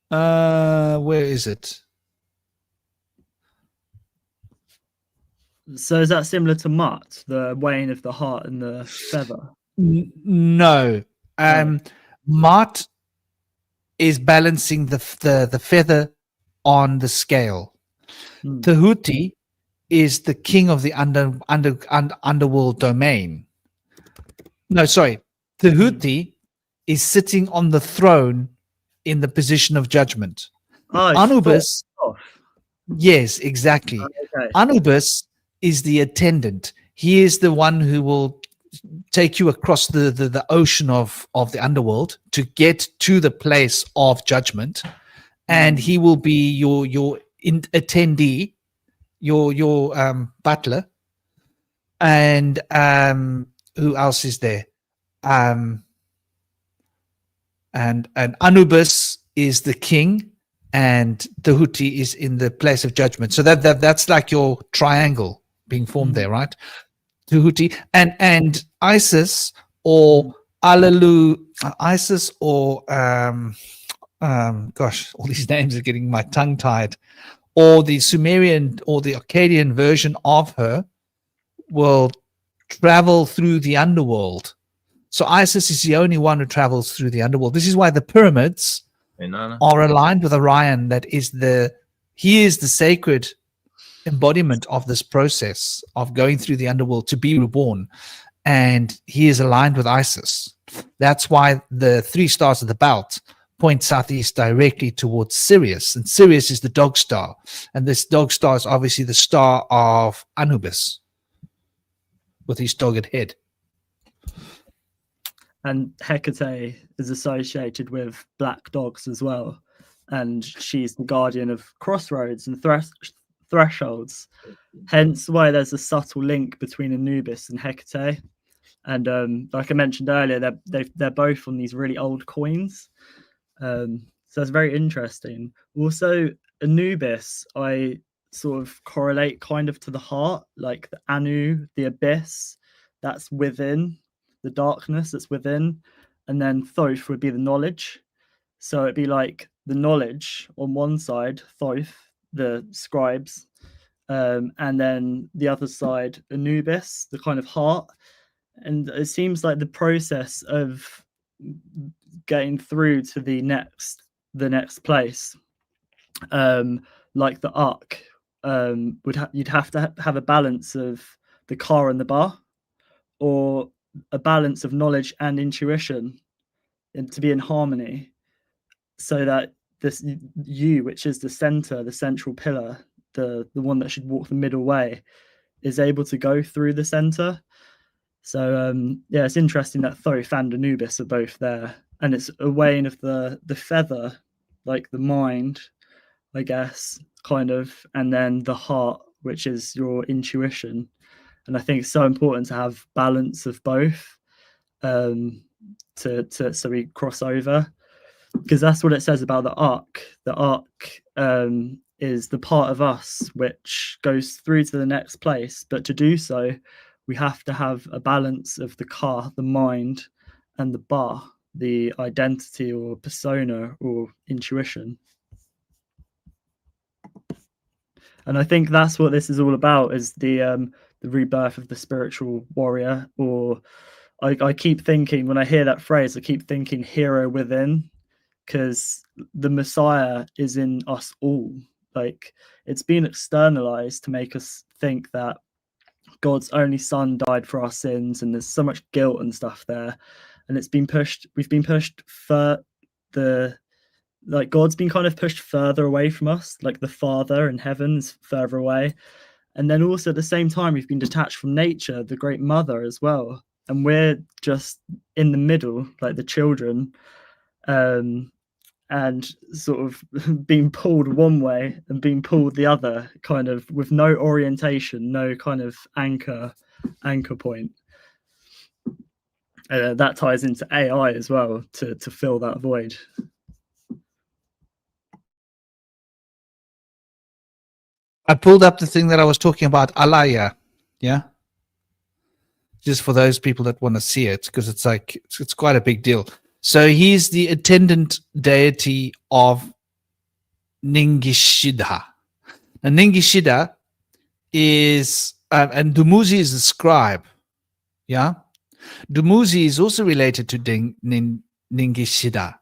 Where is it? So is that similar to Mot, the weighing of the heart and the feather? No. Mart is balancing the feather on the scale. Hmm. Tahuti is the king of the underworld domain. No, sorry. Tahuti is sitting on the throne in the position of judgment. Oh, it's Anubis, off. yes, exactly. Okay. Anubis is the attendant. He is the one who will take you across the ocean of the underworld to get to the place of judgment, and he will be your attendee, your butler. And who else is there? And Anubis is the king, and Tahuti is in the place of judgment. So that's like your triangle being formed there, right? Tahuti and Isis or Alalu, Isis or gosh, all these names are getting my tongue tied. Or the Sumerian or the Akkadian version of her will travel through the underworld. So Isis is the only one who travels through the underworld. This is why the pyramids are aligned with Orion. He is the sacred embodiment of this process of going through the underworld to be reborn, and he is aligned with Isis. That's why the 3 stars of the belt point southeast directly towards Sirius, and Sirius is the dog star, and this dog star is obviously the star of Anubis with his dogged head. And Hecate is associated with black dogs as well, and she's the guardian of crossroads and thresholds. Hence why there's a subtle link between Anubis and Hecate. And like I mentioned earlier, they're both on these really old coins. So it's very interesting. Also, Anubis, I sort of correlate kind of to the heart, like the Anu, the abyss, that's within, the darkness that's within. And then Thoth would be the knowledge. So it'd be like the knowledge on one side, Thoth, the scribes, and then the other side, Anubis, the kind of heart. And it seems like the process of getting through to the next place, like the arc, you'd have to have a balance of the car and the bar, or a balance of knowledge and intuition, and to be in harmony, so that this you, which is the center, the central pillar, the one that should walk the middle way, is able to go through the center. So yeah, it's interesting that Thoth and Anubis are both there, and it's a way of the feather, like the mind, I guess, kind of, and then the heart, which is your intuition. And I think it's so important to have balance of both, so we cross over, because that's what it says about the arc. The arc is the part of us which goes through to the next place, but to do so, we have to have a balance of the car, the mind, and the bar, the identity or persona or intuition. And I think that's what this is all about, is the rebirth of the spiritual warrior. Or I keep thinking, when I hear that phrase, I keep thinking hero within, because the Messiah is in us all. Like, it's been externalized to make us think that God's only son died for our sins, and there's so much guilt and stuff there. And it's been pushed, we've been pushed for like God's been kind of pushed further away from us, like the Father in heaven is further away. And then also at the same time, we've been detached from nature, the great mother as well. And we're just in the middle, like the children, and sort of being pulled one way and being pulled the other, kind of with no orientation, no kind of anchor point. That ties into AI as well, to fill that void. I pulled up the thing that I was talking about, Alaya, yeah? Just for those people that want to see it, because it's like, it's quite a big deal. So he's the attendant deity of Ningishida. And Ningishida is, and Dumuzi is the scribe, yeah? Dumuzi is also related to Ningishida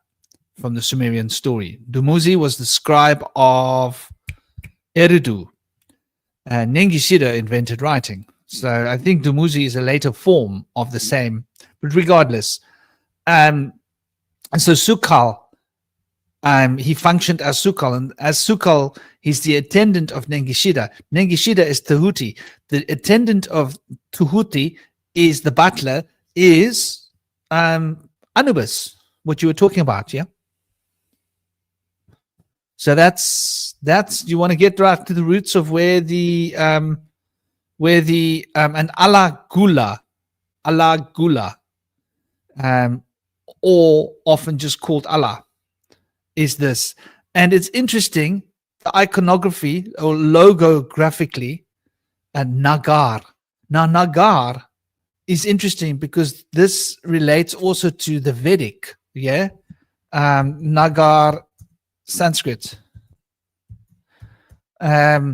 from the Sumerian story. Dumuzi was the scribe of Eridu. Ningishida invented writing. So I think Dumuzi is a later form of the same, but regardless. And so Sukal, he functioned as Sukal, and as Sukal, he's the attendant of Nengishida. Nengishida is Tahuti. The attendant of Tahuti is the butler, is Anubis, what you were talking about, yeah? So that's you want to get right to the roots of where the and Allah Gula, or often just called Allah, is this. And it's interesting, the iconography or logographically, and Nagar. Now Nagar is interesting because this relates also to the Vedic, yeah? Nagar Sanskrit. So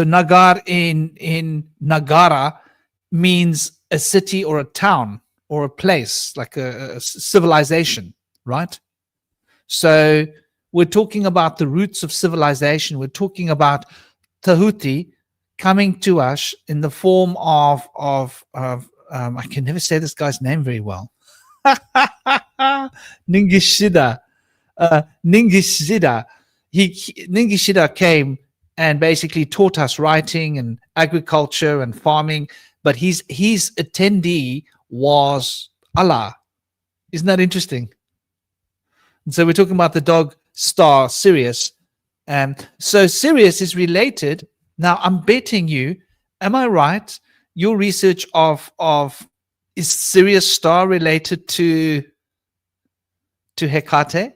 Nagar in Nagara means a city or a town or a place, like a civilization, right? So we're talking about the roots of civilization. We're talking about Tahuti coming to us in the form of I can never say this guy's name very well. Ningishida. Ningishida. Ningishida came and basically taught us writing and agriculture and farming, but his attendee was Allah. Isn't that interesting? And so we're talking about the dog star Sirius, So Sirius is related. Now I'm betting you. Am I right? Your research of is Sirius star related to Hecate?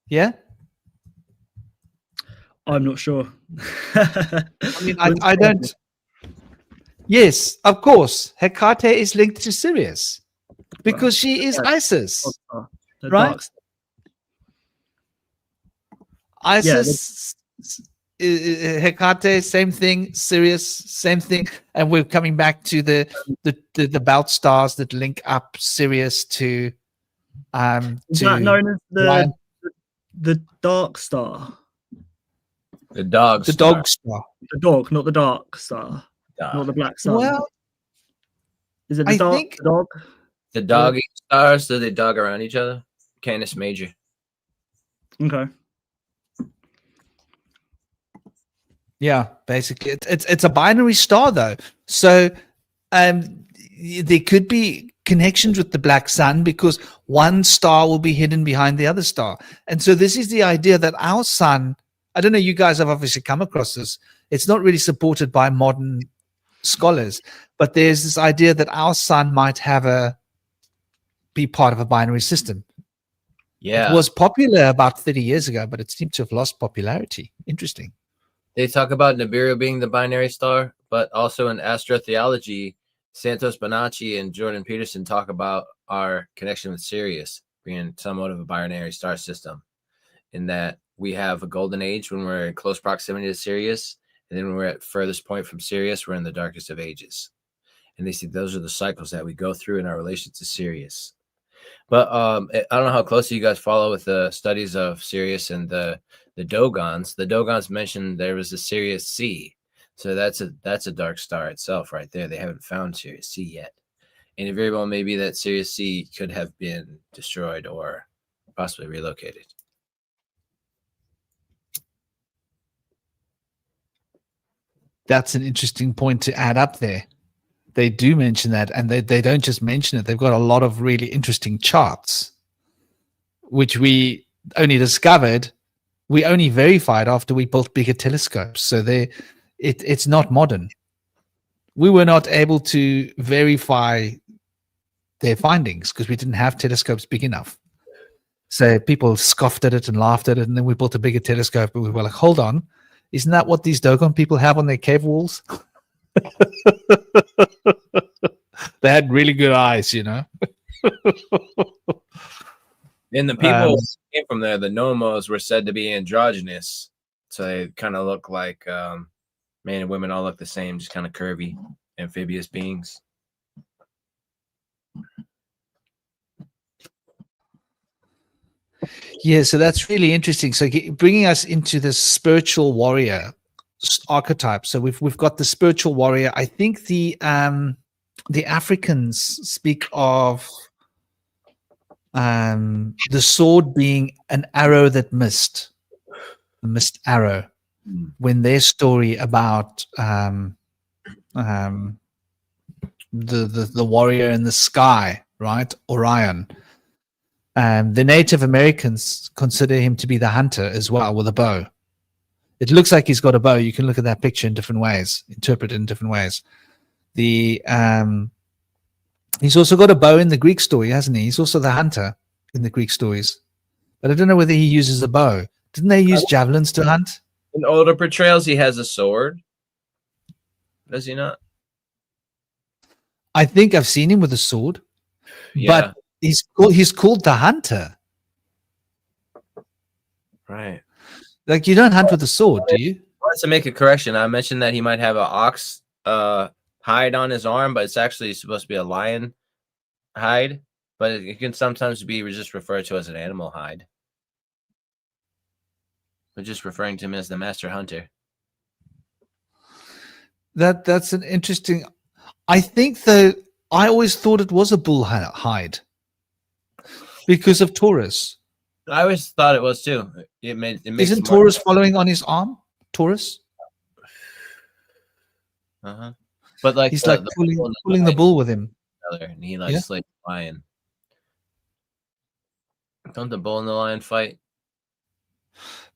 Yeah. I'm not sure. I mean, I don't. Yes, of course. Hecate is linked to Sirius because she is Isis, The right? dark star. Isis, Hecate, same thing. Sirius, same thing. And we're coming back to the belt stars that link up Sirius to Is that known as Ryan. the dark star? The dog. The dog star. The dog, not the dark star, Dog. not the black sun. Well, is it the I dark think- the dog? The dog eat stars, so they dog around each other. Canis Major. Okay. Yeah, basically, it's a binary star though. So there could be connections with the black sun because one star will be hidden behind the other star. And so this is the idea that our sun, I don't know, you guys have obviously come across this. It's not really supported by modern scholars, but there's this idea that our sun might be part of a binary system. Yeah. It was popular about 30 years ago, but it seemed to have lost popularity. Interesting. They talk about Nibiru being the binary star, but also in astrotheology, Santos Bonacci and Jordan Peterson talk about our connection with Sirius being somewhat of a binary star system, in that we have a golden age when we're in close proximity to Sirius, and then when we're at furthest point from Sirius, we're in the darkest of ages. And they see those are the cycles that we go through in our relation to Sirius. But I don't know how closely you guys follow with the studies of Sirius and the Dogons. The Dogons mentioned there was a Sirius C, so that's a dark star itself right there. They haven't found Sirius C yet, and it very well may be that Sirius C could have been destroyed or possibly relocated. That's an interesting point to add up there. They do mention that, and they don't just mention it. They've got a lot of really interesting charts, which we only discovered, we only verified after we built bigger telescopes. So it's not modern. We were not able to verify their findings because we didn't have telescopes big enough. So people scoffed at it and laughed at it, and then we built a bigger telescope, and we were like, hold on, isn't that what these Dogon people have on their cave walls? They had really good eyes, you know. And the people who came from there, the Nomos, were said to be androgynous, so they kind of look like man and women all look the same, just kind of curvy, amphibious beings. Yeah, so that's really interesting. So bringing us into the spiritual warrior archetype. So we've got the spiritual warrior. I think the Africans speak of the sword being an arrow that missed, a missed arrow. When their story about the warrior in the sky, right, Orion. The Native Americans consider him to be the hunter as well, with a bow. It looks like he's got a bow. You can look at that picture in different ways, interpret it in different ways. He's also got a bow in the Greek story, hasn't he? He's also the hunter in the Greek stories. But I don't know whether he uses a bow. Didn't they use javelins to hunt? In older portrayals, he has a sword. Does he not? I think I've seen him with a sword. Yeah. But he's called the hunter. Right. Like, you don't hunt with a sword, do you? I wanted to make a correction. I mentioned that he might have an ox hide on his arm, but it's actually supposed to be a lion hide. But it can sometimes be just referred to as an animal hide. But just referring to him as the master hunter. That's an interesting. I think though, I always thought it was a bull hide because of Taurus. I always thought it was too. It makes Isn't Taurus following on his arm? Taurus? But like he's like pulling the bull with him. And he like slayed the lion. Don't the bull and the lion fight?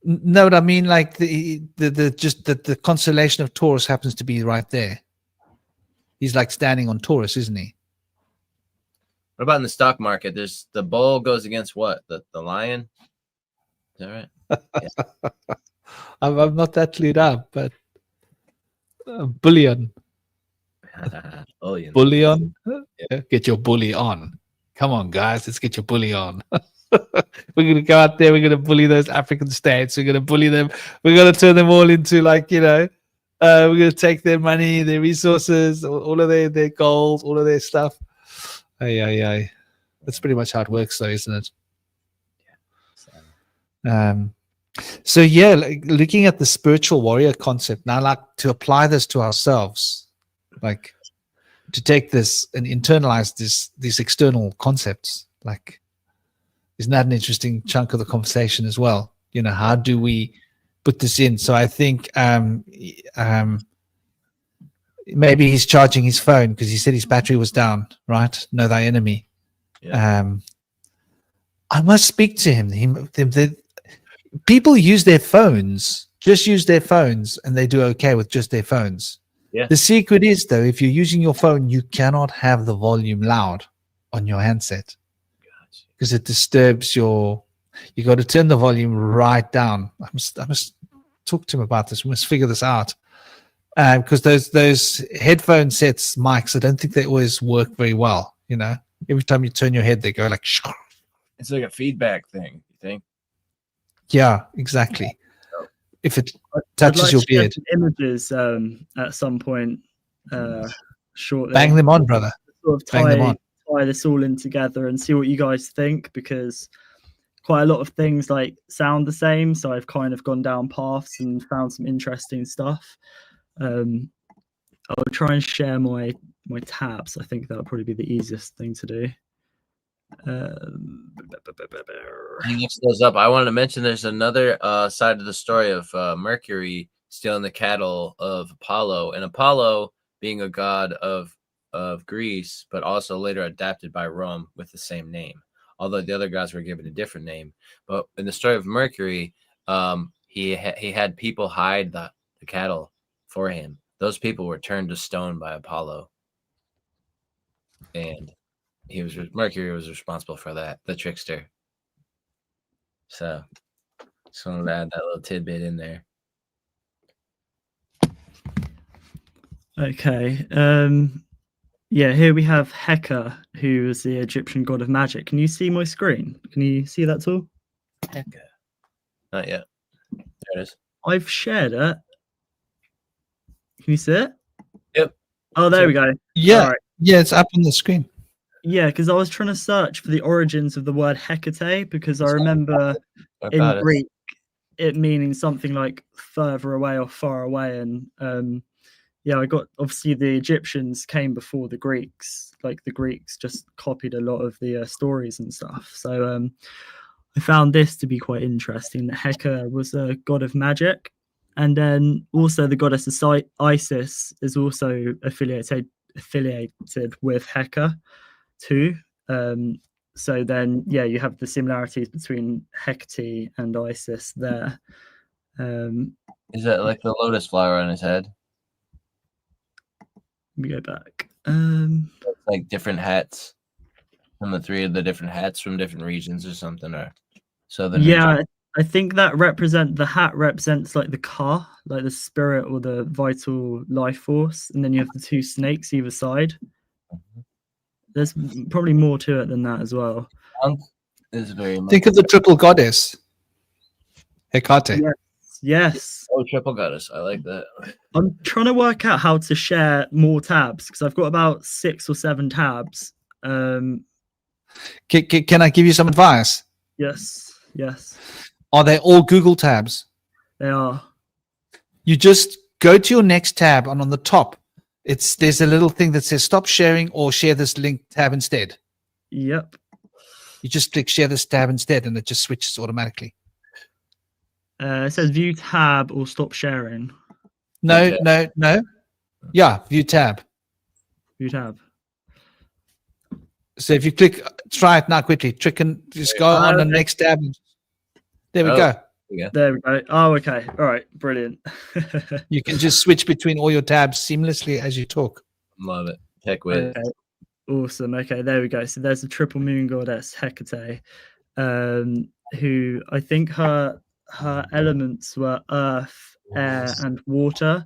No, but I mean, like the constellation of Taurus happens to be right there. He's like standing on Taurus, isn't he? What about in the stock market? There's the bull goes against what? The lion? Is that right? I'm not that clued up, but bullion. Bullion. Bullion. Yeah, get your bully on. Come on, guys, let's get your bully on. We're gonna go out there. We're gonna bully those African states. We're gonna bully them. We're gonna turn them all into like we're gonna take their money, their resources, all of their gold, all of their stuff. Aye. That's pretty much how it works, though, isn't it? So yeah, like, looking at the spiritual warrior concept now, like to apply this to ourselves, like to take this and internalize these external concepts, like isn't that an interesting chunk of the conversation as well? How do we put this in? So I think maybe he's charging his phone because he said his battery was down, right? Know thy enemy. Yeah. I must speak to him. People use their phones, just use their phones, and they do okay with just their phones. Yeah. The secret is, though, if you're using your phone, you cannot have the volume loud on your handset because it disturbs you got to turn the volume right down. I must talk to him about this. We must figure this out. Because those headphone sets mics, I don't think they always work very well. Every time you turn your head, they go like. It's like a feedback thing. You think? Yeah, exactly. If it I'd touches like your to share beard, some images at some point shortly. bang them on, brother. Sort of Bang them on. tie this all in together and see what you guys think, because quite a lot of things like sound the same. So I've kind of gone down paths and found some interesting stuff. I'll try and share my tabs. I think that'll probably be the easiest thing to do. He looks those up. I wanted to mention there's another side of the story of Mercury stealing the cattle of Apollo, and Apollo being a god of Greece, but also later adapted by Rome with the same name. Although the other gods were given a different name. But in the story of Mercury, he had people hide the cattle for him. Those people were turned to stone by Apollo, and Mercury was responsible for that, the trickster. So just wanted to add that little tidbit in there. Okay. Yeah, here we have Heka, who is the Egyptian god of magic. Can you see my screen? Can you see that too? Heka. Not yet. There it is. I've shared it. Can you see it? Yep. Oh, there we go. Yeah, All right. yeah, it's up on the screen. Yeah, because I was trying to search for the origins of the word Hecate, because I remember What in about it? Greek it meaning something like further away or far away. And yeah, I got, obviously the Egyptians came before the Greeks. Like the Greeks just copied a lot of the stories and stuff. So I found this to be quite interesting, that Heka was a god of magic. And then also the goddess Isis is also affiliated with Heka too. So then, yeah, you have the similarities between Hecate and Isis there. Is that like the lotus flower on his head? Let me go back. Like different hats from the three of the different hats from different regions or something, or southern Yeah, region? I think that the hat represents like the ka, like the spirit or the vital life force, and then you have the two snakes either side. There's probably more to it than that as well. Skunk is very much. Think of the triple goddess, Hecate. Yes. Oh, triple goddess. I like that. I'm trying to work out how to share more tabs because I've got about 6 or 7 tabs. Can I give you some advice? Yes. Are they all Google tabs? They are. You just go to your next tab, and on the top, there's a little thing that says stop sharing or share this link tab instead. Yep. You just click share this tab instead, and it just switches automatically. It says view tab or stop sharing. No. Yeah, view tab. View tab. So if you click, try it now quickly. Just go on the okay. next tab. There we Oh. go. Yeah. There we go. Oh, okay. All right. Brilliant. You can just switch between all your tabs seamlessly as you talk. Love it. Tech whiz. Okay. Awesome. Okay, there we go. So there's the triple moon goddess Hecate, who I think her elements were earth, air, and water,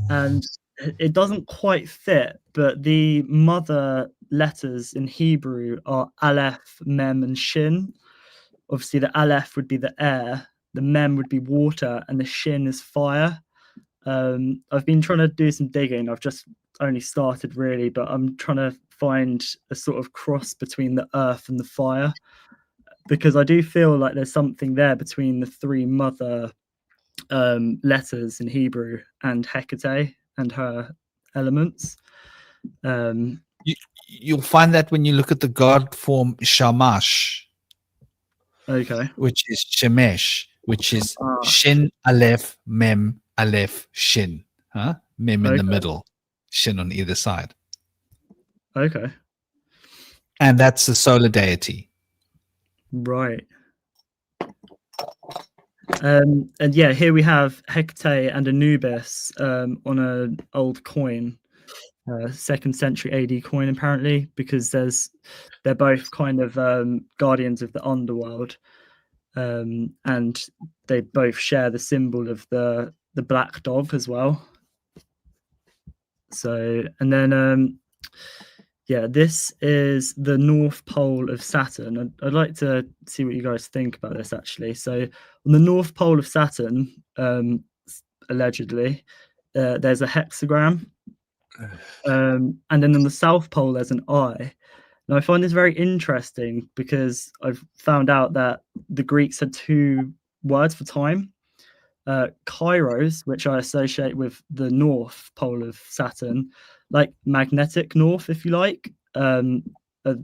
and it doesn't quite fit. But the mother letters in Hebrew are Aleph, Mem, and Shin. Obviously, the Aleph would be the air, the Mem would be water, and the Shin is fire. I've been trying to do some digging. I've just only started really, but I'm trying to find a sort of cross between the earth and the fire, because I do feel like there's something there between the three mother letters in Hebrew and Hecate and her elements. You'll find that when you look at the god form Shamash, Okay. which is Shemesh, which is Ah. Shin Aleph Mem Aleph Shin. Mem in the Okay. middle, Shin on either side. Okay. And that's the solar deity. Right. And yeah, here we have Hecate and Anubis on an old coin, 2nd century AD coin, apparently, because they're both kind of guardians of the underworld, and they both share the symbol of the black dog as well. So, and then yeah, this is the North Pole of Saturn. I'd like to see what you guys think about this, actually. So on the North Pole of Saturn, allegedly, there's a hexagram. And then on the South Pole, there's an eye. Now, I find this very interesting because I've found out that the Greeks had 2 words for time. Kairos, which I associate with the North Pole of Saturn, like magnetic north, if you like. A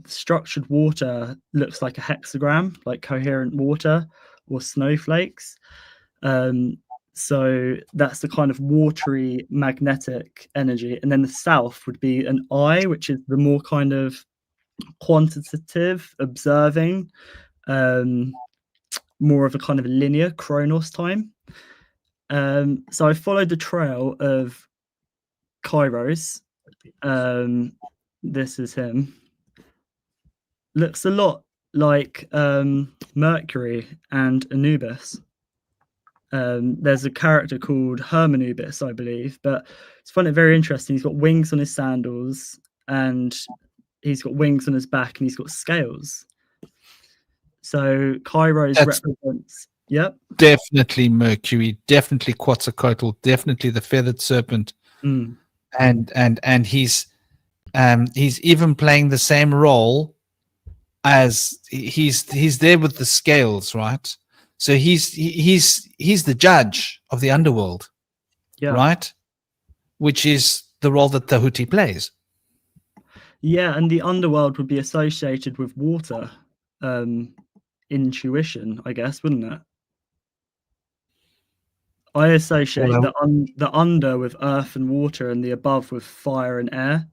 structured water looks like a hexagram, like coherent water or snowflakes. So that's the kind of watery magnetic energy. And then the south would be an eye, which is the more kind of quantitative, observing, more of a kind of linear Chronos time. So I followed the trail of Kairos. This is him. Looks a lot like Mercury and Anubis. There's a character called Hermanubis, I believe, but I find it very interesting. He's got wings on his sandals, and he's got wings on his back, and he's got scales. So Kairos represents. Yep. Definitely Mercury, definitely Quetzalcoatl, definitely the feathered serpent. And he's even playing the same role as he's there with the scales, right? So he's the judge of the underworld, right? Which is the role that Tahuti plays. Yeah, and the underworld would be associated with water, intuition, I guess, wouldn't it? I associate the under with earth and water, and the above with fire and air.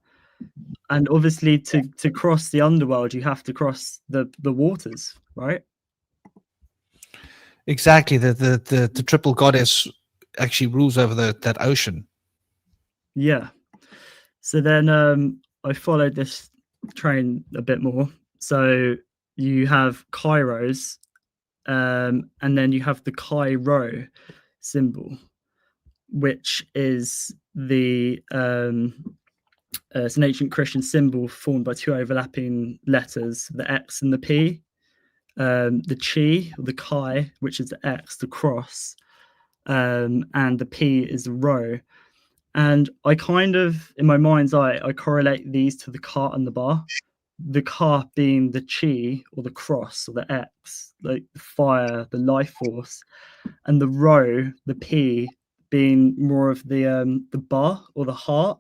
And obviously, to cross the underworld, you have to cross the waters, right? Exactly. The triple goddess actually rules over that ocean. Yeah. So then I followed this train a bit more. So you have Kairos, and then you have the Cairo symbol, which is it's an ancient Christian symbol formed by 2 overlapping letters, the X and the P. The Chi, or the Chi, which is the X, the cross, and the P is the rho. And I kind of, in my mind's eye, I correlate these to the Ka and the Ba. The Ka being the Chi, or the cross, or the X, like the fire, the life force, and the Rho, the P, being more of the Ba, or the heart,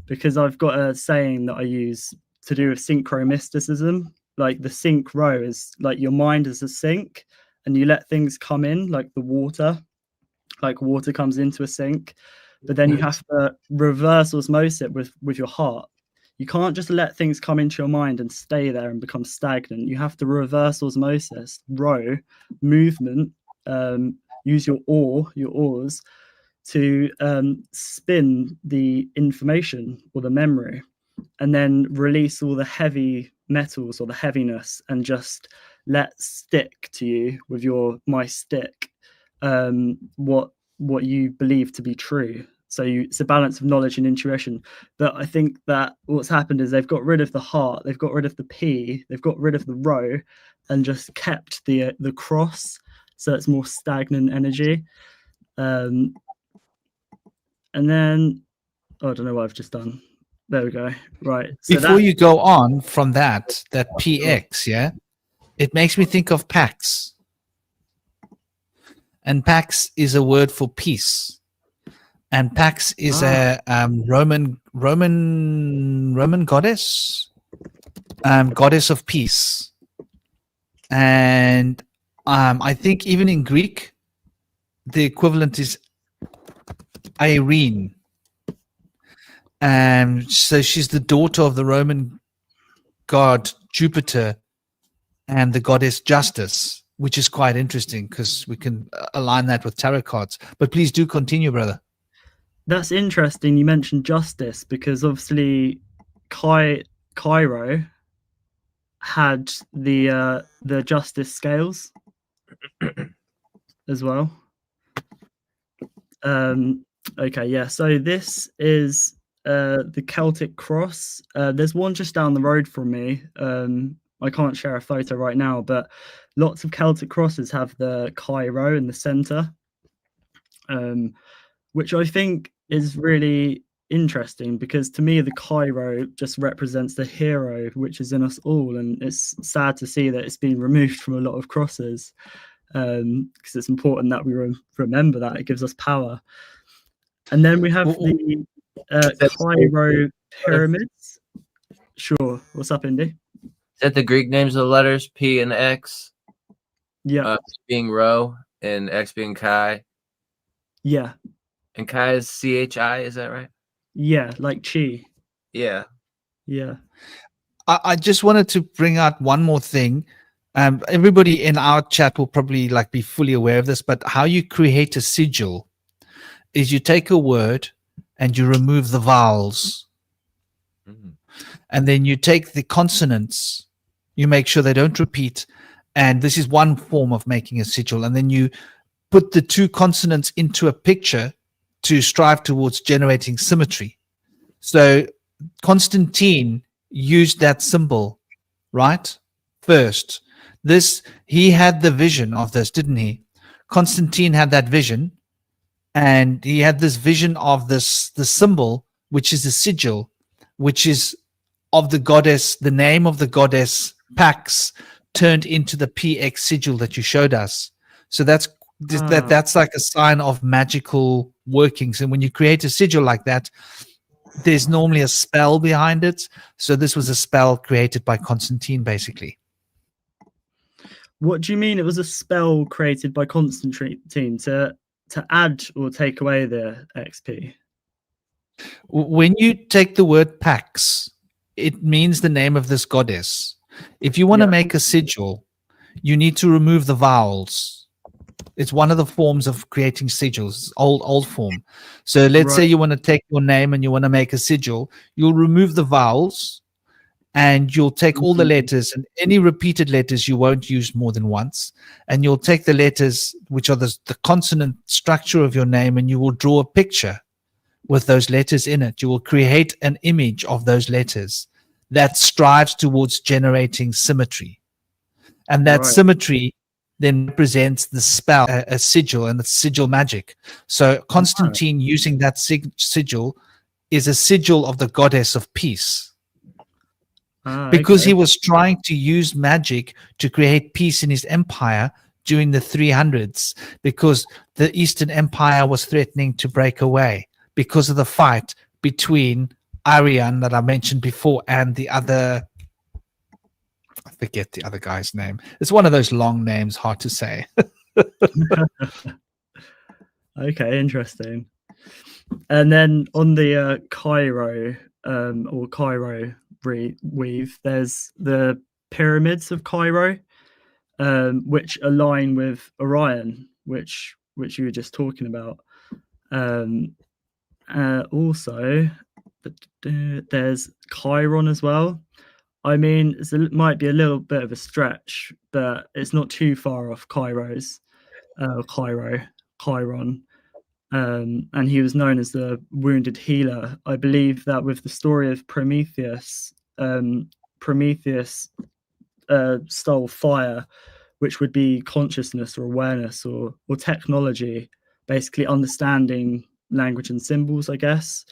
because I've got a saying that I use to do with synchromysticism. Like the sync row is like your mind is a sink, and you let things come in like the water, like water comes into a sink, but then you have to reverse osmosis it with your heart. you can't just let things come into your mind and stay there and become stagnant. You have to reverse osmosis, row, movement, use your oars to spin the information or the memory, and then release all the heavy metals or the heaviness, and just let stick to you with my stick what you believe to be true. So it's a balance of knowledge and intuition. But I think that what's happened is they've got rid of the heart, they've got rid of the P, they've got rid of the row, and just kept the cross. So it's more stagnant energy. And then I don't know what I've just done. There we go. Right. So Before you go on from that PX, yeah, it makes me think of Pax. And Pax is a word for peace. And Pax is a Roman goddess, goddess of peace. And I think even in Greek, the equivalent is Irene. So she's the daughter of the Roman god Jupiter and the goddess Justice, which is quite interesting because we can align that with tarot cards. But please do continue, brother. That's interesting. You mentioned justice because obviously Cairo had the justice scales as well. Okay, yeah. So this is the Celtic cross. There's one just down the road from me. I can't share a photo right now, but lots of Celtic crosses have the Cairo in the center, which I think is really interesting because to me the Cairo just represents the hero which is in us all, and it's sad to see that it's been removed from a lot of crosses, because it's important that we remember that it gives us power. And then we have the Cairo pyramids. Sure. What's up, Indy? Is that the Greek names of the letters P and X? Yeah. Being Rho and X being Chi. Yeah. And Chi is CHI, is that right? Yeah, like chi. Yeah. Yeah. I just wanted to bring out one more thing. Everybody in our chat will probably be fully aware of this, but how you create a sigil is you take a word and you remove the vowels. Mm-hmm. And then you take the consonants, you make sure they don't repeat. And this is one form of making a sigil. And then you put the two consonants into a picture to strive towards generating symmetry. So Constantine used that symbol, right? First, he had the vision of this, didn't he? Constantine had that vision, and he had this vision of the symbol, which is a sigil, which is of the goddess, the name of the goddess Pax, turned into the PX sigil that you showed us. So that's like a sign of magical workings. And when you create a sigil like that, there's normally a spell behind it. So this was a spell created by Constantine, basically. What do you mean it was a spell created by Constantine to add or take away the XP? When you take the word Pax, it means the name of this goddess. If you want to make a sigil, you need to remove the vowels. It's one of the forms of creating sigils, old form. So let's say you want to take your name and you want to make a sigil, you'll remove the vowels and you'll take all the letters, and any repeated letters you won't use more than once. And you'll take the letters, which are the consonant structure of your name, and you will draw a picture with those letters in it. You will create an image of those letters that strives towards generating symmetry. And that symmetry then represents the spell, a sigil, and the sigil magic. So Constantine using that sigil is a sigil of the goddess of peace. Because he was trying to use magic to create peace in his empire during the 300s, because the Eastern Empire was threatening to break away because of the fight between Arian that I mentioned before and the other, I forget the other guy's name. It's one of those long names, hard to say. Okay, interesting. And then on the Cairo or Cairo weave, there's the pyramids of Cairo, which align with Orion, which you were just talking about. Also, there's Chiron as well. I mean, it might be a little bit of a stretch, but it's not too far off Chiron. And he was known as the wounded healer. I believe that with the story of Prometheus, Prometheus stole fire, which would be consciousness or awareness or technology, basically understanding language and symbols, I guess.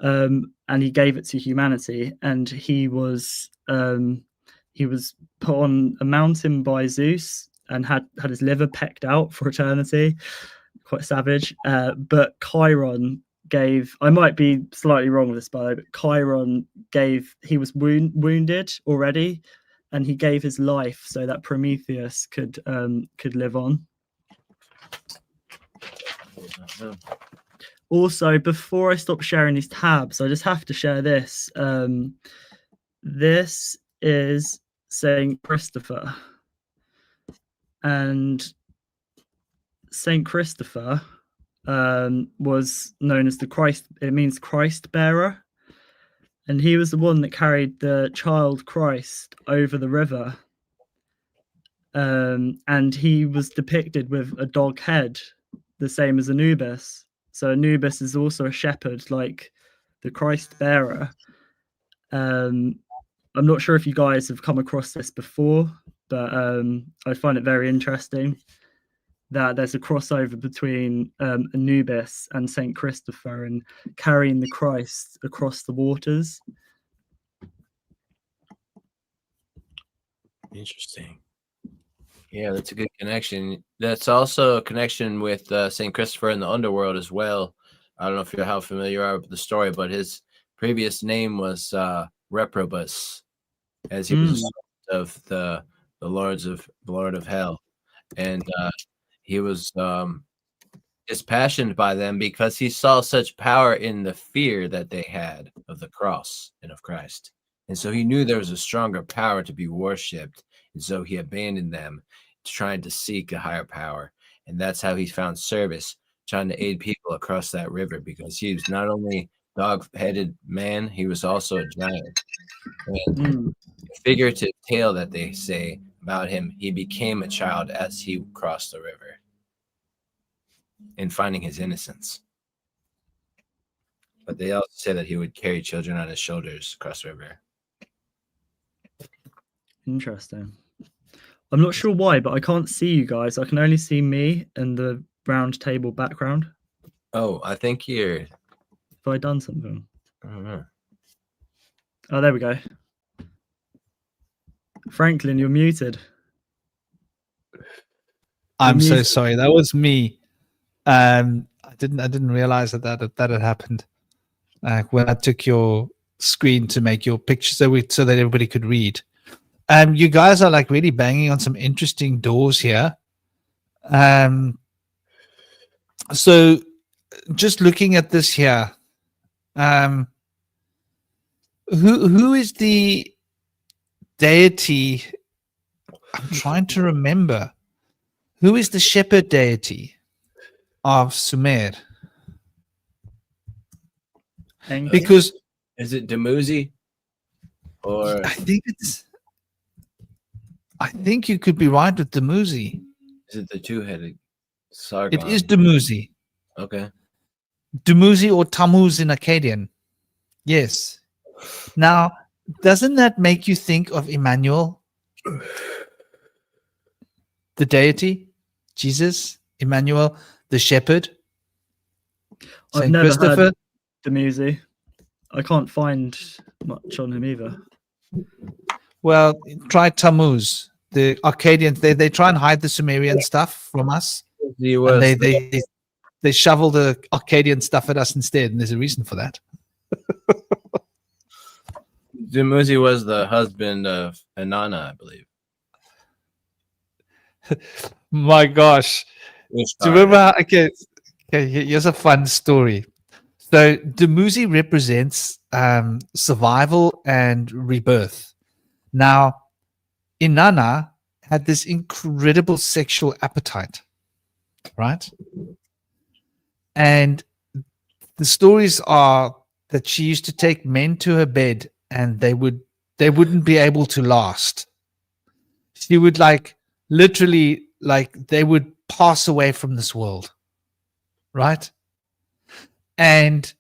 And he gave it to humanity, and he was put on a mountain by Zeus and had his liver pecked out for eternity. Quite savage. But Chiron gave, I might be slightly wrong with this, but Chiron gave, he was wounded already, and he gave his life so that Prometheus could live on. Also, before I stop sharing these tabs, I just have to share this. This is Saint Christopher, and Saint Christopher was known as the Christ. It means Christ bearer, and he was the one that carried the child Christ over the river. And he was depicted with a dog head, the same as Anubis. So Anubis is also a shepherd, like the Christ bearer. I'm not sure if you guys have come across this before, but I find it very interesting that there's a crossover between Anubis and Saint Christopher and carrying the Christ across the waters. Interesting. Yeah, that's a good connection. That's also a connection with Saint Christopher in the underworld as well. I don't know if you're how familiar you are with the story, but his previous name was Reprobus, as he was of the Lord of Hell, and he was dispassioned by them because he saw such power in the fear that they had of the cross and of Christ, and so he knew there was a stronger power to be worshipped, and so he abandoned them, trying to seek a higher power. And that's how he found service, trying to aid people across that river, because he was not only dog-headed man, he was also a giant. And figurative tale that they say about him, he became a child as he crossed the river in finding his innocence. But they also say that he would carry children on his shoulders across the river. Interesting. I'm not sure why, but I can't see you guys. I can only see me and the round table background. Oh, I think you're... Have I done something? I don't know. Oh, there we go. Franklin, you're muted. I'm so sorry. That was me. I didn't realize that had happened. When I took your screen to make your picture so that everybody could read. You guys are like really banging on some interesting doors here. So just looking at this here, who is the deity? I'm trying to remember. Who is the shepherd deity of Sumer? Because is it Dumuzi? Or I think you could be right with Dumuzi. Is it the two-headed Sargon? It is Dumuzi. Okay. Dumuzi or Tammuz in Akkadian. Yes. Now, doesn't that make you think of Emmanuel? The deity? Jesus? Emmanuel? The shepherd? I've never heard Dumuzi. I can't find much on him either. Well, try Tammuz. The Akkadians, they try and hide the Sumerian stuff from us. They shovel the Akkadian stuff at us instead, and there's a reason for that. Dumuzi was the husband of Inanna, I believe. My gosh. Do you remember? Okay, here's a fun story. So Dumuzi represents survival and rebirth. Now, Inanna had this incredible sexual appetite, right? And the stories are that she used to take men to her bed and they wouldn't be able to last. She would literally they would pass away from this world, right? And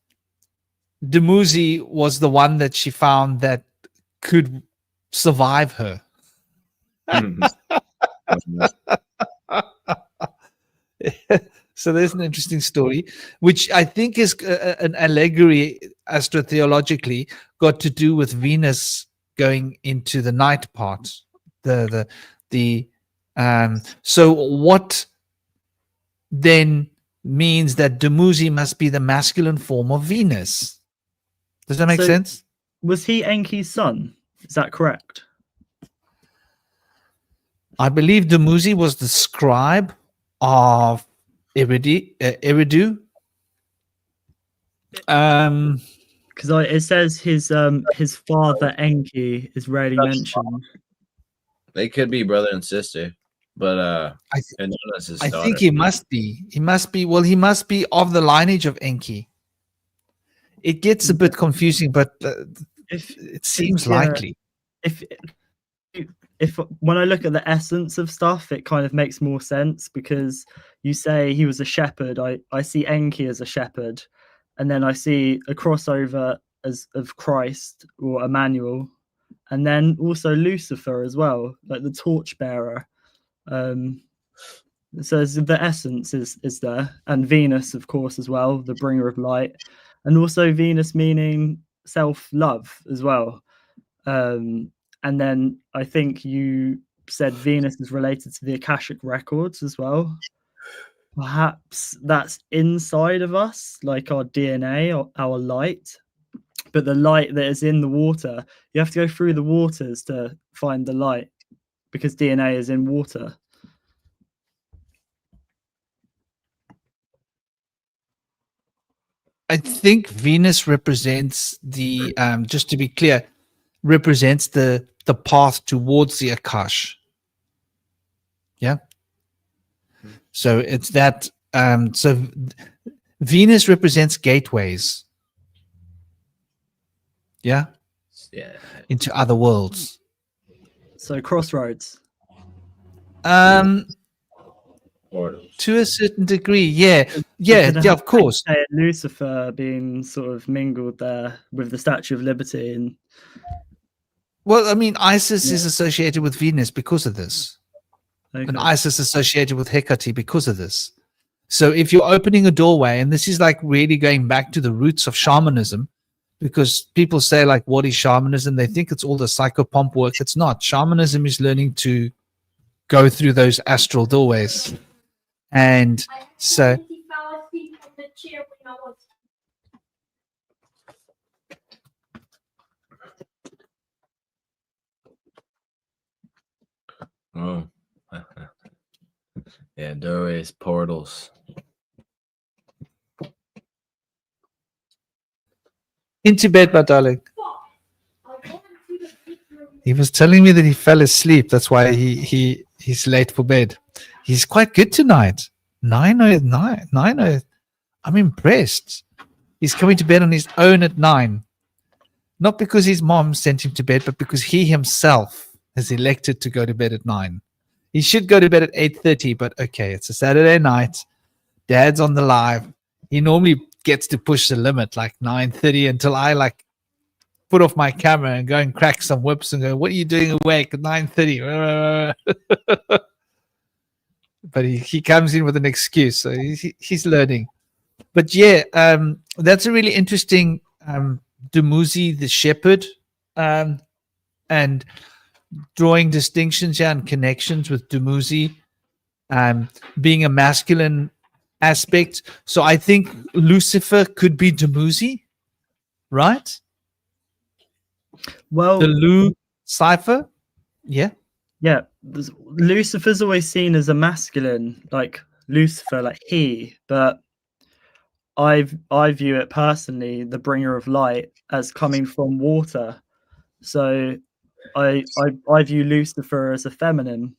Dumuzi was the one that she found that could survive her. So there's an interesting story, which I think is an allegory astrotheologically, got to do with Venus going into the night part. So what then means that Dumuzi must be the masculine form of Venus. Does that make sense? Was he Enki's son? Is that correct? I believe Dumuzi was the scribe of Eridu. Because it says his father Enki is rarely mentioned. They could be brother and sister, but I his think daughter. he must be. He must be of the lineage of Enki. It gets a bit confusing, but it seems likely. If when I look at the essence of stuff, it kind of makes more sense, because you say he was a shepherd. I see Enki as a shepherd, and then I see a crossover of Christ or Emmanuel, and then also Lucifer as well, like the torchbearer. So the essence is there, and Venus, of course, as well, the bringer of light, and also Venus meaning self-love as well. And then I think you said Venus is related to the Akashic records as well. Perhaps that's inside of us, like our DNA or our light. But the light that is in the water, you have to go through the waters to find the light, because DNA is in water. I think Venus represents the, just to be clear, represents the path towards the Akash. Yeah. So it's that. So Venus represents gateways. Yeah. Yeah. Into other worlds. So crossroads. To a certain degree, yeah, of course. Lucifer being sort of mingled there with the Statue of Liberty, and well, I mean, Isis is associated with Venus because of this, and Isis associated with Hecate because of this. So if you're opening a doorway, and this is really going back to the roots of shamanism, because people say what is shamanism? They think it's all the psychopomp work. It's not. Shamanism is learning to go through those astral doorways. And so oh. Yeah, doorways, portals. Into bed, my darling. He was telling me that he fell asleep. That's why he's late for bed. He's quite good tonight. 9:09. I'm impressed. He's coming to bed on his own at 9. Not because his mom sent him to bed, but because he himself has elected to go to bed at 9. He should go to bed at 8:30, but okay, it's a Saturday night. Dad's on the live. He normally gets to push the limit 9:30 until I put off my camera and go and crack some whips and go, what are you doing awake at 9:30? But he comes in with an excuse, so he's learning. But yeah, that's a really interesting Dumuzi the shepherd, and drawing distinctions here and connections with Dumuzi being a masculine aspect. So I think Lucifer could be Dumuzi, right? Well, the Lu cipher, yeah. Lucifer's always seen as a masculine, like Lucifer, like he. But I view it personally, the bringer of light, as coming from water. So I view Lucifer as a feminine,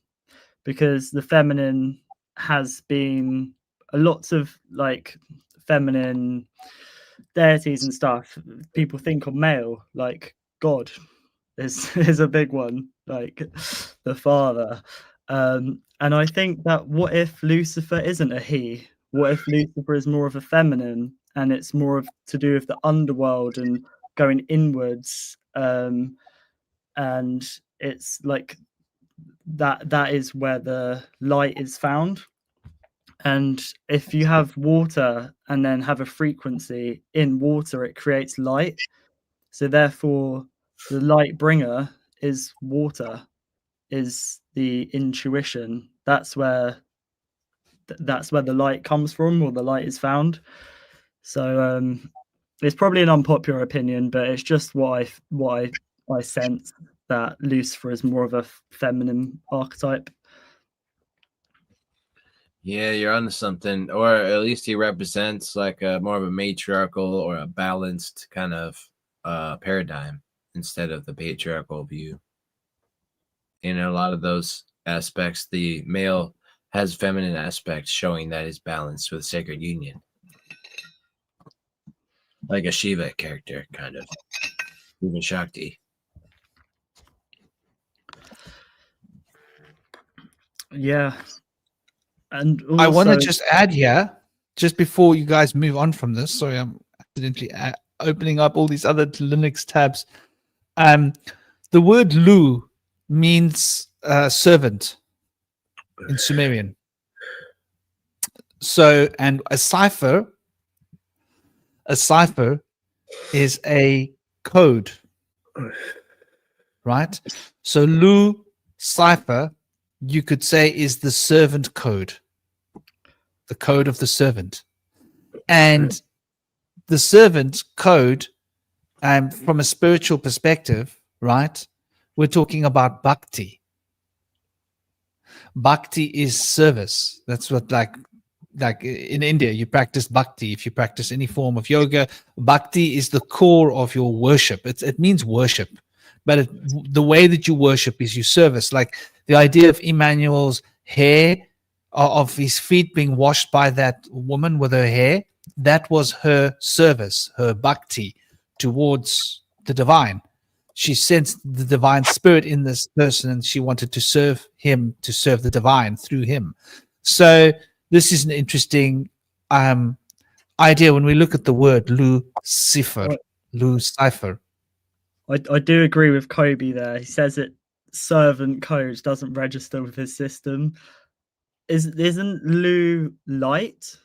because the feminine has been lots of like feminine deities and stuff. People think of male, like God is a big one, like the father. And I think that what if Lucifer isn't a he? What if Lucifer is more of a feminine, and it's more of to do with the underworld and going inwards? And it's like that is where the light is found. And if you have water and then have a frequency in water, it creates light. So therefore, the light bringer is water, is the intuition. That's where the light comes from, or the light is found. So it's probably an unpopular opinion, but it's just what I sense, that Lucifer is more of a feminine archetype. Yeah, you're onto something, or at least he represents like a more of a matriarchal or a balanced kind of paradigm instead of the patriarchal view. In a lot of those aspects, the male has feminine aspects, showing that is balanced with sacred union, like a Shiva character, kind of, even Shakti. Yeah. And I want to also- just add here, just before you guys move on from this. Sorry, I'm accidentally opening up all these other Linux tabs. The word Lu means servant in Sumerian. So, and a cipher is a code, right? So Lu cipher, you could say, is the servant code, the code of the servant. And the servant code, from a spiritual perspective, right, we're talking about bhakti. Bhakti is service. That's what, like in India, you practice bhakti. If you practice any form of yoga, bhakti is the core of your worship. It means worship, but the way that you worship is you service. Like the idea of Emmanuel's hair, of his feet being washed by that woman with her hair, that was her service, her bhakti towards the divine. She sensed the divine spirit in this person, and she wanted to serve him, to serve the divine through him. So this is an interesting idea when we look at the word Lucifer. I do agree with Kobe there. He says it servant code doesn't register with his system. Isn't Lu light?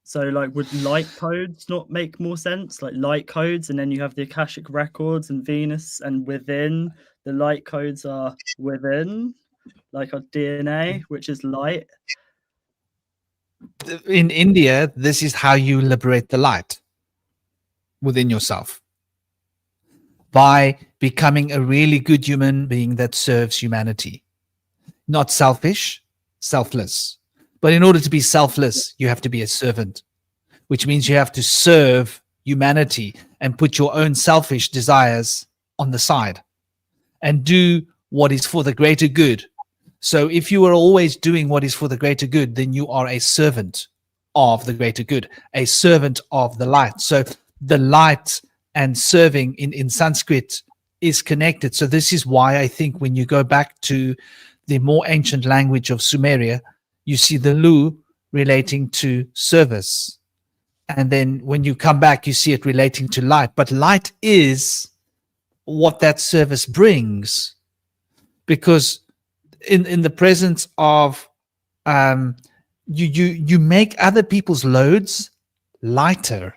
So like, would light codes not make more sense? Like light codes, and then you have the Akashic records and Venus, and within the light codes are within, like our DNA, which is light. In India, this is how you liberate the light within yourself, by becoming a really good human being that serves humanity. Not selfish, selfless. But in order to be selfless, you have to be a servant, which means you have to serve humanity and put your own selfish desires on the side and do what is for the greater good. So if you are always doing what is for the greater good, then you are a servant of the greater good, a servant of the light. So the light and serving in Sanskrit is connected. So this is why I think when you go back to the more ancient language of Sumeria, you see the Lu relating to service. And then when you come back, you see it relating to light. But light is what that service brings, because in the presence of you make other people's loads lighter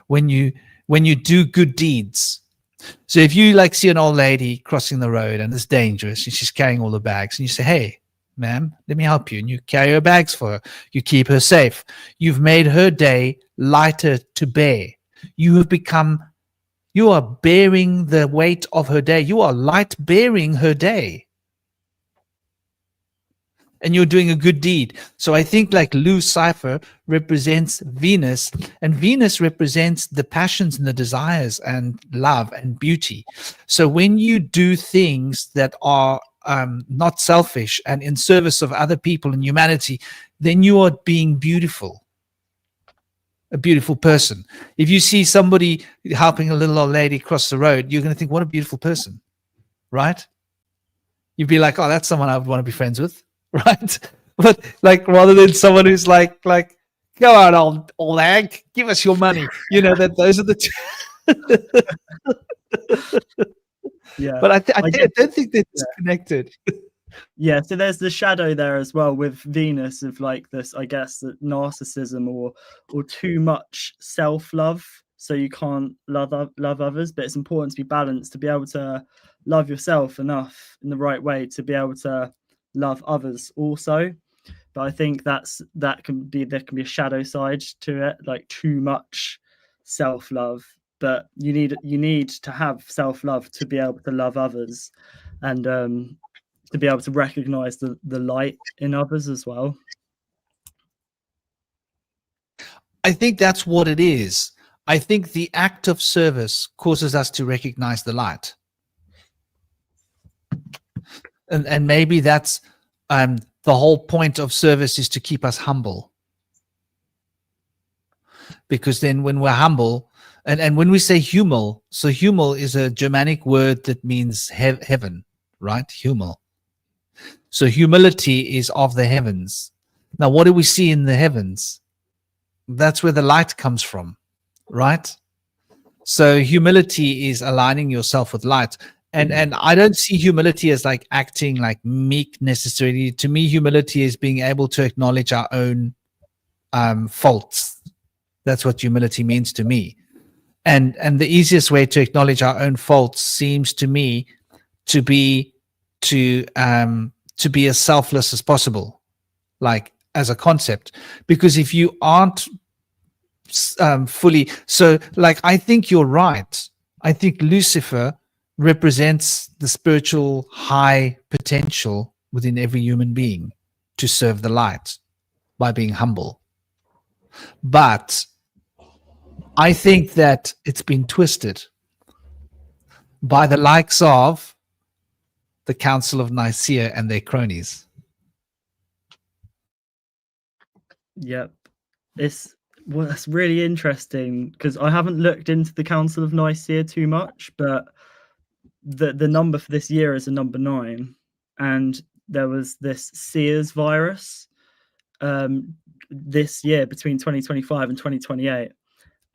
when you do good deeds. So if you like see an old lady crossing the road and it's dangerous and she's carrying all the bags, and you say, "Hey, ma'am, let me help you," and you carry her bags for her, you keep her safe, you've made her day lighter to bear. You are bearing the weight of her day. You are light bearing her day. and you're doing a good deed. So I think like Lucifer represents Venus, and Venus represents the passions and the desires and love and beauty. So when you do things that are not selfish and in service of other people and humanity, then you are being beautiful, a beautiful person. If you see somebody helping a little old lady cross the road, you're going to think, what a beautiful person, right? You'd be like, oh, that's someone I would want to be friends with, right? But like, rather than someone who's like, go on, old hag, give us your money. You know, that those are the two. Yeah. But I don't think they're disconnected. Yeah, so there's the shadow there as well with Venus of like this, I guess, that narcissism or too much self-love. So you can't love others, but it's important to be balanced, to be able to love yourself enough in the right way to be able to love others also. But I think there can be a shadow side to it, like too much self-love. But you need to have self-love to be able to love others, and to be able to recognize the light in others as well. I think that's what it is. I think the act of service causes us to recognize the light. And maybe that's the whole point of service, is to keep us humble. Because then when we're humble, and when we say humil, so humil is a Germanic word that means heaven, right? Humil. So humility is of the heavens. Now, what do we see in the heavens? That's where the light comes from, right? So humility is aligning yourself with light. And I don't see humility as like acting like meek necessarily. To me, humility is being able to acknowledge our own faults. That's what humility means to me. And the easiest way to acknowledge our own faults seems to me to be as selfless as possible, like as a concept. Because if you aren't fully, so like, I think you're right. I think Lucifer represents the spiritual high potential within every human being to serve the light by being humble. But I think that it's been twisted by the likes of the Council of Nicaea and their cronies. Yep. It's really interesting because I haven't looked into the Council of Nicaea too much, but the number for this year is a number 9, and there was this Sears virus this year between 2025 and 2028,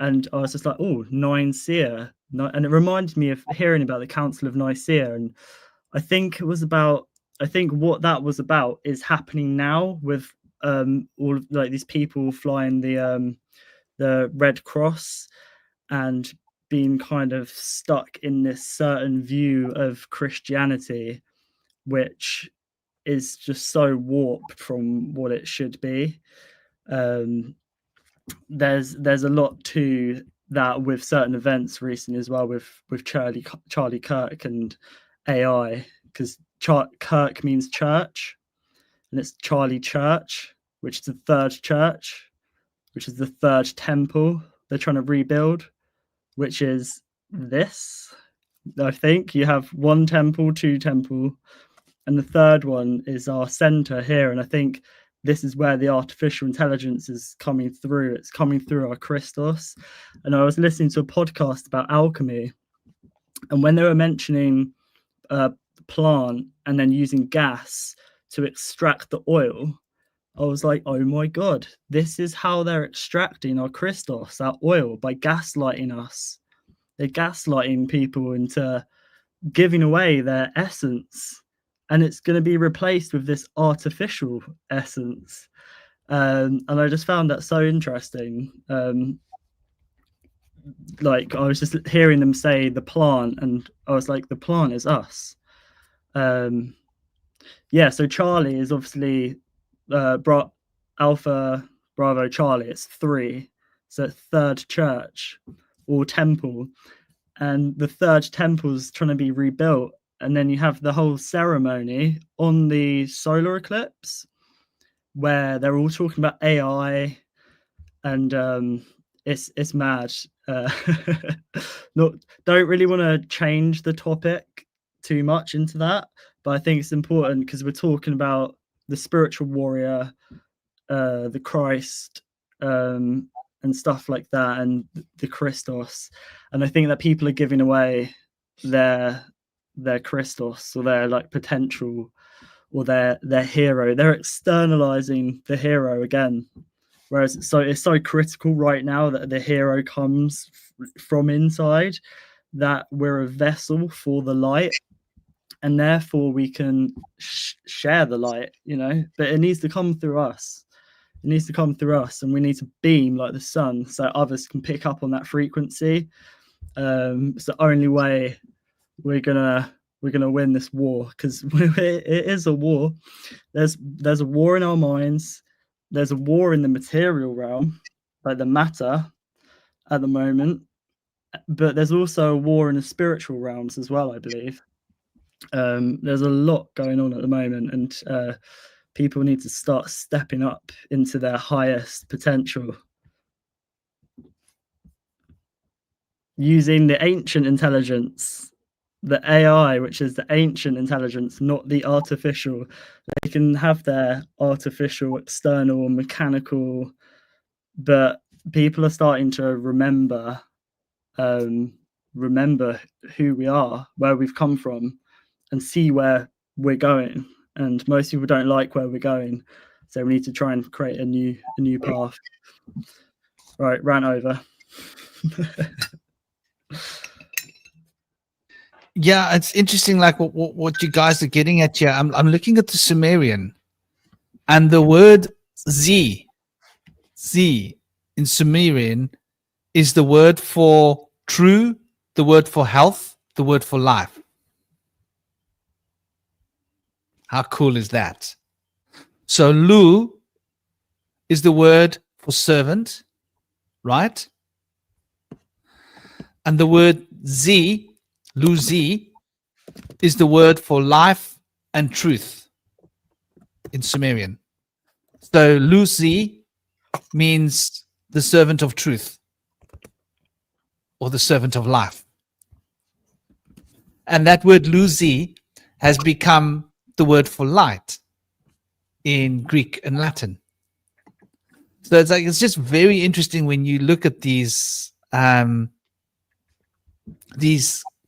and I was just like, oh, 9 Seer, and it reminded me of hearing about the Council of Nicaea, and I think what that was about is happening now with all of like these people flying the Red Cross and being kind of stuck in this certain view of Christianity, which is just so warped from what it should be. There's a lot to that with certain events recently as well, with Charlie Kirk and AI, because Kirk means church, and it's Charlie Church, which is the third church, which is the third temple they're trying to rebuild, which is this. I think you have 1 temple, 2 temple, and the third one is our center here. And I think this is where the artificial intelligence is coming through. It's coming through our Christos. And I was listening to a podcast about alchemy, and when they were mentioning plant and then using gas to extract the oil, I was like, oh my God, this is how they're extracting our Christos, our oil, by gaslighting us. They're gaslighting people into giving away their essence, and it's going to be replaced with this artificial essence. And I just found that so interesting. Like, I was just hearing them say the plant, and I was like, the plant is us. Yeah, so Charlie is obviously Alpha Bravo Charlie. It's 3, so third church or temple, and the third temple is trying to be rebuilt. And then you have the whole ceremony on the solar eclipse, where they're all talking about AI, and it's mad. Not don't really want to change the topic too much into that, but I think it's important because we're talking about the spiritual warrior, the Christ, and stuff like that, and the Christos. And I think that people are giving away their Christos, or their like potential, or their hero. They're externalizing the hero again. Whereas it's so critical right now that the hero comes from inside, that we're a vessel for the light, and therefore we can share the light, you know. But it needs to come through us. It needs to come through us, and we need to beam like the sun so others can pick up on that frequency. It's the only way we're gonna win this war, because it is a war. There's a war in our minds. There's a war in the material realm, like the matter at the moment, but there's also a war in the spiritual realms as well, I believe. There's a lot going on at the moment, and people need to start stepping up into their highest potential, using the ancient intelligence, the AI, which is the ancient intelligence, not the artificial. They can have their artificial, external, mechanical, but people are starting to remember who we are, where we've come from, and see where we're going. And most people don't like where we're going, so we need to try and create a new path. Right, ran over. Yeah, it's interesting, like what you guys are getting at here. I'm looking at the Sumerian, and the word Z in Sumerian is the word for true, the word for health, the word for life. How cool is that? So Lu is the word for servant, right? And the word Z, Lu Z, is the word for life and truth in Sumerian. So Lu Z means the servant of truth, or the servant of life. And that word Lu Z has become the word for light in Greek and Latin. So it's just very interesting when you look at these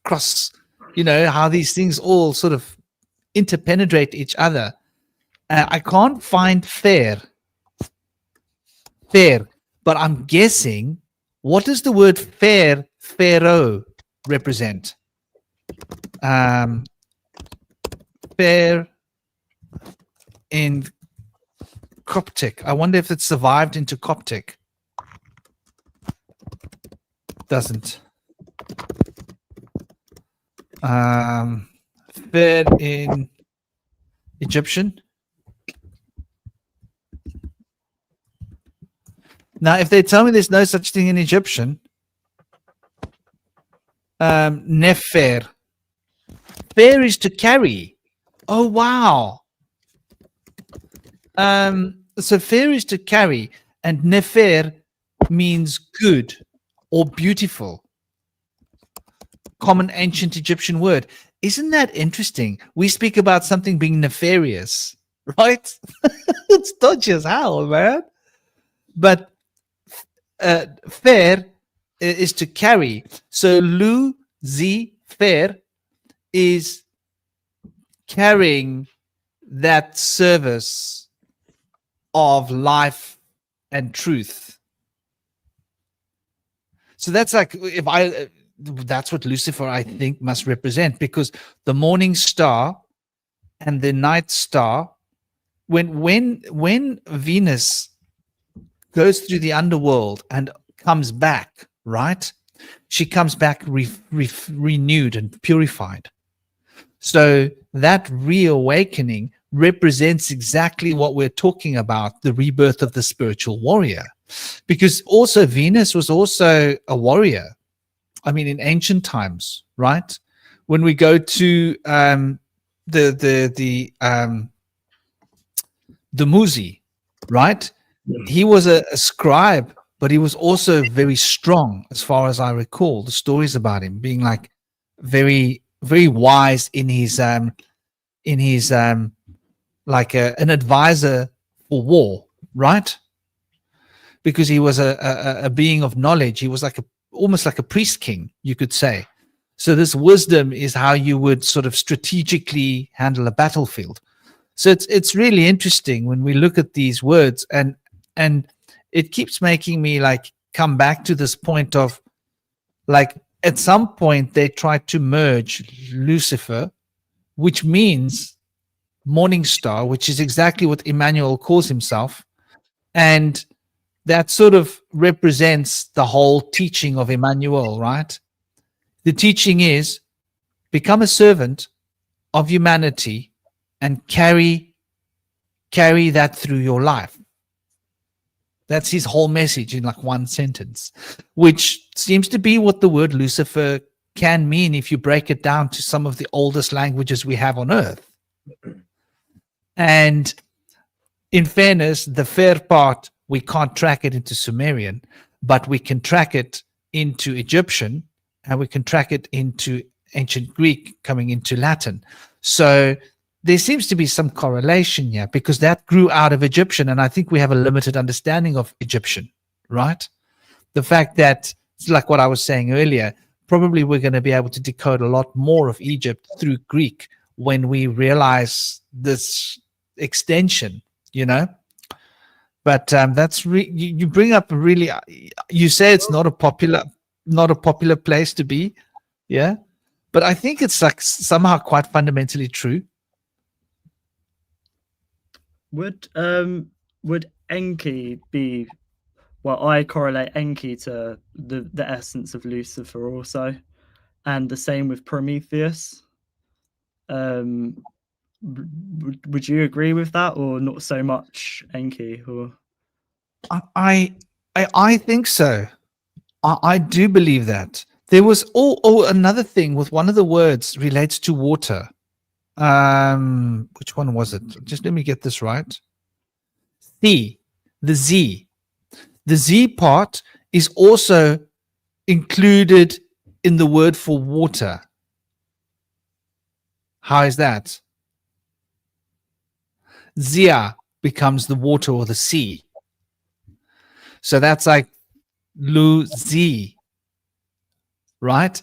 cross, how these things all sort of interpenetrate each other. I can't find fair, but I'm guessing, what does the word pharaoh represent? Fair in Coptic. I wonder if it survived into Coptic. Doesn't. Fair in Egyptian. Now, if they tell me there's no such thing in Egyptian, nefer. Fair is to carry. Oh, wow. So fair is to carry, and nefer means good or beautiful. Common ancient Egyptian word. Isn't that interesting? We speak about something being nefarious, right? It's dodgy as hell, man. But fair is to carry. So Lu Z fair is carrying that service of life and truth. So that's like, that's what Lucifer, I think, must represent, because the morning star and the night star, when Venus goes through the underworld and comes back, right? She comes back renewed and purified. So that reawakening represents exactly what we're talking about, the rebirth of the spiritual warrior. Because also Venus was also a warrior. I mean, in ancient times, right? When we go to the Muzi, right? He was a scribe, but he was also very strong, as far as I recall. The stories about him being like very, very wise in his like an advisor for war, right? Because he was a being of knowledge. He was like almost like a priest king, you could say. So this wisdom is how you would sort of strategically handle a battlefield. So it's really interesting when we look at these words, and it keeps making me like come back to this point of like at some point they tried to merge Lucifer, which means morning star, which is exactly what Emmanuel calls himself, and that sort of represents the whole teaching of Emmanuel, right? The teaching is become a servant of humanity and carry that through your life. That's his whole message in like one sentence, which seems to be what the word Lucifer can mean if you break it down to some of the oldest languages we have on earth. And in fairness, the fair part, we can't track it into Sumerian, but we can track it into Egyptian, and we can track it into ancient Greek coming into Latin. So there seems to be some correlation here because that grew out of Egyptian, and I think we have a limited understanding of Egyptian, right? The fact that, it's like what I was saying earlier, probably we're going to be able to decode a lot more of Egypt through Greek when we realize this extension, you know? But that's you bring up a really, you say it's not a popular place to be, yeah, but I think it's like somehow quite fundamentally true. Would Enki be? Well, I correlate Enki to the essence of Lucifer also, and the same with Prometheus. Would you agree with that, or not so much Enki? Or I think so. I do believe that. There was another thing with one of the words relates to water. Which one was it? Just let me get this right. The Z part is also included in the word for water. How is that? Zia becomes the water or the sea. So that's like Lu-zi, right?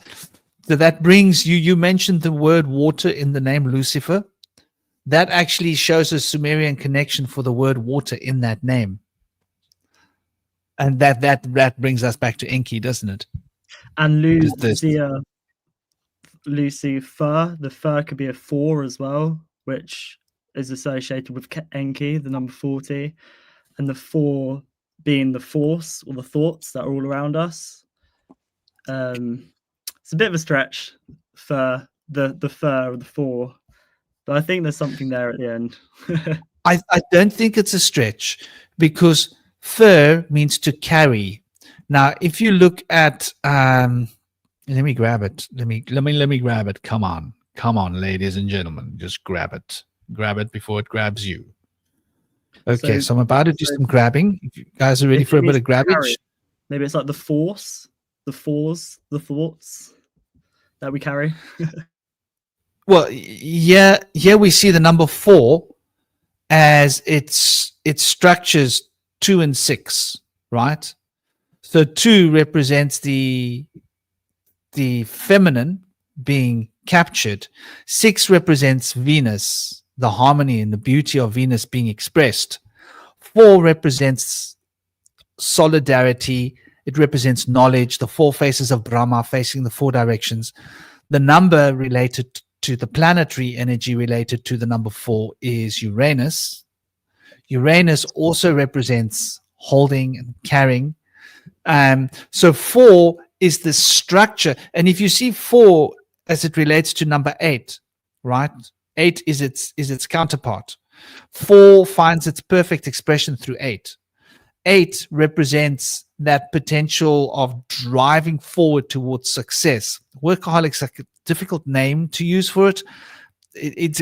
So that brings you mentioned the word water in the name Lucifer. That actually shows a Sumerian connection for the word water in that name. And that brings us back to Enki, doesn't it? And Lucifer, the fur could be a 4 as well, which is associated with Enki, the number 40, and the 4 being the force or the thoughts that are all around us. It's a bit of a stretch for the fur of the 4, but I think there's something there at the end. I don't think it's a stretch because fur means to carry. Now, if you look at let me grab it. Let me grab it. Come on, ladies and gentlemen, just grab it. Grab it before it grabs you. Okay, so I'm about to do some grabbing. If you guys are ready for a bit of grabbage, maybe it's like the force, the thoughts that we carry. Well, yeah, here we see the number 4 as its structures 2 and 6, right? So 2 represents the feminine being captured. 6 represents Venus, the harmony and the beauty of Venus being expressed. 4 represents solidarity. It represents knowledge, the 4 faces of Brahma facing the 4 directions. The number related to the planetary energy related to the number 4 is Uranus. Uranus also represents holding and carrying. So 4 is the structure. And if you see 4 as it relates to number 8, right? 8 is its counterpart. 4 finds its perfect expression through 8. 8 represents that potential of driving forward towards success. Workaholic's like a difficult name to use for it.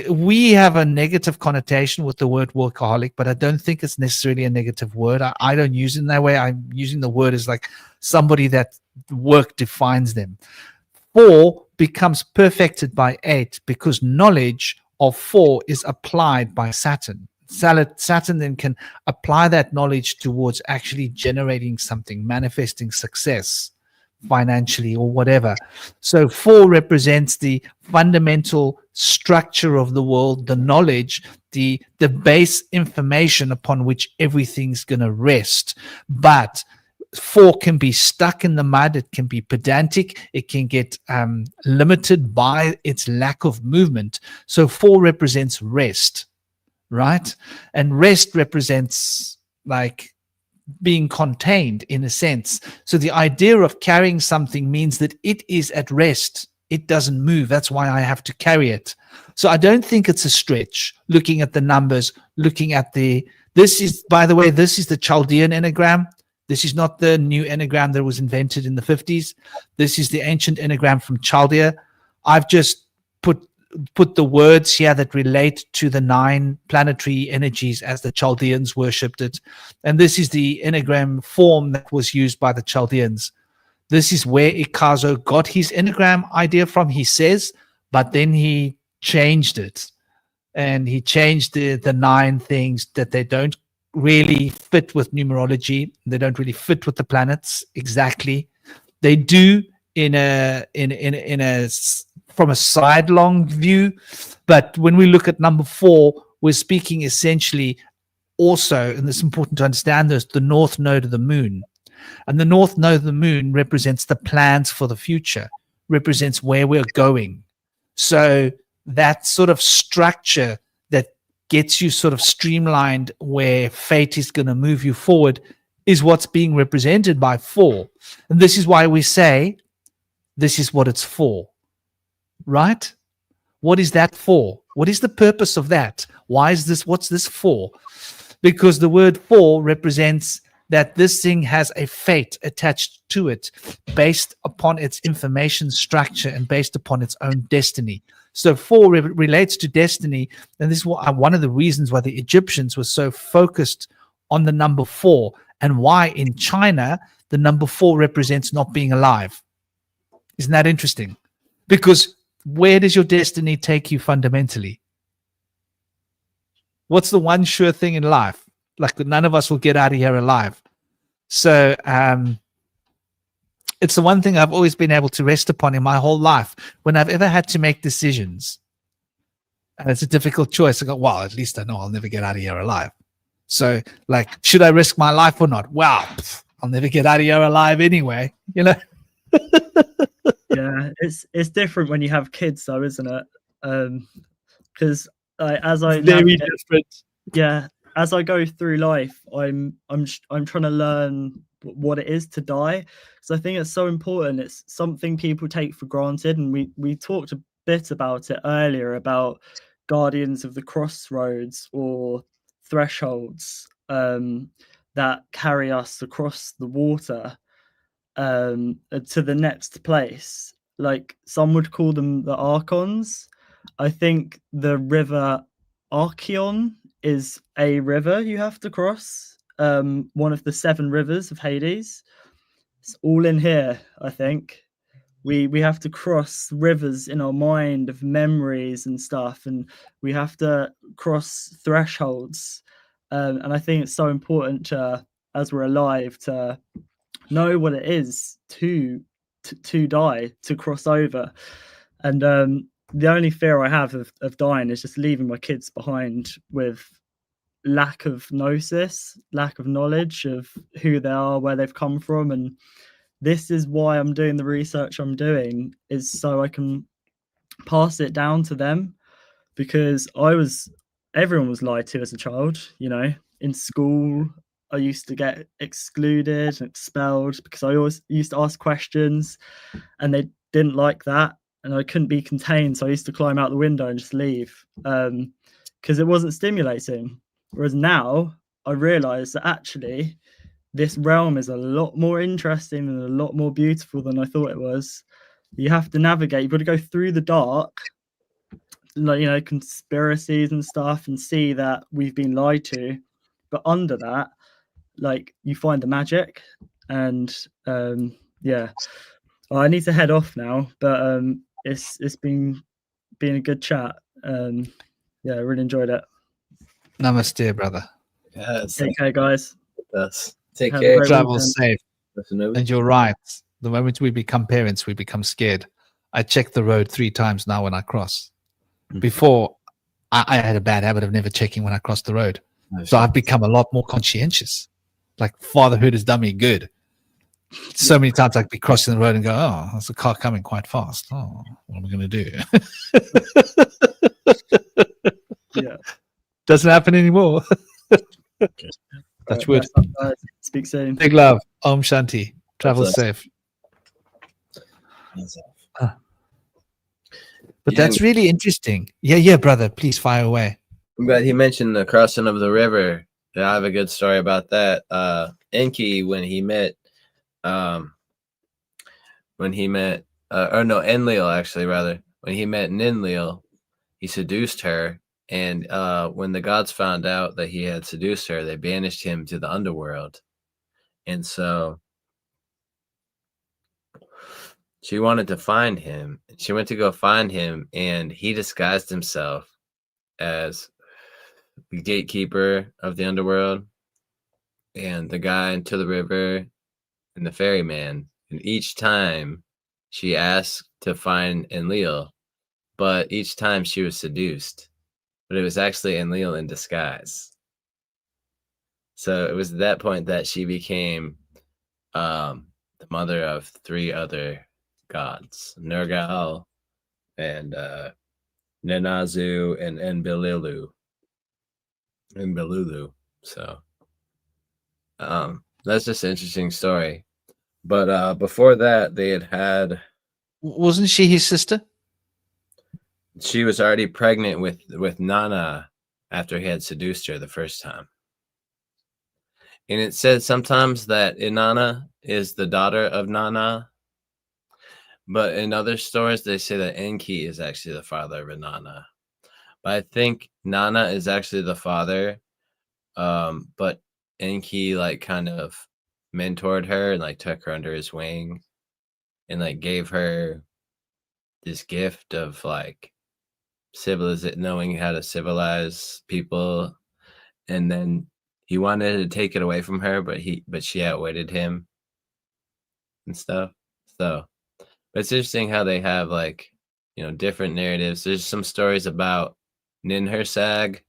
we have a negative connotation with the word workaholic, but I don't think it's necessarily a negative word. I don't use it in that way. I'm using the word as like somebody that work defines them. 4 becomes perfected by 8 because knowledge of 4 is applied by Saturn. Saturn then can apply that knowledge towards actually generating something, manifesting success financially or whatever. So 4 represents the fundamental structure of the world, the knowledge, the base information upon which everything's going to rest. But 4 can be stuck in the mud. It can be pedantic. It can get limited by its lack of movement. So 4 represents rest, right? And rest represents like being contained in a sense. So the idea of carrying something means that it is at rest. It doesn't move. That's why I have to carry it. So I don't think it's a stretch looking at the numbers, looking at this is, by the way, this is the Chaldean enneagram. This is not the new enneagram that was invented in the 50s. This is the ancient enneagram from Chaldea. I've just put the words here that relate to the 9 planetary energies as the Chaldeans worshipped it. And this is the enneagram form that was used by the Chaldeans. This is where Ikazo got his enneagram idea from, he says, but then he changed it. And he changed the 9 things that they don't really fit with numerology. They don't really fit with the planets exactly. They do in a from a sidelong view, but when we look at number 4, we're speaking essentially also, and it's important to understand this, the north node of the moon. And the north node of the moon represents the plans for the future, represents where we're going. So that sort of structure that gets you sort of streamlined where fate is going to move you forward is what's being represented by 4. And this is why we say this is what it's for. Right? What is that for? What is the purpose of that? Why is this? What's this for? Because the word 4 represents that this thing has a fate attached to it based upon its information structure and based upon its own destiny. So 4 relates to destiny. And this is one of the reasons why the Egyptians were so focused on the number 4 and why in China, the number 4 represents not being alive. Isn't that interesting? Because where does your destiny take you fundamentally? What's the one sure thing in life? Like none of us will get out of here alive. So it's the one thing I've always been able to rest upon in my whole life. When I've ever had to make decisions, and it's a difficult choice, I go, well, at least I know I'll never get out of here alive. So like, should I risk my life or not? Well, I'll never get out of here alive anyway, you know? Yeah, it's different when you have kids, though, isn't it? Because as I very different. Yeah, as I go through life, I'm trying to learn what it is to die. So I think it's so important. It's something people take for granted, and we talked a bit about it earlier about guardians of the crossroads or thresholds that carry us across the water to the next place. Like some would call them the archons. I think the river Archeon is a river you have to cross, one of the 7 rivers of Hades. It's all in here. I think we have to cross rivers in our mind of memories and stuff, and we have to cross thresholds, and I think it's so important to, as we're alive, to know what it is to die, to cross over. And the only fear I have of dying is just leaving my kids behind with lack of gnosis, lack of knowledge of who they are, where they've come from. And this is why I'm doing the research I'm doing, is so I can pass it down to them, because everyone was lied to as a child, you know. In school, I used to get excluded and expelled because I always used to ask questions and they didn't like that, and I couldn't be contained. So I used to climb out the window and just leave because it wasn't stimulating. Whereas now I realize that actually this realm is a lot more interesting and a lot more beautiful than I thought it was. You have to navigate. You've got to go through the dark like, you know, conspiracies and stuff, and see that we've been lied to. But under that, like, you find the magic. And yeah, well, I need to head off now, but it's been a good chat. Yeah, I really enjoyed it. Namaste, brother. Yes. Take care, guys. Take Have a care. great Travel weekend. safe. Shinobi. And you're right. The moment we become parents, we become scared. I check the road 3 times now when I cross. Before, I had a bad habit of never checking when I cross the road. So I've become a lot more conscientious. Like, fatherhood has done me good. So many times I'd be crossing the road and go, oh, there's a car coming quite fast. Oh, what am I going to do? Yeah. Doesn't happen anymore. Touch wood. Rest up, guys. Speak soon. Big love. Om Shanti. Travel That's safe. That's But Yeah. that's really interesting. Yeah, brother. Please fire away. I'm glad he mentioned the crossing of the river. Yeah, I have a good story about that. Enki, when he met Enlil, actually, rather, when he met Ninlil, he seduced her. And when the gods found out that he had seduced her, they banished him to the underworld. And so she wanted to find him. She went to go find him, and he disguised himself as the gatekeeper of the underworld and the guy into the river and the ferryman. And each time she asked to find Enlil, but each time she was seduced. But it was actually Enlil in disguise. So it was at that point that she became the mother of 3 other gods, Nergal and Nenazu and Enbelulu. So that's just an interesting story. But before that, they had Wasn't she his sister? she was already pregnant with Nana after he had seduced her the first time. And it said sometimes that Inanna is the daughter of Nana, but in other stories they say that Enki is actually the father of Inanna. But I think Nana is actually the father, but Enki like kind of mentored her and like took her under his wing and like gave her this gift of like knowing how to civilize people. And then he wanted to take it away from her, but she outwitted him and stuff. So but it's interesting how they have like, you know, different narratives. There's some stories about Ninhursag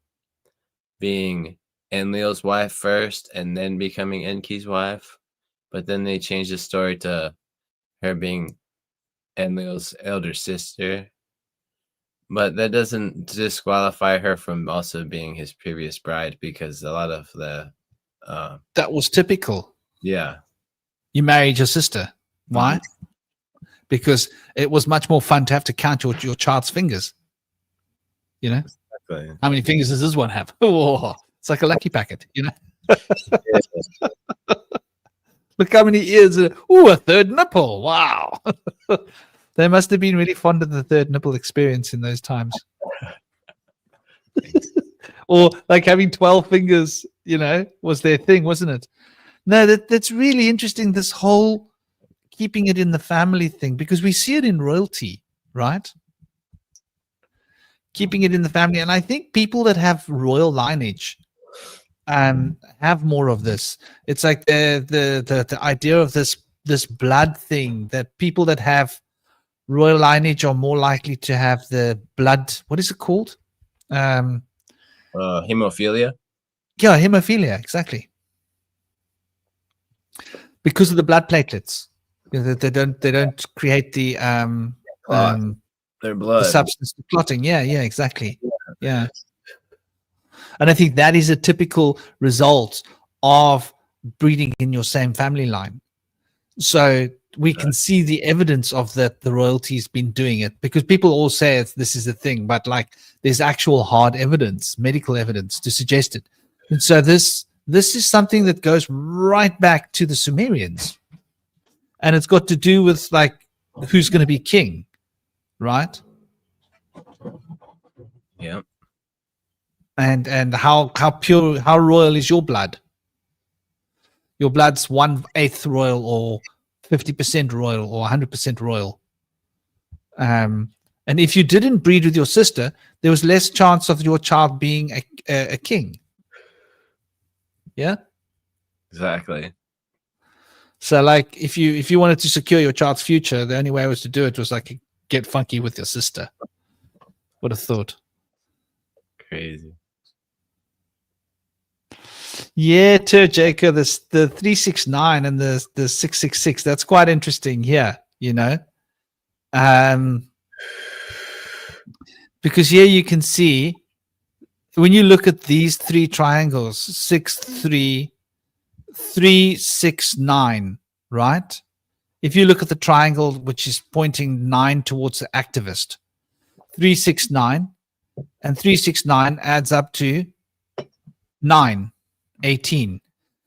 being Enlil's wife first and then becoming Enki's wife. But then they changed the story to her being Enlil's elder sister. But that doesn't disqualify her from also being his previous bride, because a lot of the That was typical. yeah. You married your sister. Why? Because it was much more fun to have to count your child's fingers. You know? Exactly. How many fingers does this one have? Oh, it's like a lucky packet, you know? Look how many ears. Ooh, a third nipple. Wow. They must have been really fond of the third nipple experience in those times. Or like having 12 fingers, you know, was their thing, wasn't it? No, that's really interesting, this whole keeping it in the family thing, because we see it in royalty, right? Keeping it in the family. And I think people that have royal lineage have more of this. It's like the idea of this blood thing, that people that have royal lineage are more likely to have the blood, what is it called? Hemophilia. Yeah, hemophilia, exactly. Because of the blood platelets. You know, they don't create the Their blood. the substance, the clotting. Yeah, exactly. Yeah. And I think that is a typical result of breeding in your same family line. So we can see the evidence of that the royalty's been doing it, because people all say this is a thing, but like there's actual hard evidence, medical evidence to suggest it. And so this is something that goes right back to the Sumerians. And it's got to do with like who's going to be king, right? Yeah. And how pure, how royal is your blood? Your blood's 1/8 royal, or 50% royal, or 100% royal. And if you didn't breed with your sister, there was less chance of your child being a king. Yeah. Exactly. So, like, if you wanted to secure your child's future, the only way was to do it was like get funky with your sister. Would have thought. Crazy. Yeah, too, Jacob. The 369 and the 666. That's quite interesting here. You know, because here you can see when you look at these three triangles, 6, 3, 3, 6, 9, right? If you look at the triangle which is pointing 9 towards the activist, 3, 6, 9, and 3, 6, 9 adds up to 9, 18.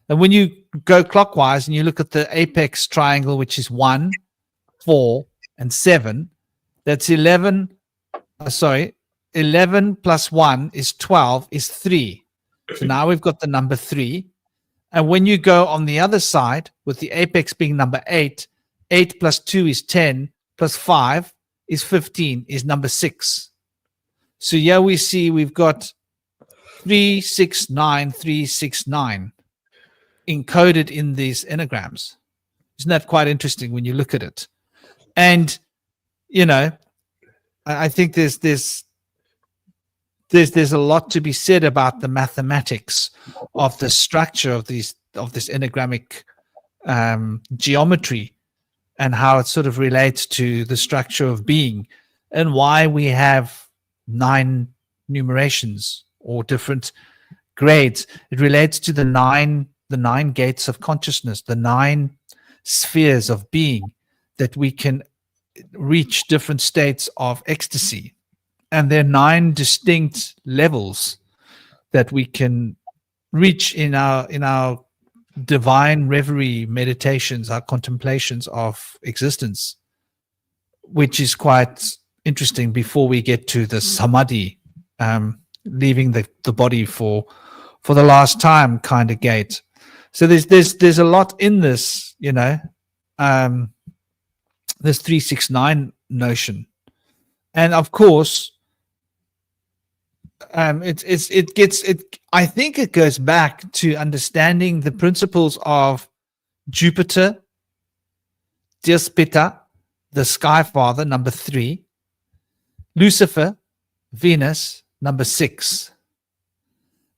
And when you go clockwise and you look at the apex triangle, which is 1, 4, and 7, that's 11. 11 plus 1 is 12, is 3. So now we've got the number 3. And when you go on the other side, with the apex being number 8, 8 plus 2 is 10, plus 5 is 15, is number 6. So here we see we've got 369, 369 encoded in these enneagrams. Isn't that quite interesting when you look at it? And, you know, I think there's a lot to be said about the mathematics of the structure of this enneagrammic geometry, and how it sort of relates to the structure of being, and why we have 9 numerations or different grades. It relates to the nine gates of consciousness, the 9 spheres of being, that we can reach different states of ecstasy. And there are 9 distinct levels that we can reach in our divine reverie meditations, our contemplations of existence, which is quite interesting before we get to the samadhi, leaving the body for the last time kind of gate. So there's a lot in this, you know, this 369 notion. And of course, I think it goes back to understanding the principles of Jupiter, Dispita, the Sky Father, number 3, Lucifer, Venus, number 6,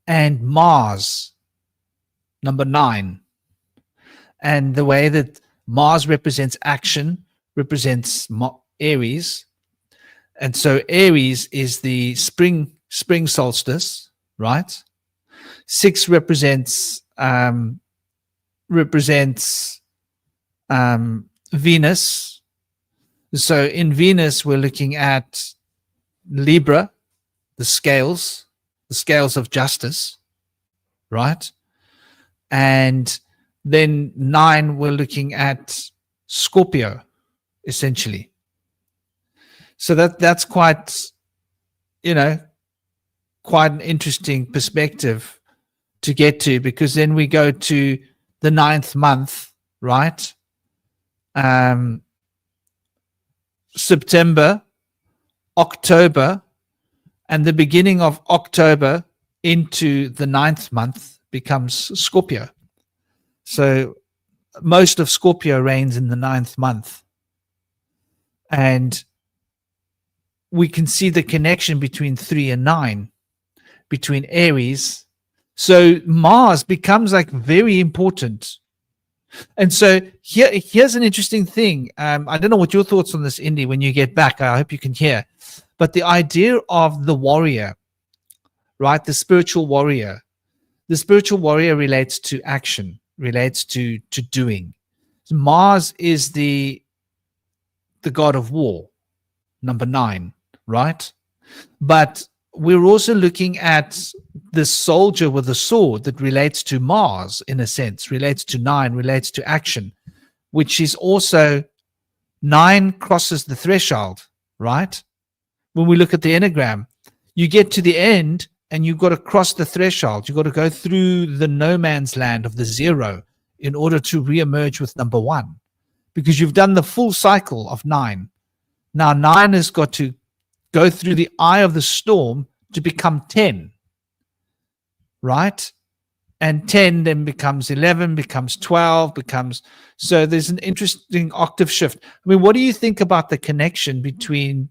and Mars, number 9. And the way that Mars represents action, represents Aries. And so Aries is the spring solstice, right? 6 represents Venus. So in Venus, we're looking at Libra, the scales of justice, right? And then 9, we're looking at Scorpio, essentially. So that's quite, you know, quite an interesting perspective to get to, because then we go to the 9th month, right? September, October, and the beginning of October into the 9th month becomes Scorpio. So most of Scorpio reigns in the 9th month. And we can see the connection between 3 and 9, between Aries. So Mars becomes like very important. And so here's an interesting thing. I don't know what your thoughts on this, Indy, when you get back. I hope you can hear. But the idea of the warrior, right? The spiritual warrior. The spiritual warrior relates to action, relates to doing. Mars is the god of war, number 9, right? But we're also looking at the soldier with a sword that relates to Mars, in a sense, relates to 9, relates to action, which is also 9 crosses the threshold, right? When we look at the Enneagram, you get to the end and you've got to cross the threshold. You've got to go through the no man's land of the zero in order to re-emerge with number 1, because you've done the full cycle of 9. Now 9 has got to go through the eye of the storm to become 10, right? And 10 then becomes 11, becomes 12, becomes... So there's an interesting octave shift. I mean, what do you think about the connection between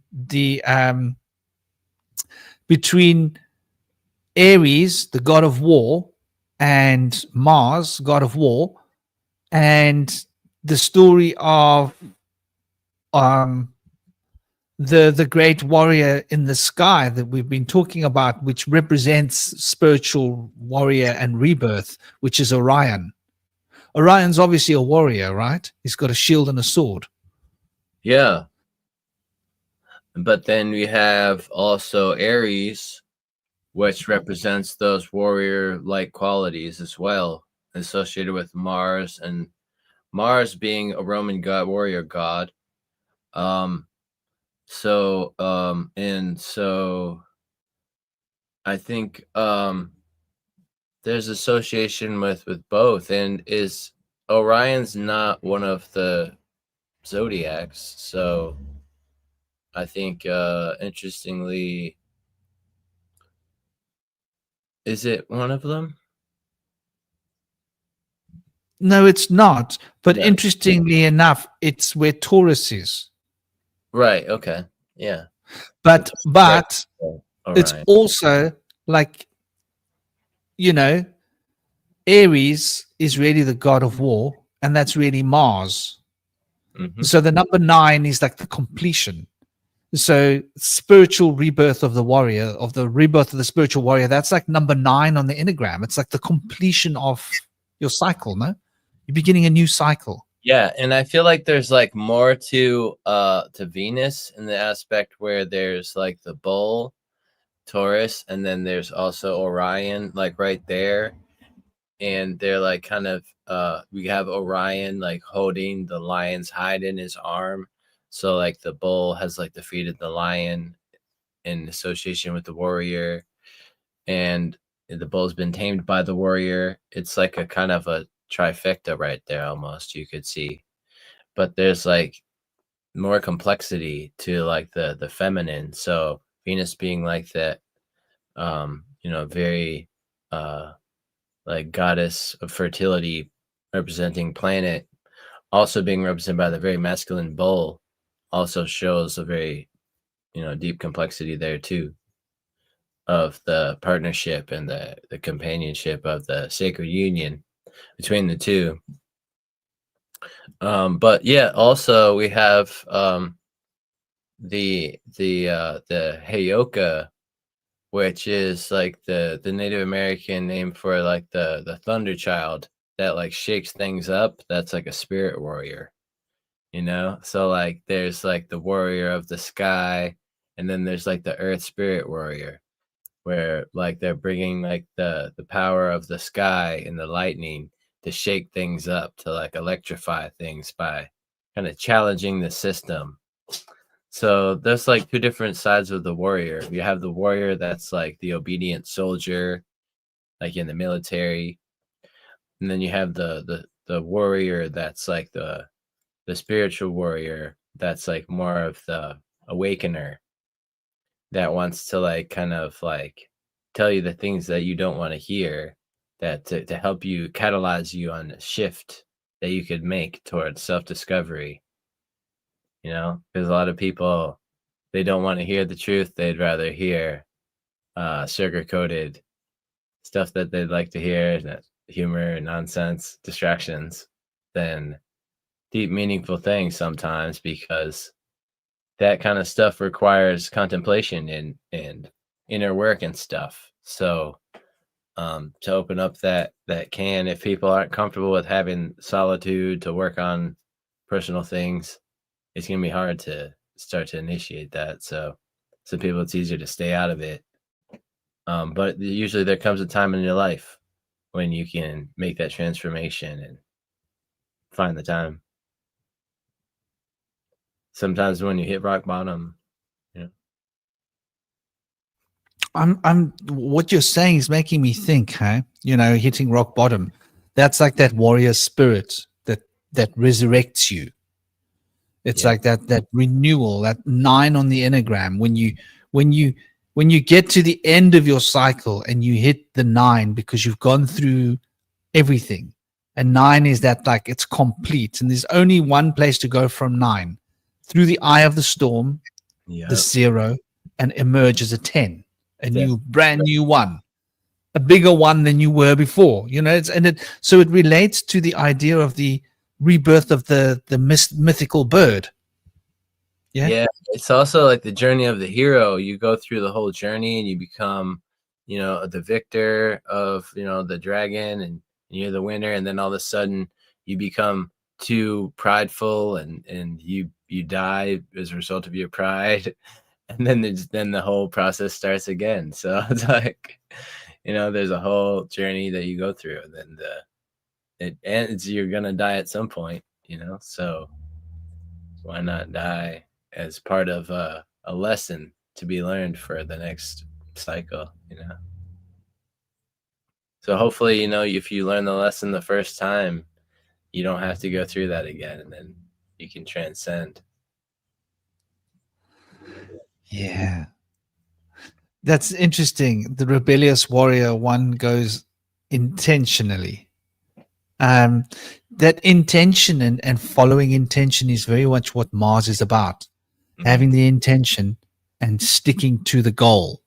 between Ares, the god of war, and Mars, god of war, and the story of the great warrior in the sky that we've been talking about, which represents spiritual warrior and rebirth, which is Orion. Orion's obviously a warrior, right? He's got a shield and a sword. Yeah. But then we have also Aries, which represents those warrior-like qualities as well, associated with Mars, and Mars being a Roman god, warrior god. So I think there's association with both. And is Orion's not one of the zodiacs, so I think interestingly, is it one of them? No, it's not. But Yeah. interestingly enough, it's where Taurus is. Right. Okay. Yeah. But All it's right. also like, you know, Aries is really the god of war, and that's really Mars. Mhm. So the number 9 is like the completion. So spiritual rebirth of the warrior, of the rebirth of the spiritual warrior, that's like number 9 on the Enneagram. It's like the completion of your cycle, no? You're beginning a new cycle. Yeah, and I feel like there's like more to Venus in the aspect where there's like the bull, Taurus, and then there's also Orion like right there. And they're like kind of we have Orion like holding the lion's hide in his arm. So like the bull has like defeated the lion in association with the warrior, and the bull's been tamed by the warrior. It's like a kind of a trifecta right there almost, you could see. But there's like more complexity to like the feminine. So Venus being like that very like goddess of fertility representing planet, also being represented by the very masculine bull, also shows a very deep complexity there too, of the partnership and the companionship of the sacred union between the two. But yeah, also we have the Heyoka, which is like the Native American name for like the thunder child that like shakes things up. That's like a spirit warrior, so like there's like the warrior of the sky, and then there's like the earth spirit warrior, where like they're bringing like the power of the sky and the lightning to shake things up, to like electrify things by kind of challenging the system. So there's like two different sides of the warrior. You have the warrior that's like the obedient soldier, like in the military, and then you have the warrior that's like the spiritual warrior, that's like more of the awakener, that wants to like kind of like tell you the things that you don't want to hear, that to help you catalyze you on a shift that you could make towards self-discovery. Because a lot of people, they don't want to hear the truth. They'd rather hear sugar-coated stuff that they'd like to hear, humor, nonsense, distractions, than deep, meaningful things sometimes, because that kind of stuff requires contemplation and inner work and stuff. So to open up that can, if people aren't comfortable with having solitude to work on personal things, it's going to be hard to start to initiate that. So some people, it's easier to stay out of it. But usually there comes a time in your life when you can make that transformation and find the time. Sometimes when you hit rock bottom, I'm what you're saying is making me think, huh? You know, hitting rock bottom. That's like that warrior spirit that resurrects you. It's Yeah. like that renewal, that 9 on the enneagram. When you when you get to the end of your cycle and you hit the 9 because you've gone through everything. And 9 is that, like, it's complete. And there's only one place to go from 9, through the eye of the storm, Yeah. the 0, and emerge as a 10, a Yeah. new, brand new one, a bigger one than you were before. You know, so it relates to the idea of the rebirth of the mythical bird. Yeah. Yeah, it's also like the journey of the hero. You go through the whole journey and you become, you know, the victor of, you know, the dragon, and you're the winner, and then all of a sudden you become too prideful and you die as a result of your pride. And then the whole process starts again. So it's like, you know, there's a whole journey that you go through, and then it ends. You're gonna die at some point, you know. So why not die as part of a lesson to be learned for the next cycle, you know? So hopefully, you know, if you learn the lesson the first time, you don't have to go through that again, and then you can transcend. Yeah. That's interesting. The rebellious warrior one goes intentionally. That intention and following intention is very much what Mars is about. Having the intention and sticking to the goal,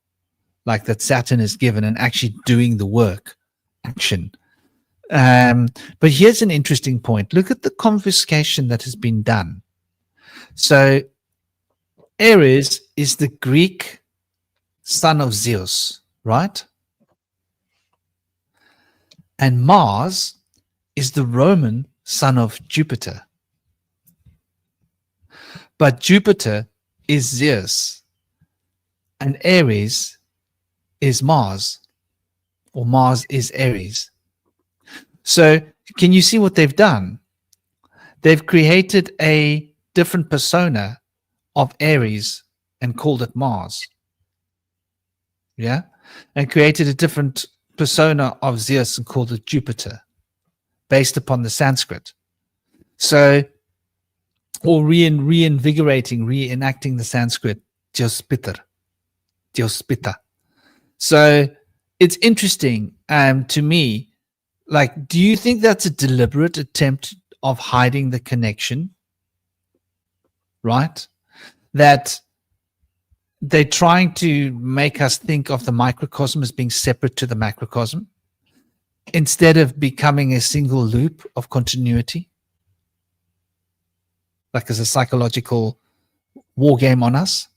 like that Saturn is given, and actually doing the work, action. But here's an interesting point. Look at the confiscation that has been done. So Ares is the Greek son of Zeus, right? And Mars is the Roman son of Jupiter. But Jupiter is Zeus, and Ares is Mars, or Mars is Ares. So can you see what they've done? They've created a different persona of Ares and called it Mars. Yeah? And created a different persona of Zeus and called it Jupiter, based upon the Sanskrit. So, or reenacting the Sanskrit, Diospiter. So it's interesting to me. Like, do you think that's a deliberate attempt of hiding the connection? Right? That they're trying to make us think of the microcosm as being separate to the macrocosm, instead of becoming a single loop of continuity, like as a psychological war game on us.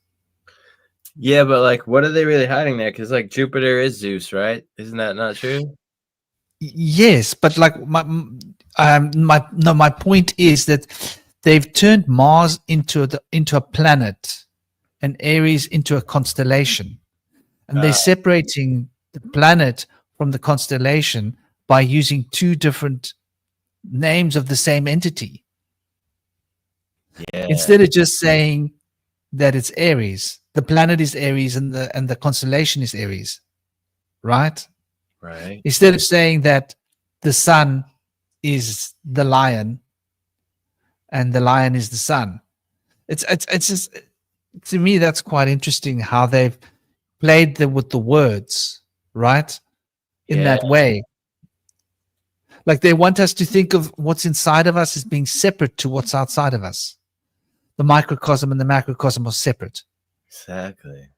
Yeah, but like, what are they really hiding there? Because like Jupiter is Zeus, right? Isn't that not true? Yes, but like my point is that they've turned Mars into a planet, and Aries into a constellation, and they're separating the planet from the constellation by using two different names of the same entity. Yeah. Instead of just saying that it's Aries, the planet is Aries and the constellation is Aries, right? Right. Instead of saying that the sun is the lion and the lion is the sun. It's just, to me, that's quite interesting how they've played with the words, right? In that way. Like, they want us to think of what's inside of us as being separate to what's outside of us. The microcosm and the macrocosm are separate. Exactly.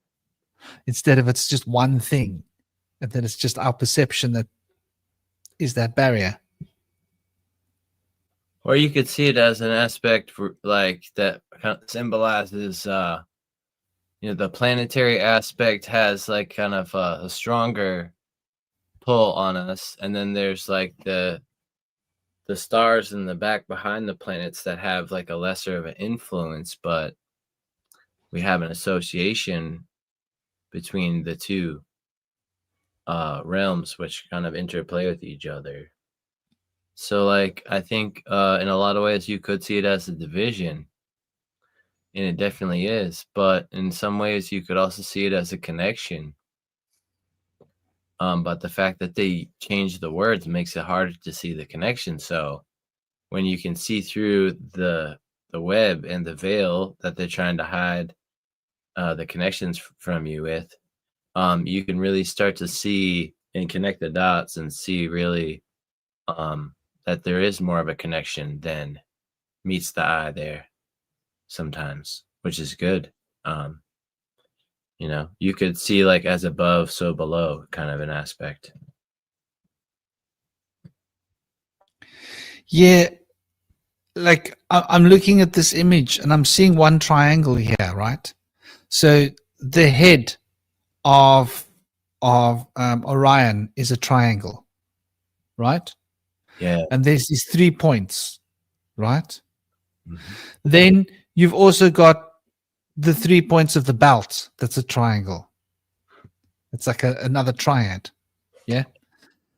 Instead of it's just one thing, and then it's just our perception that is that barrier. Or you could see it as an aspect for, like, that kind of symbolizes, you know, the planetary aspect has like kind of a stronger pull on us, and then there's like the stars in the back behind the planets that have like a lesser of an influence, but we have an association between the two realms, which kind of interplay with each other. So like, I think in a lot of ways you could see it as a division, and it definitely is, but in some ways you could also see it as a connection, But the fact that they changed the words makes it harder to see the connection. So when you can see through the web and the veil that they're trying to hide the connections from you with, you can really start to see and connect the dots and see really that there is more of a connection than meets the eye there sometimes, which is good. You could see like as above, so below kind of an aspect. Yeah, like I'm looking at this image and I'm seeing one triangle here, right? So the head of Orion is a triangle, right? Yeah. And there's these 3 points, right? Mhm. Then you've also got the 3 points of the belt. That's a triangle. It's like another triad, yeah?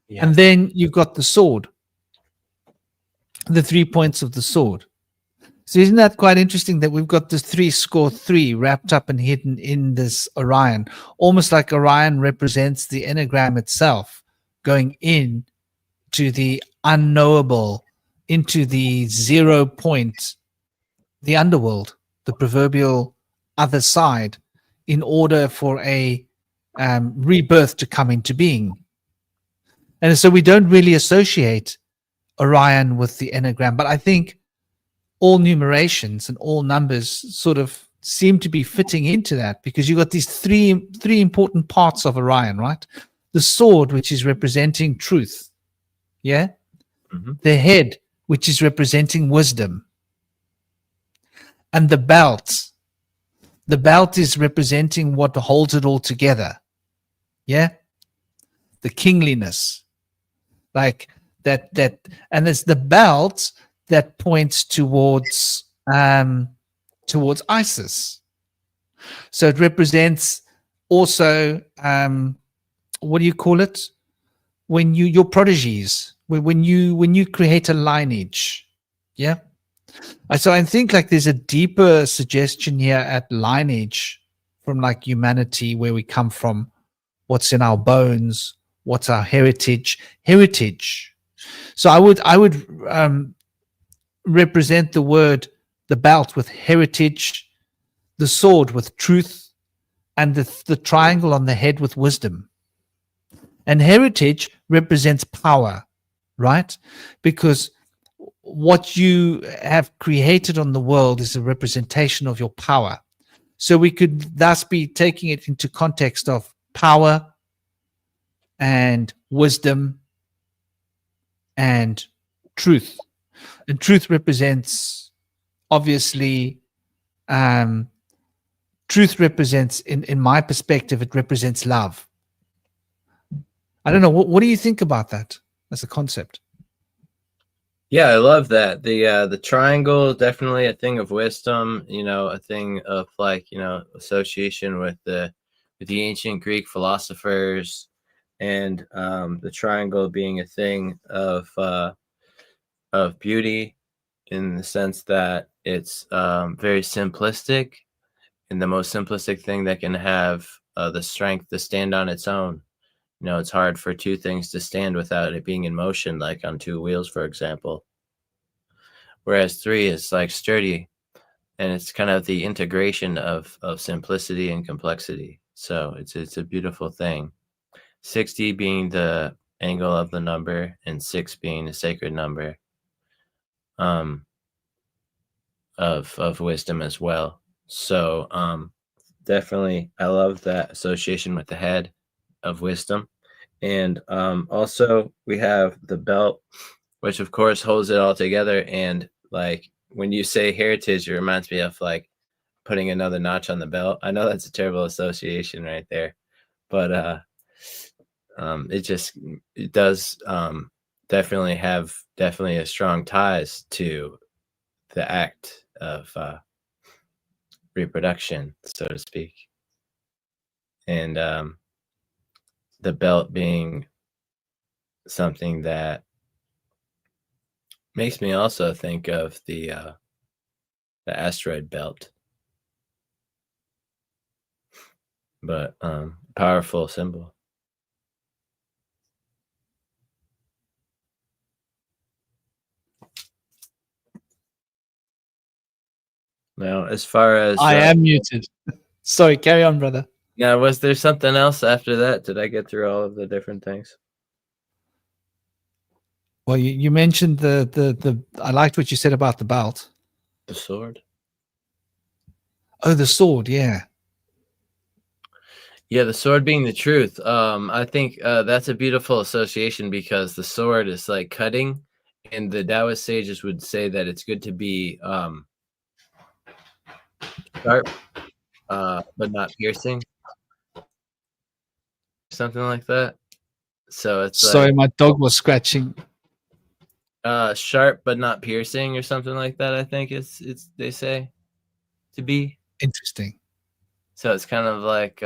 Yeah. And then you've got the sword, the 3 points of the sword. So isn't that quite interesting that we've got this 3 wrapped up and hidden in this Orion, almost like Orion represents the enneagram itself, going in to the unknowable, into the 0 point, the underworld, the proverbial other side, in order for a rebirth to come into being. And so we don't really associate Orion with the enneagram, but I think all numerations and all numbers sort of seem to be fitting into that, because you've got these three important parts of Orion, right? The sword, which is representing truth, yeah? Mhm. The head, which is representing wisdom, and the belt. The belt is representing what holds it all together, yeah? The kingliness, like that, and it's the belt that points towards Isis. So it represents also what do you call it? When your prodigies, when you create a lineage, yeah. So I think like there's a deeper suggestion here at lineage from like humanity, where we come from, what's in our bones, what's our heritage. So I would represent the belt with heritage, the sword with truth, and the triangle on the head with wisdom. And heritage represents power, right? Because what you have created on the world is a representation of your power. So we could thus be taking it into context of power and wisdom and truth. And truth represents, obviously, truth represents, in my perspective, it represents love. I don't know. What do you think about that as a concept? Yeah, I love that. The triangle, definitely a thing of wisdom, a thing of like, association with the ancient Greek philosophers, and the triangle being a thing of beauty, in the sense that it's very simplistic, and the most simplistic thing that can have the strength to stand on its own. It's hard for two things to stand without it being in motion, like on two wheels, for example. Whereas three is like sturdy, and it's kind of the integration of simplicity and complexity. So it's a beautiful thing. 60 being the angle of the number, and 6 being the sacred number of wisdom as well. So definitely I love that association with the head of wisdom. And also we have the belt, which of course holds it all together. And like when you say heritage, it reminds me of like putting another notch on the belt. I know that's a terrible association right there, but it does definitely have a strong ties to the act of reproduction, so to speak. And the belt being something that makes me also think of the asteroid belt, but powerful symbol. Now, as far as I am muted. Sorry, carry on, brother. now, was there something else after that? Did I get through all of the different things? Well, you mentioned the I liked what you said about the belt. The sword. Oh, the sword, yeah. Yeah, the sword being the truth. I think that's a beautiful association because the sword is like cutting, and the Taoist sages would say that it's good to be sharp, but not piercing, something like that. So it's Sorry, my dog was scratching. like sharp but not piercing, or something like that. I think it's they say to be. Interesting. So it's kind of like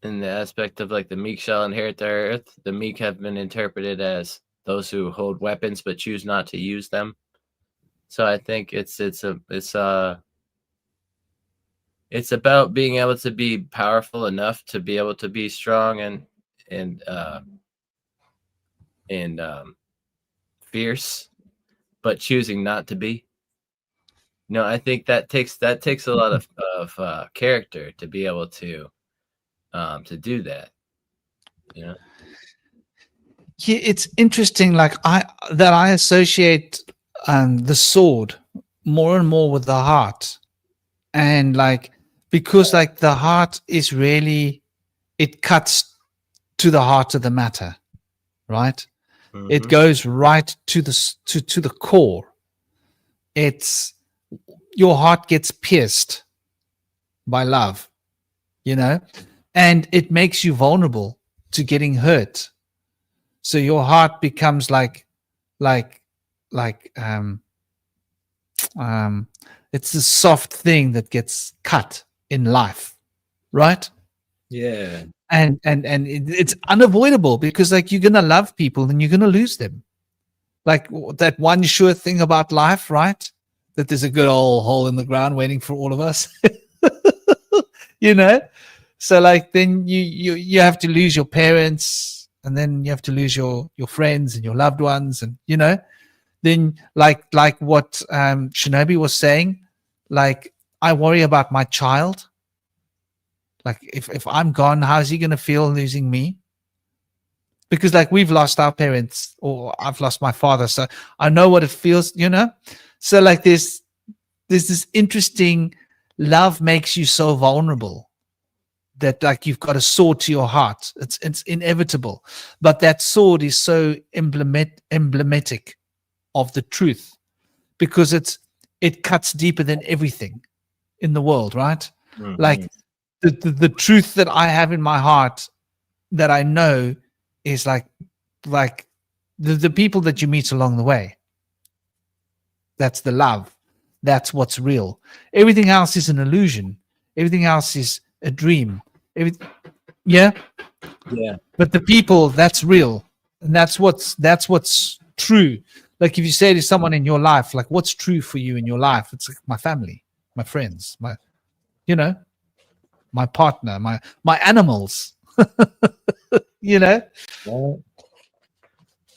in the aspect of like the meek shall inherit the earth. The meek have been interpreted as those who hold weapons but choose not to use them. So I think it's about being able to be powerful enough to be able to be strong and fierce, but choosing not to be. No, I think that takes a lot of character to be able to do that. You know. Yeah, it's interesting. Like I associate the sword more and more with the heart, and like because like the heart is really it cuts to the heart of the matter, right? It Mhm. goes right to to the core. It's your heart gets pierced by love, you know, and it makes you vulnerable to getting hurt. So your heart becomes like like like it's a soft thing that gets cut in life, right? Yeah. And it's unavoidable because like you're gonna love people and you're gonna lose them. Like that one sure thing about life, right? That there's a good old hole in the ground waiting for all of us. You know, so like then you have to lose your parents, and then you have to lose your friends and your loved ones, and you know, then like what Shinobi was saying, like I worry about my child. Like if I'm gone, how's he gonna feel losing me? Because like we've lost our parents, or I've lost my father, so I know what it feels, you know. So like there's this interesting love makes you so vulnerable that like you've got a sword to your heart. It's inevitable, but that sword is so emblematic of the truth because it cuts deeper than everything in the world, right? Mhm. Like the truth that I have in my heart that I know is like the people that you meet along the way. That's the love. That's what's real. Everything else is an illusion. Everything else is a dream. Yeah, Yeah. but the people, that's real, and that's what's true. Like if you say to someone in your life, like what's true for you in your life, it's like my family, my friends, my, you know, my partner, my animals. You know, Well,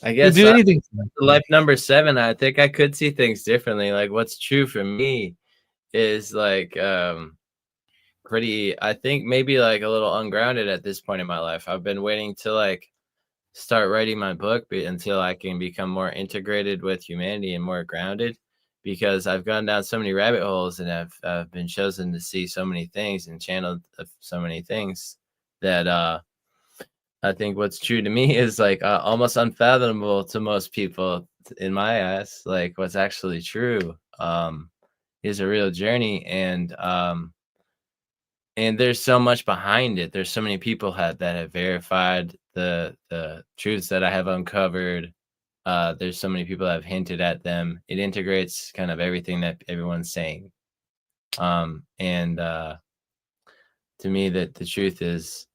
I you'll guess do anything for them. life number 7, I think I could see things differently. Like what's true for me is like pretty, I think maybe like a little ungrounded at this point in my life. I've been waiting to like start writing my book until I can become more integrated with humanity and more grounded, because I've gone down so many rabbit holes and I've been chosen to see so many things and channeled so many things that I think what's true to me is like almost unfathomable to most people in my eyes. Like what's actually true is a real journey, and there's so much behind it. There's so many people that have verified the truths that I have uncovered. There's so many people that have hinted at them. It integrates kind of everything that everyone's saying. And to me, that the truth is,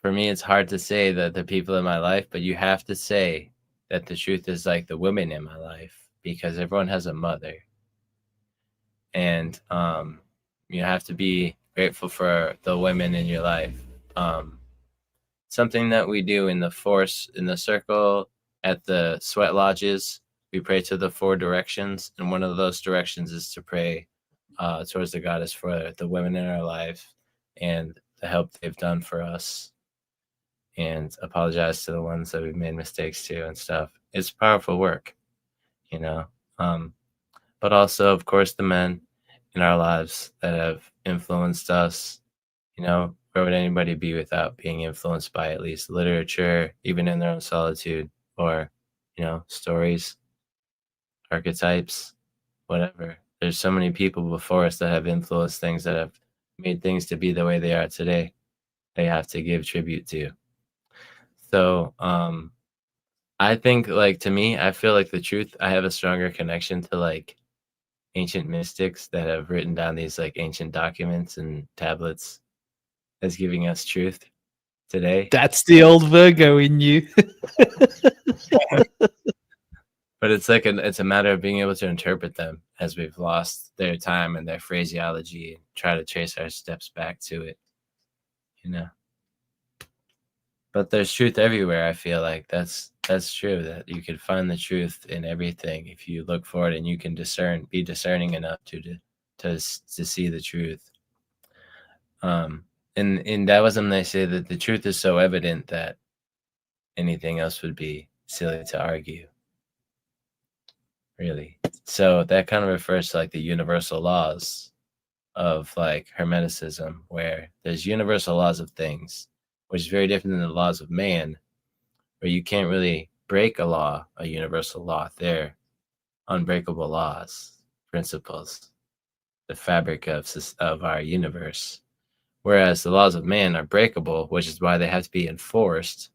for me, it's hard to say that the people in my life, but you have to say that the truth is like the women in my life, because everyone has a mother. And you have to be grateful for the women in your life. Something that we do in the force, in the circle, at the sweat lodges, we pray to the 4 directions, and one of those directions is to pray towards the goddess for the women in our life and the help they've done for us, and apologize to the ones that we've made mistakes to and stuff. It's powerful work, you know. But also, of course, the men in our lives that have influenced us. You know, where would anybody be without being influenced by at least literature, even in their own solitude, or, you know, stories, archetypes, whatever. There's so many people before us that have influenced things, that have made things to be the way they are today. They have to give tribute to. So I think, like, to me, I feel like the truth, I have a stronger connection to like ancient mystics that have written down these like ancient documents and tablets as giving us truth today. That's the old Virgo in you. But it's like it's a matter of being able to interpret them as we've lost their time and their phraseology, and try to trace our steps back to it, you know. But there's truth everywhere. I feel like that's true, that you can find the truth in everything if you look for it, and you can be discerning enough to see the truth. In Taoism, they say that the truth is so evident that anything else would be silly to argue. Really. So that kind of refers to like the universal laws of like Hermeticism, where there's universal laws of things, which is very different than the laws of man, where you can't really break a law, a universal law. They're unbreakable laws, principles, the fabric of our universe. Whereas the laws of man are breakable, which is why they have to be enforced.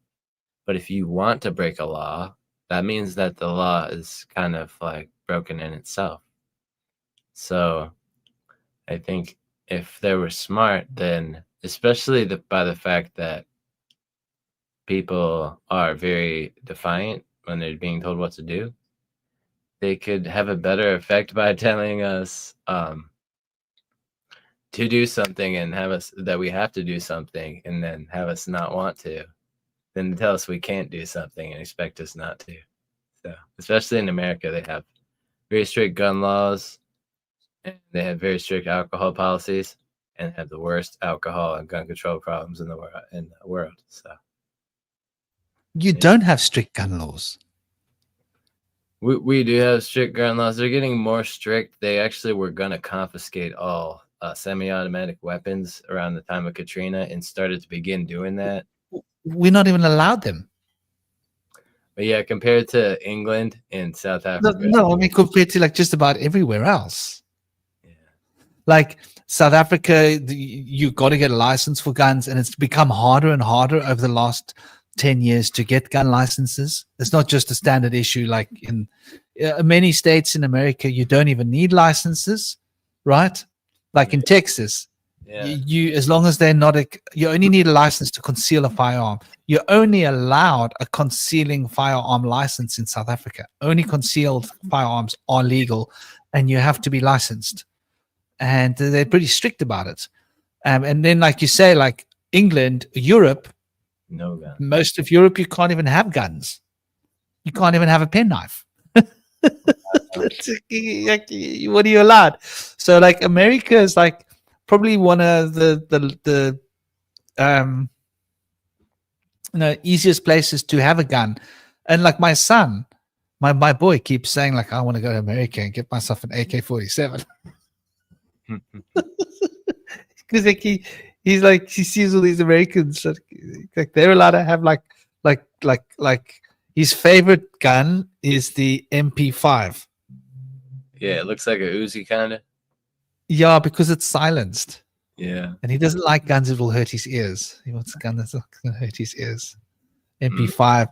But if you want to break a law, that means that the law is kind of like broken in itself. So I think if they were smart, then especially by the fact that people are very defiant when they're being told what to do, they could have a better effect by telling us to do something and have us that we have to do something, and then have us not want to, than tell us we can't do something and expect us not to. So, especially in America, they have very strict gun laws, and they have very strict alcohol policies, and have the worst alcohol and gun control problems in the world. So You don't have strict gun laws. we do have strict gun laws. They're getting more strict. They actually were going to confiscate all semi-automatic weapons around the time of Katrina, and started to begin doing that. We're not even allowed them. But yeah, compared to England and South Africa. No, I mean, compared to like just about everywhere else. Yeah. Like South Africa, you got to get a license for guns, and it's become harder and harder over the last 10 years to get gun licenses. It's not just a standard issue like in many states in America. You don't even need licenses, right? Like in Texas, Yeah. you as long as they're not you only need a license to conceal a firearm. You're only allowed a concealing firearm license in South Africa. Only concealed firearms are legal, and you have to be licensed, and they're pretty strict about it. And then, like you say, like England, Europe, No gun. most of Europe, you can't even have guns. You can't even have a penknife. What are you allowed? So like America is like probably one of the easiest places to have a gun. And like my son, my boy keeps saying like, I want to go to America and get myself an AK-47. Because like he's like, he sees all these Americans like they're allowed to have like his favorite gun is the MP5. Yeah, it looks like a Uzi kind of. Yeah, because it's silenced. Yeah. And he doesn't like guns that will hurt his ears. He wants a gun that's not going to hurt his ears. MP5.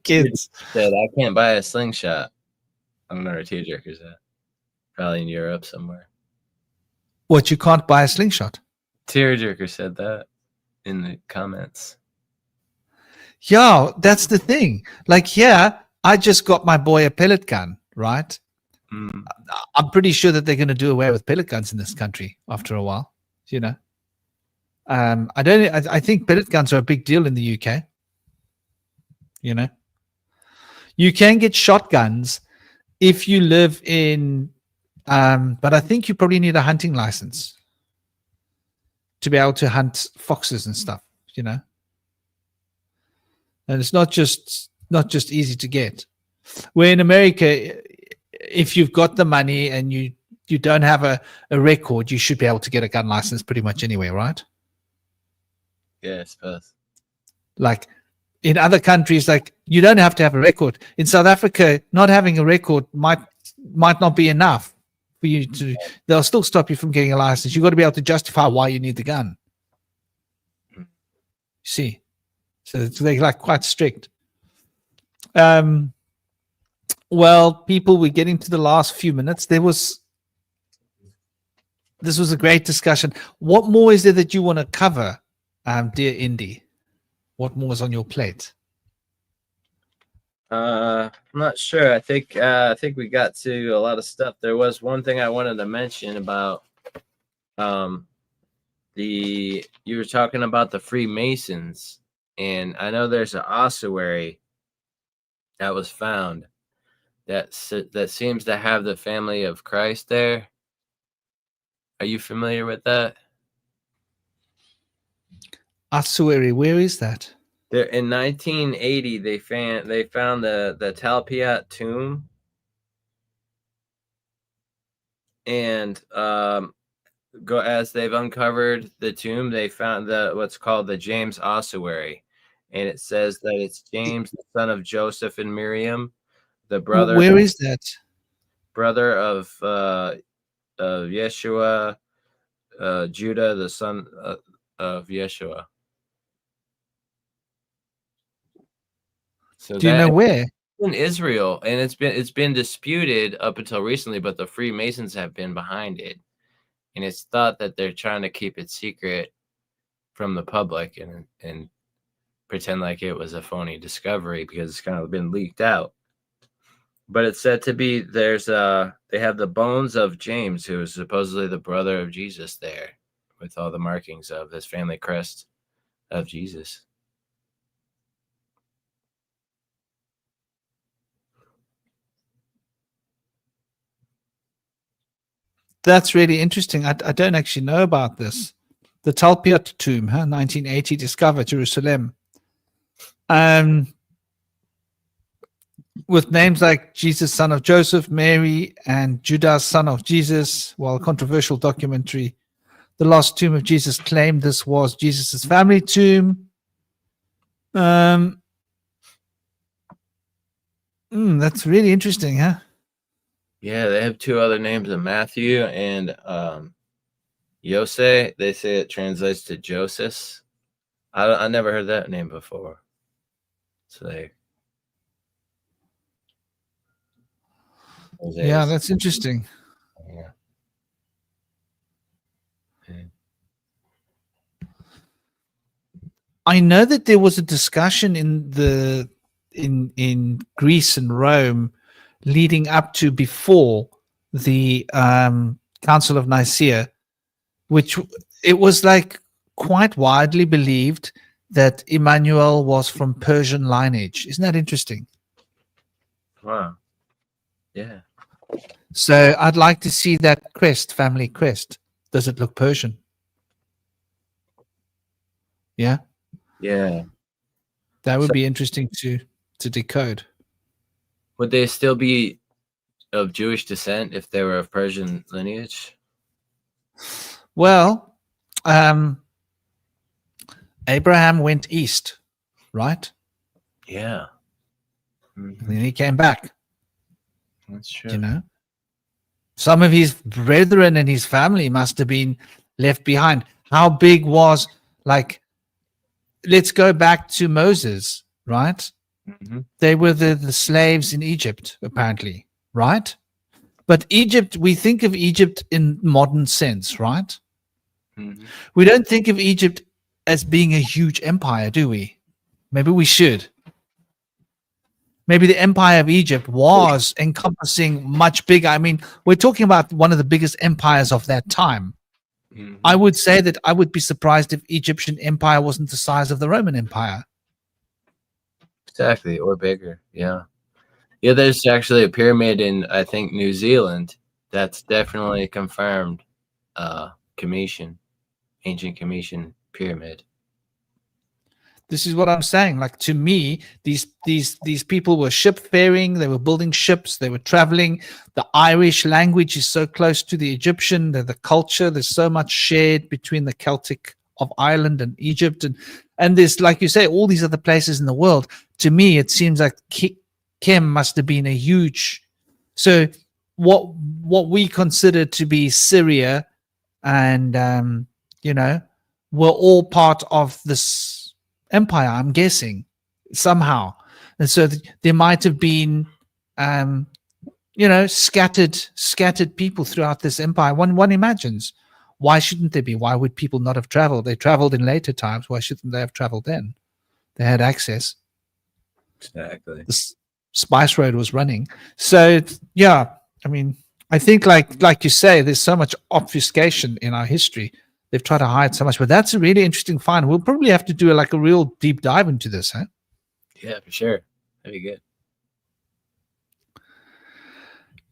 Kids. Said I can't buy a slingshot. I don't know where Tearjerker's at. Probably in Europe somewhere. What, you can't buy a slingshot? Tearjerker said that in the comments. Yeah, that's the thing. Like, yeah, I just got my boy a pellet gun, right? Mm. I'm pretty sure that they're going to do away with pellet guns in this country after a while, you know. I think pellet guns are a big deal in the UK. You know, you can get shotguns if you live in, but I think you probably need a hunting license to be able to hunt foxes and stuff. You know, and it's not just easy to get. Where in America, if you've got the money and you don't have a record, you should be able to get a gun license pretty much anywhere, right? Yeah, I suppose. Like in other countries, like you don't have to have a record. In South Africa, not having a record might not be enough for you to. They'll still stop you from getting a license. You've got to be able to justify why you need the gun. You see, so they're like quite strict. Well, people, we're getting to the last few minutes. This was a great discussion. What more is there that you want to cover, dear Indy? What more is on your plate? I'm not sure. I think we got to a lot of stuff. There was one thing I wanted to mention about you were talking about the Freemasons, and I know there's an ossuary that was found that seems to have the family of Christ there. Are you familiar with that? Ossuary, where is that? There in 1980 they found the Talpiot tomb, and as they've uncovered the tomb, they found what's called the James ossuary, and it says that it's James, the son of Joseph and Miriam, the brother. Where is that? Brother of Yeshua, Judah, the son of Yeshua. So do you know where? In Israel, and it's been disputed up until recently, but the Freemasons have been behind it, and it's thought that they're trying to keep it secret from the public and pretend like it was a phony discovery because it's kind of been leaked out. But it's said to be they have the bones of James, who is supposedly the brother of Jesus, there with all the markings of this family crest of Jesus. That's really interesting. I don't actually know about this. The Talpiot tomb, 1980, discovered Jerusalem. With names like Jesus, son of Joseph, Mary, and Judah, son of Jesus. While controversial documentary, The Lost Tomb of Jesus, claimed this was Jesus's family tomb. That's really interesting, huh? Yeah, they have two other names of Matthew and Yose. They say it translates to Joseph. I never heard that name before. So yeah, that's interesting. Yeah. I know that there was a discussion in Greece and Rome leading up to before the Council of Nicaea, which it was like quite widely believed that Emmanuel was from Persian lineage. Isn't that interesting? Wow. Yeah. So I'd like to see that crest, family crest. Does it look Persian? Yeah. Yeah. That would be interesting to decode. Would they still be of Jewish descent if they were of Persian lineage? Well, Abraham went east, right? Yeah. And then he came back. That's true. You know, some of his brethren and his family must have been left behind. How big was, like, let's go back to Moses, right? Mm-hmm. They were the slaves in Egypt, apparently, right? But Egypt, we think of Egypt in modern sense, right? Mm-hmm. We don't think of Egypt as being a huge empire, do we? Maybe we should. Maybe the empire of Egypt was encompassing much bigger. I mean, we're talking about one of the biggest empires of that time. Mm-hmm. I would say that I would be surprised if Egyptian empire wasn't the size of the Roman Empire. Exactly, or bigger. Yeah. Yeah, there's actually a pyramid in, I think, New Zealand that's definitely confirmed Cometian, ancient Cometian pyramid. This is what I'm saying. Like, to me, these people were shipfaring. They were building ships. They were traveling. The Irish language is so close to the Egyptian. The culture. There's so much shared between the Celtic of Ireland and Egypt, and there's, like you say, all these other places in the world. To me, it seems like Kem must have been a huge. So what we consider to be Syria, and were all part of this empire, I'm guessing, somehow. And so there might have been scattered people throughout this empire. One imagines, why shouldn't there be? Why would people not have traveled? They traveled in later times. Why shouldn't they have traveled then? They had access. Exactly. The spice road was running. So yeah, I mean, I think like you say, there's so much obfuscation in our history. They've tried to hide so much, but that's a really interesting find. We'll probably have to do a real deep dive into this, huh? Yeah, for sure. That'd be good.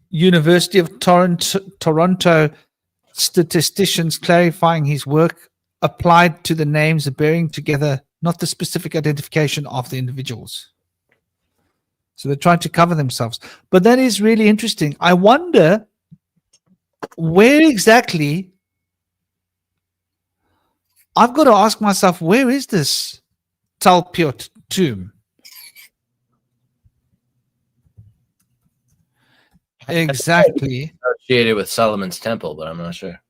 University of Toronto statisticians clarifying his work applied to the names bearing together, not the specific identification of the individuals. So they're trying to cover themselves. But that is really interesting. I wonder where exactly. I've got to ask myself, where is this Talpiot tomb? Exactly. Associated with Solomon's temple, but I'm not sure.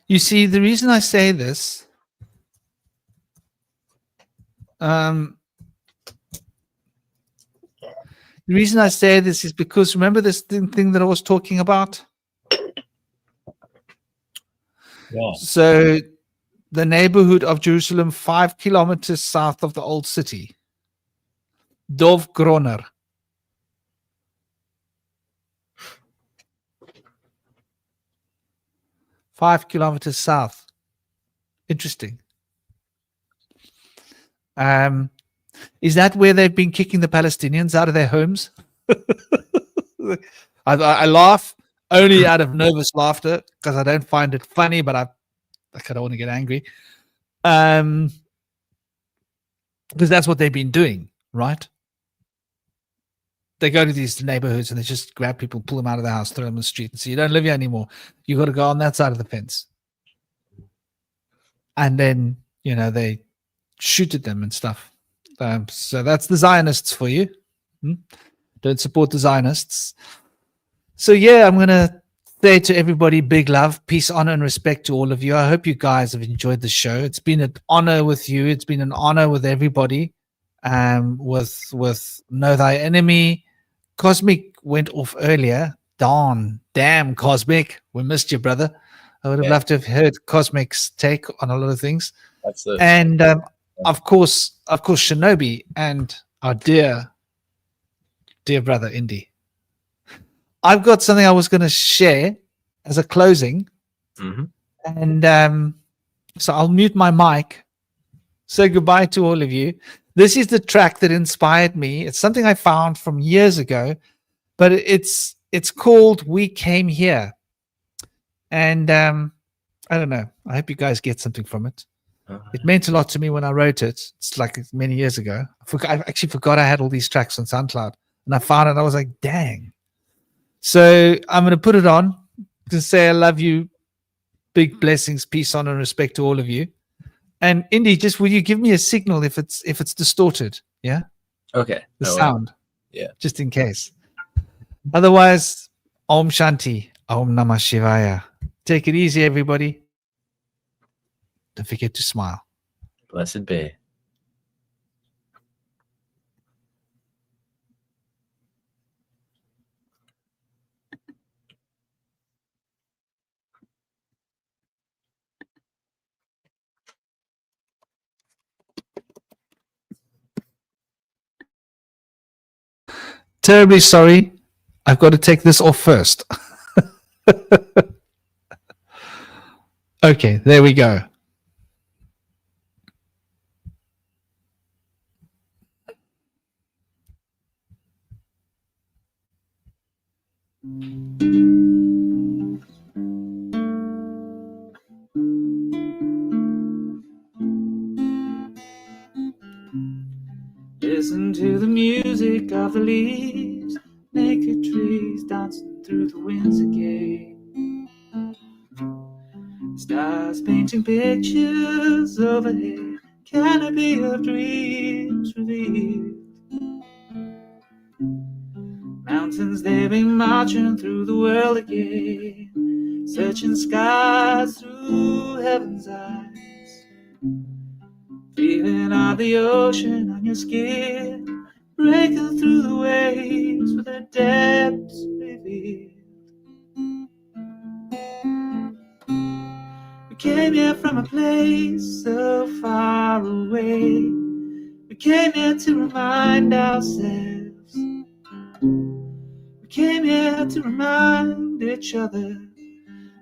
You see, the reason I say this, the reason I say this is because remember this thing that I was talking about? Yeah. So the neighborhood of Jerusalem, 5 kilometers south of the old city, Dov Groner. Five kilometers south. Interesting. Is that where they've been kicking the Palestinians out of their homes? I laugh only out of nervous laughter because I don't find it funny, but I don't want to get angry. Because that's what they've been doing, right? They go to these neighborhoods and they just grab people, pull them out of the house, throw them on the street and say, you don't live here anymore. You got to go on that side of the fence. And then, they shoot at them and stuff. So that's the Zionists for you. Don't support the Zionists. So yeah, I'm going to say to everybody, big love, peace, honor, and respect to all of you. I hope you guys have enjoyed the show. It's been an honor with you. It's been an honor with everybody. With Know Thy Enemy. Cosmic went off earlier. Damn, Cosmic. We missed you, brother. I would have loved to have heard Cosmic's take on a lot of things. Absolutely. And of course, Shinobi and our dear brother Indy. I've got something I was going to share as a closing, and so I'll mute my mic. Say goodbye to all of you. This is the track that inspired me. It's something I found from years ago, but it's called "We Came Here," and I don't know. I hope you guys get something from it. It meant a lot to me when I wrote it. It's like many years ago. I actually forgot I had all these tracks on SoundCloud, and I found it. I was like, dang. So I'm going to put it on to say I love you. Big blessings, peace, honor, and respect to all of you. And Indy, just will you give me a signal if it's distorted? Yeah. Okay. The sound. Yeah. Just in case. Otherwise, Om Shanti, Om Namah Shivaya. Take it easy, everybody. Don't forget to smile. Blessed be. Terribly sorry. I've got to take this off first. Okay, there we go. Listen to the music of the leaves, naked trees dancing through the winds again. Stars painting pictures overhead, canopy of dreams revealed. Mountains, they've been marching through the world again, searching skies through heaven's eyes. Feeling of the ocean on your skin, breaking through the waves with the depths revealed. We came here from a place so far away. We came here to remind ourselves. We came here to remind each other,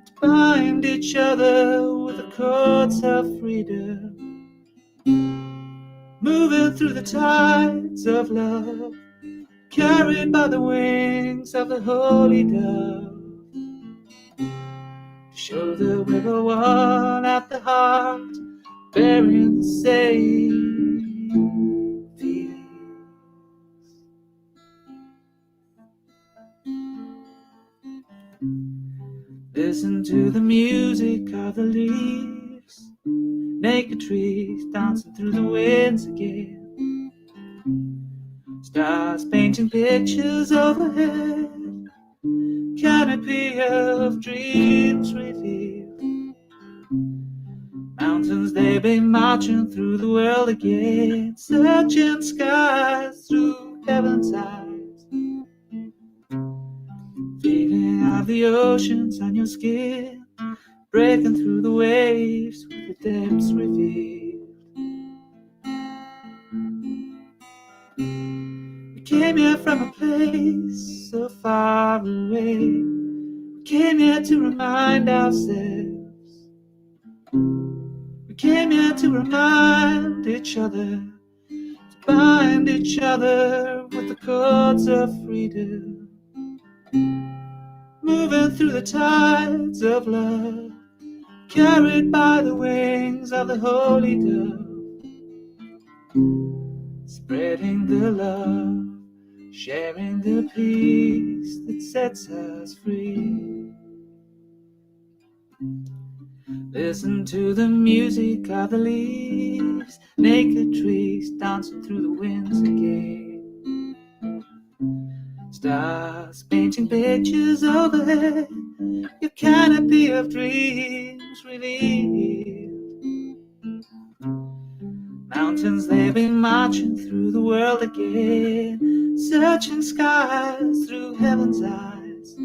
to bind each other with the cords of freedom. Moving through the tides of love, carried by the wings of the holy dove. To show that we're all one at the heart, bearing the same feelings. Listen to the music of the leaves, naked trees dancing through the winds again. Stars painting pictures overhead, canopy of dreams revealed. Mountains, they've been marching through the world again, searching skies through heaven's eyes. Feeling of the oceans on your skin, breaking through the waves with the depths revealed. We came here from a place so far away. We came here to remind ourselves. We came here to remind each other, to bind each other with the cords of freedom. Moving through the tides of love, carried by the wings of the holy dove. Spreading the love, sharing the peace that sets us free. Listen to the music of the leaves, naked trees dancing through the winds again. Stars painting pictures overhead, your canopy of dreams revealed. Mountains, they've been marching through the world again, searching skies through heaven's eyes.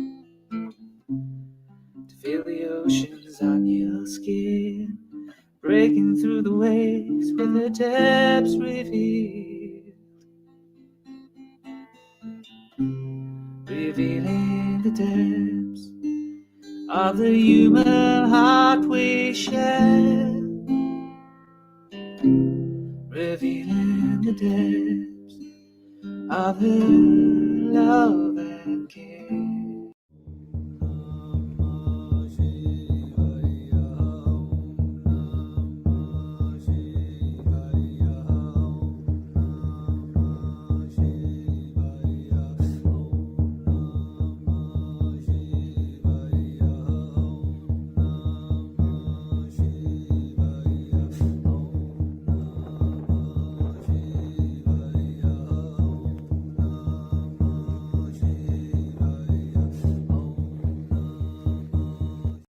To feel the oceans on your skin, breaking through the waves with the depths revealed. Revealing the depths of the human heart we share. Revealing the depths of the love and care.